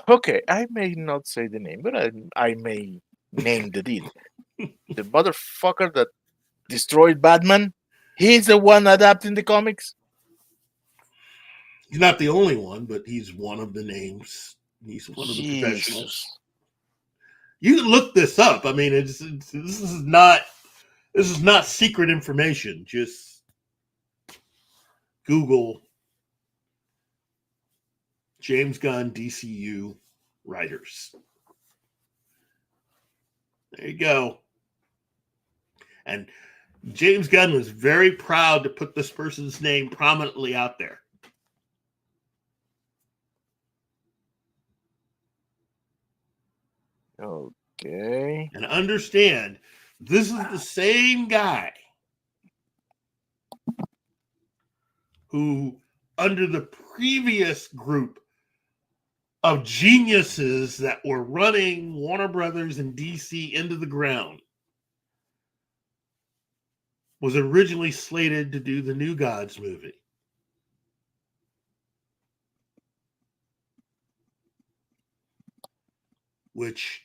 okay, I may not say the name, but I may name the deed. The motherfucker that destroyed Batman, he's the one adapting the comics. He's not the only one, but he's one of the names. He's one of the professionals. Jesus. You can look this up. I mean, this is not secret information. Just Google James Gunn DCU writers. There you go. And James Gunn was very proud to put this person's name prominently out there. Okay. And understand, this is the same guy who, under the previous group of geniuses that were running Warner Brothers and DC into the ground, was originally slated to do the New Gods movie. Which,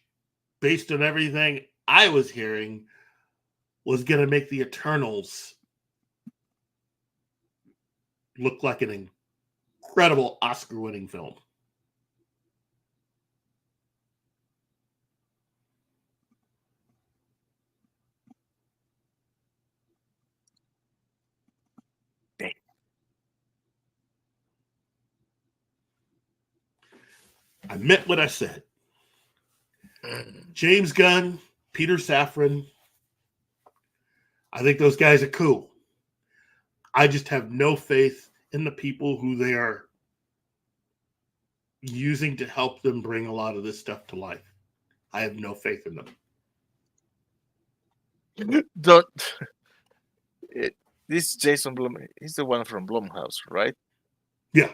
based on everything I was hearing, was going to make the Eternals look like an incredible Oscar-winning film. I meant what I said. James Gunn, Peter Safran, I think those guys are cool. I just have no faith in the people who they are using to help them bring a lot of this stuff to life. I have no faith in them. Don't. This Jason Blum, he's the one from Blumhouse, right? Yeah.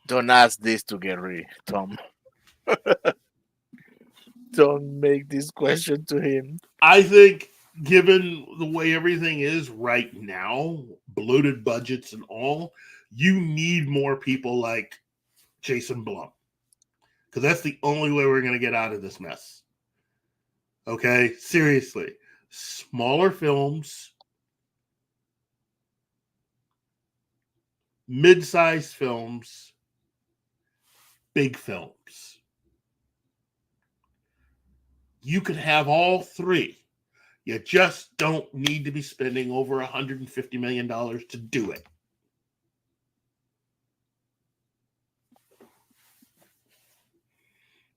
Don't ask this to Gary, Tom. Don't make this question to him. I think, given the way everything is right now, bloated budgets and all, you need more people like Jason Blum. Because that's the only way we're going to get out of this mess. Okay? Seriously. Smaller films, mid-sized films, big films. You could have all three. You just don't need to be spending over $150 million to do it.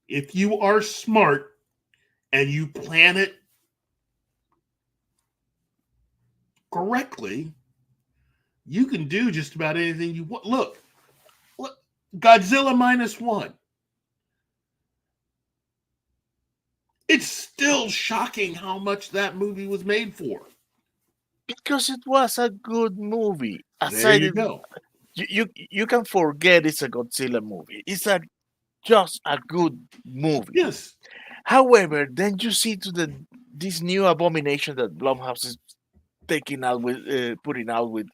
If you are smart and you plan it correctly, you can do just about anything you want. Look, Godzilla -1. It's still shocking how much that movie was made for. Because it was a good movie. There you go. You can forget it's a Godzilla movie. It's just a good movie. Yes. However, then you see this new abomination that Blumhouse is putting out with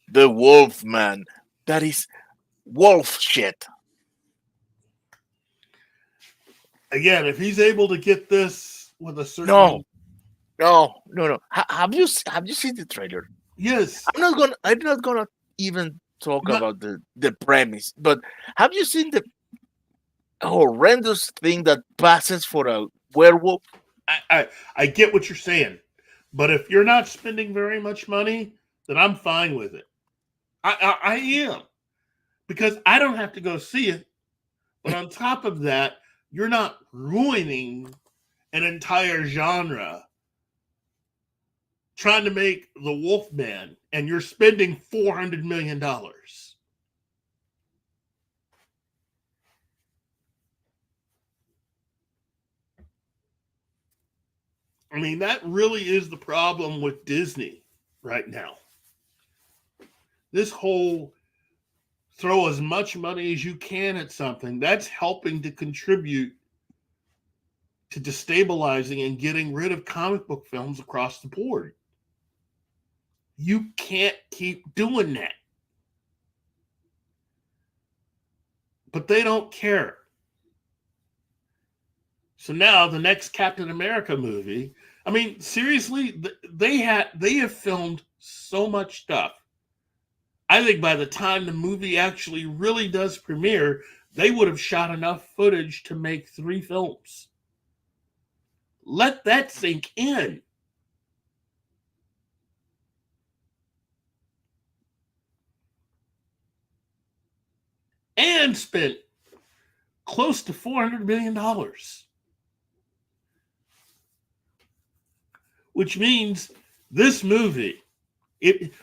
the Wolfman. That is wolf shit. Again, if he's able to get this with a certain No. Have you seen the trailer? Yes. I'm not gonna even talk about the premise, but have you seen the horrendous thing that passes for a werewolf? I get what you're saying, but if you're not spending very much money, then I'm fine with it. I am, because I don't have to go see it. But on top of that, you're not ruining an entire genre trying to make the Wolfman, and you're spending $400 million. I mean, that really is the problem with Disney right now. This whole throw as much money as you can at something, that's helping to contribute to destabilizing and getting rid of comic book films across the board. You can't keep doing that. But they don't care. So now the next Captain America movie, I mean, seriously, they have filmed so much stuff. I think by the time the movie actually really does premiere, they would have shot enough footage to make 3 films. Let that sink in. And spent close to $400 million. Which means this movie,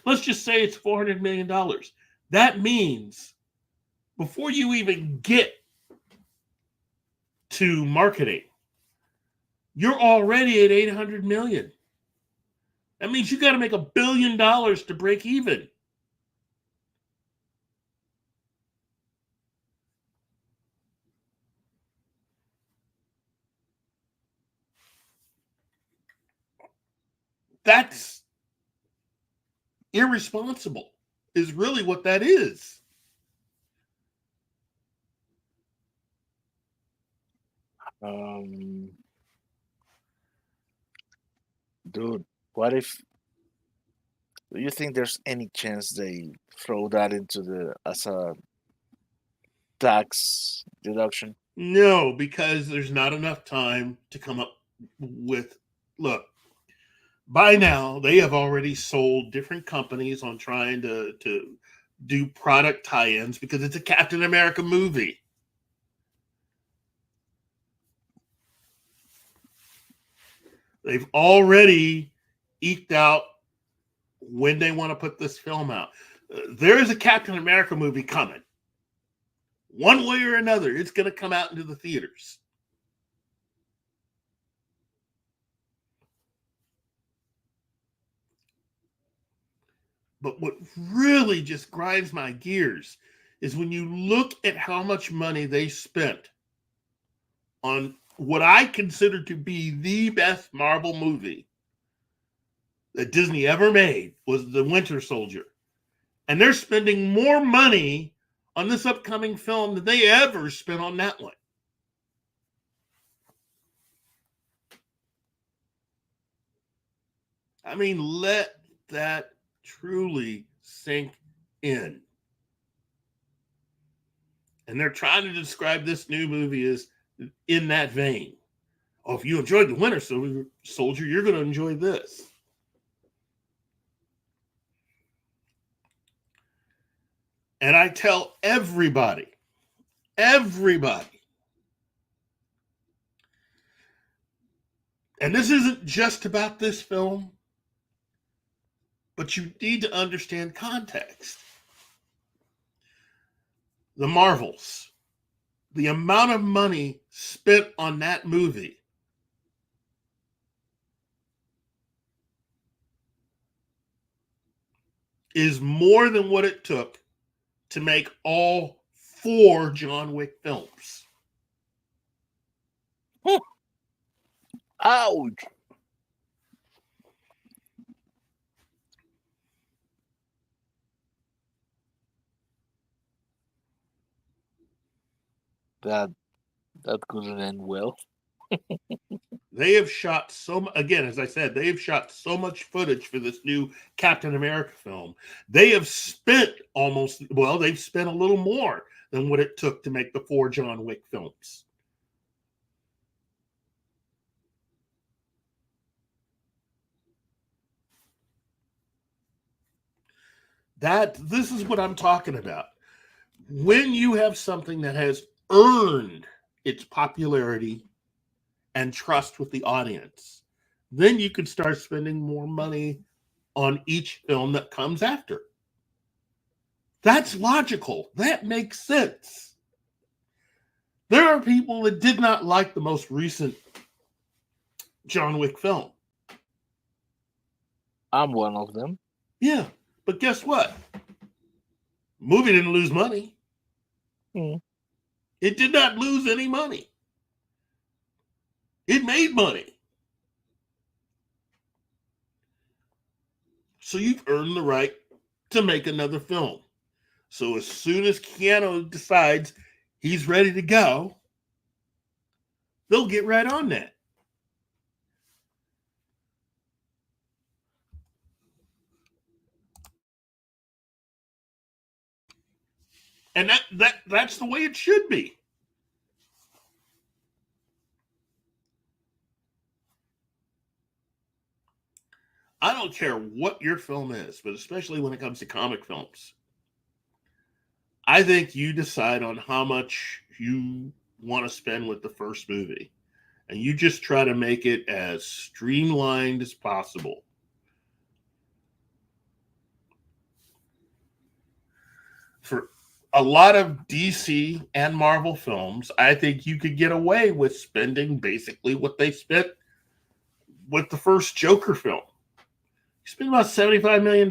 let's just say it's $400 million. That means before you even get to marketing, you're already at $800 million. That means you got to make $1 billion to break even. That's irresponsible, is really what that is. Dude, what if, do you think there's any chance they throw that into as a tax deduction? No, because there's not enough time to come up with, look, by now they have already sold different companies on trying to do product tie-ins because it's a Captain America movie. They've already eked out when they want to put this film out. There is a Captain America movie coming. One way or another, it's going to come out into the theaters. But what really just grinds my gears is when you look at how much money they spent on what I consider to be the best Marvel movie that Disney ever made, was The Winter Soldier. And they're spending more money on this upcoming film than they ever spent on that one. I mean, let that truly sink in. And they're trying to describe this new movie as in that vein. Oh, if you enjoyed The Winter Soldier, you're going to enjoy this. And I tell everybody, and this isn't just about this film, but you need to understand context. The Marvels, the amount of money spent on that movie is more than what it took to make all 4 John Wick films. Ouch! That couldn't end well. They have shot again, as I said, they have shot so much footage for this new Captain America film. They have spent they've spent a little more than what it took to make the 4 John Wick films. This is what I'm talking about. When you have something that has earned its popularity and trust with the audience, then you can start spending more money on each film that comes after. That's logical. That makes sense. There are people that did not like the most recent John Wick film. I'm one of them. Yeah, but guess what? Movie didn't lose money. It did not lose any money. It made money. So you've earned the right to make another film. So as soon as Keanu decides he's ready to go, they'll get right on that. And that's the way it should be. I don't care what your film is, but especially when it comes to comic films, I think you decide on how much you want to spend with the first movie. And you just try to make it as streamlined as possible. For a lot of DC and Marvel films, I think you could get away with spending basically what they spent with the first Joker film. You spent about $75 million.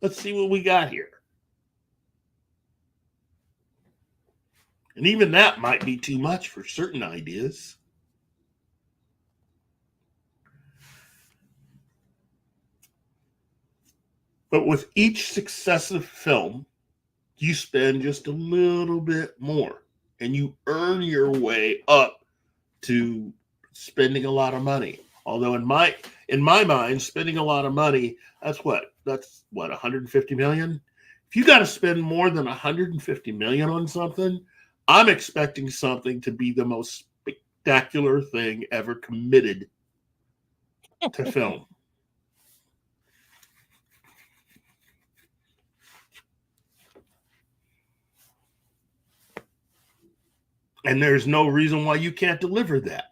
Let's see what we got here. And even that might be too much for certain ideas. But with each successive film, you spend just a little bit more. And you earn your way up to spending a lot of money. Although in my mind, spending a lot of money, that's what 150 million. If you got to spend more than 150 million on something, I'm expecting something to be the most spectacular thing ever committed to film. And there's no reason why you can't deliver that.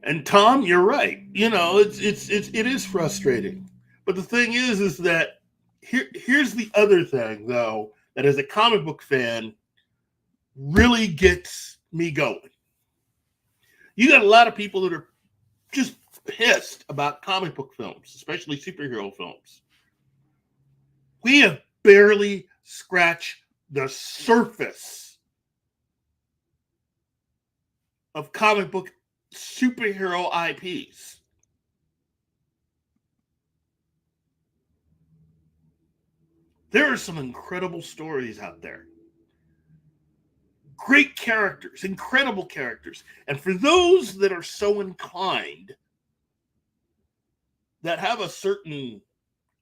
And Tom, you're right. You know, it is frustrating. But the thing is that here's the other thing, though, that as a comic book fan really gets me going. You got a lot of people that are just pissed about comic book films, especially superhero films. We have barely scratched the surface of comic book superhero IPs. There are some incredible stories out there. Great characters, incredible characters. And for those that are so inclined, that have a certain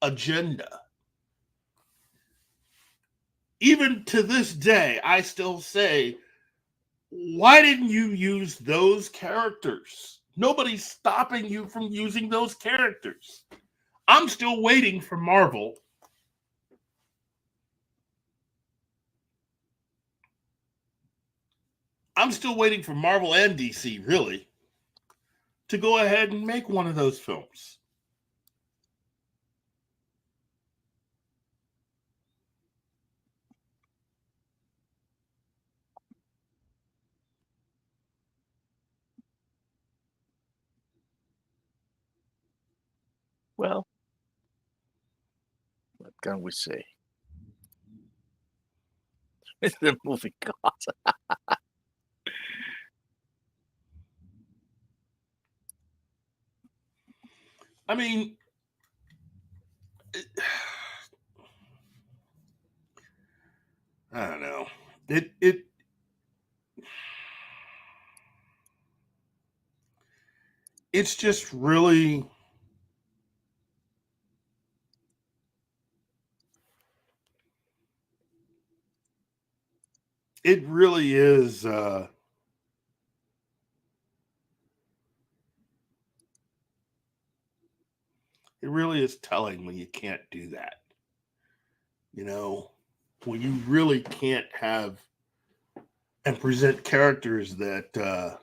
agenda, even to this day, I still say, why didn't you use those characters? Nobody's stopping you from using those characters. I'm still waiting for Marvel and DC, really, to go ahead and make one of those films. Well, what can we say? It's the movie cost. I mean, I don't know. It's just really, it really is it really is telling when you can't do that. You know, when you really can't have and present characters that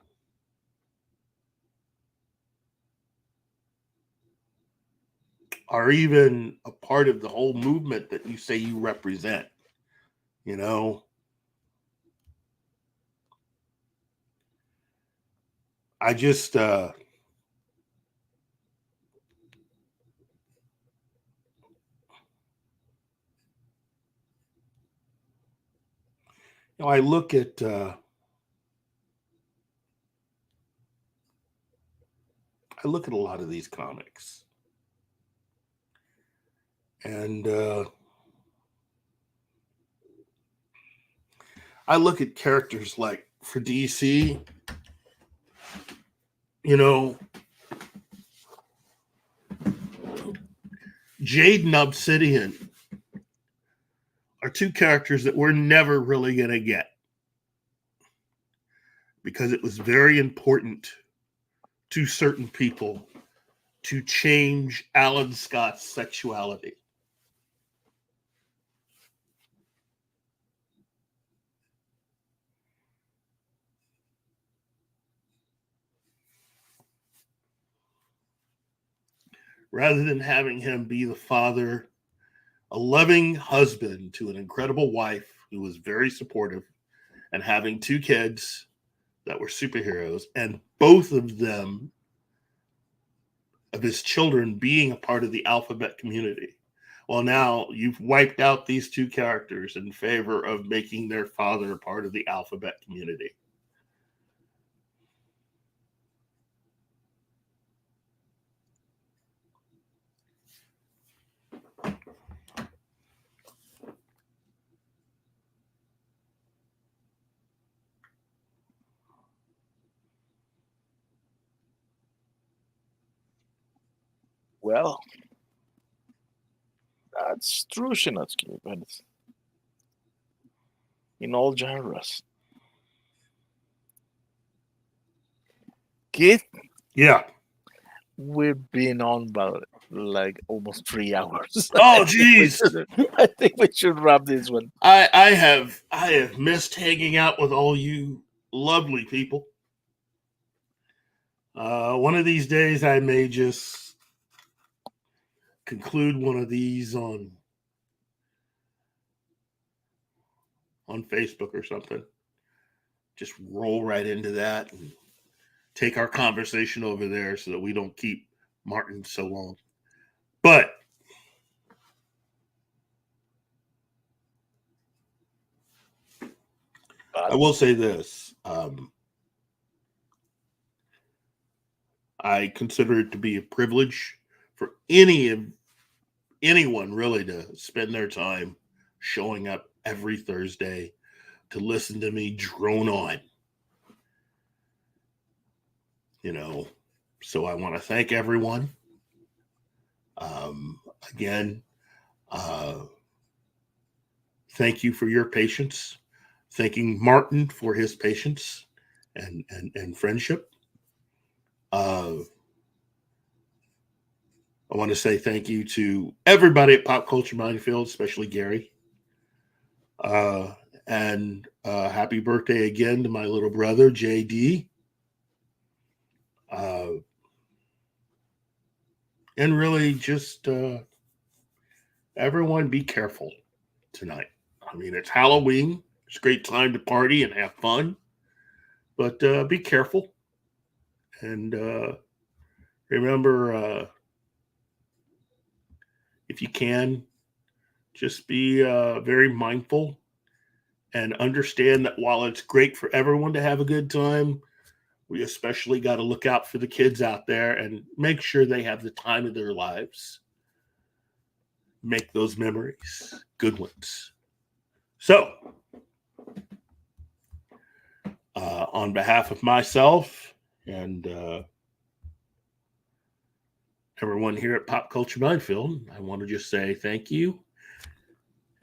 are even a part of the whole movement that you say you represent. You know, I just I look at I look at a lot of these comics, and I look at characters like for DC, you know, Jade and Obsidian are two characters that we're never really going to get because it was very important to certain people to change Alan Scott's sexuality. Rather than having him be the father, a loving husband to an incredible wife who was very supportive, and having two kids that were superheroes, and both of them, of his children, being a part of the alphabet community. Well, now you've wiped out these two characters in favor of making their father a part of the alphabet community. Well, that's true, Shinotsky, but it's in all genres. Keith, Yeah. we've been on about like almost 3 hours. Oh, geez. I think we should wrap this one. I have missed hanging out with all you lovely people. One of these days I may just conclude one of these on Facebook or something. Just roll right into that and take our conversation over there so that we don't keep Martin so long. But I will say this. I consider it to be a privilege for anyone really to spend their time showing up every Thursday to listen to me drone on. You know, so I want to thank everyone. Again, thank you for your patience. Thanking Martin for his patience and friendship. I want to say thank you to everybody at Pop Culture Minefield, especially Gary. And happy birthday again to my little brother, JD. And really just everyone be careful tonight. I mean, it's Halloween. It's a great time to party and have fun. But be careful. And remember, if you can, just be very mindful and understand that while it's great for everyone to have a good time, we especially got to look out for the kids out there and make sure they have the time of their lives. Make those memories, good ones. So, on behalf of myself and everyone here at Pop Culture Minefield, I want to just say thank you,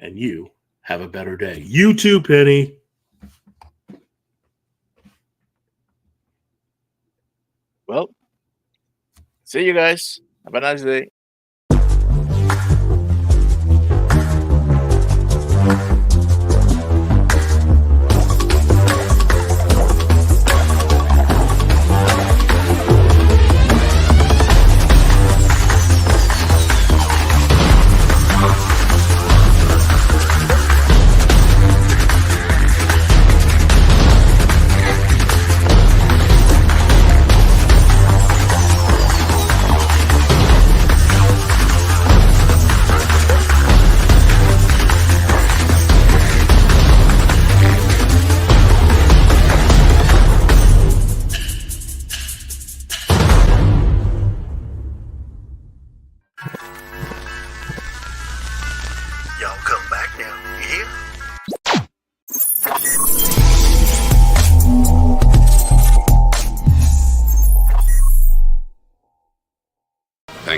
and you have a better day. You too, Penny. Well, see you guys. Have a nice day.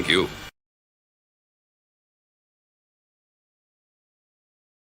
Thank you.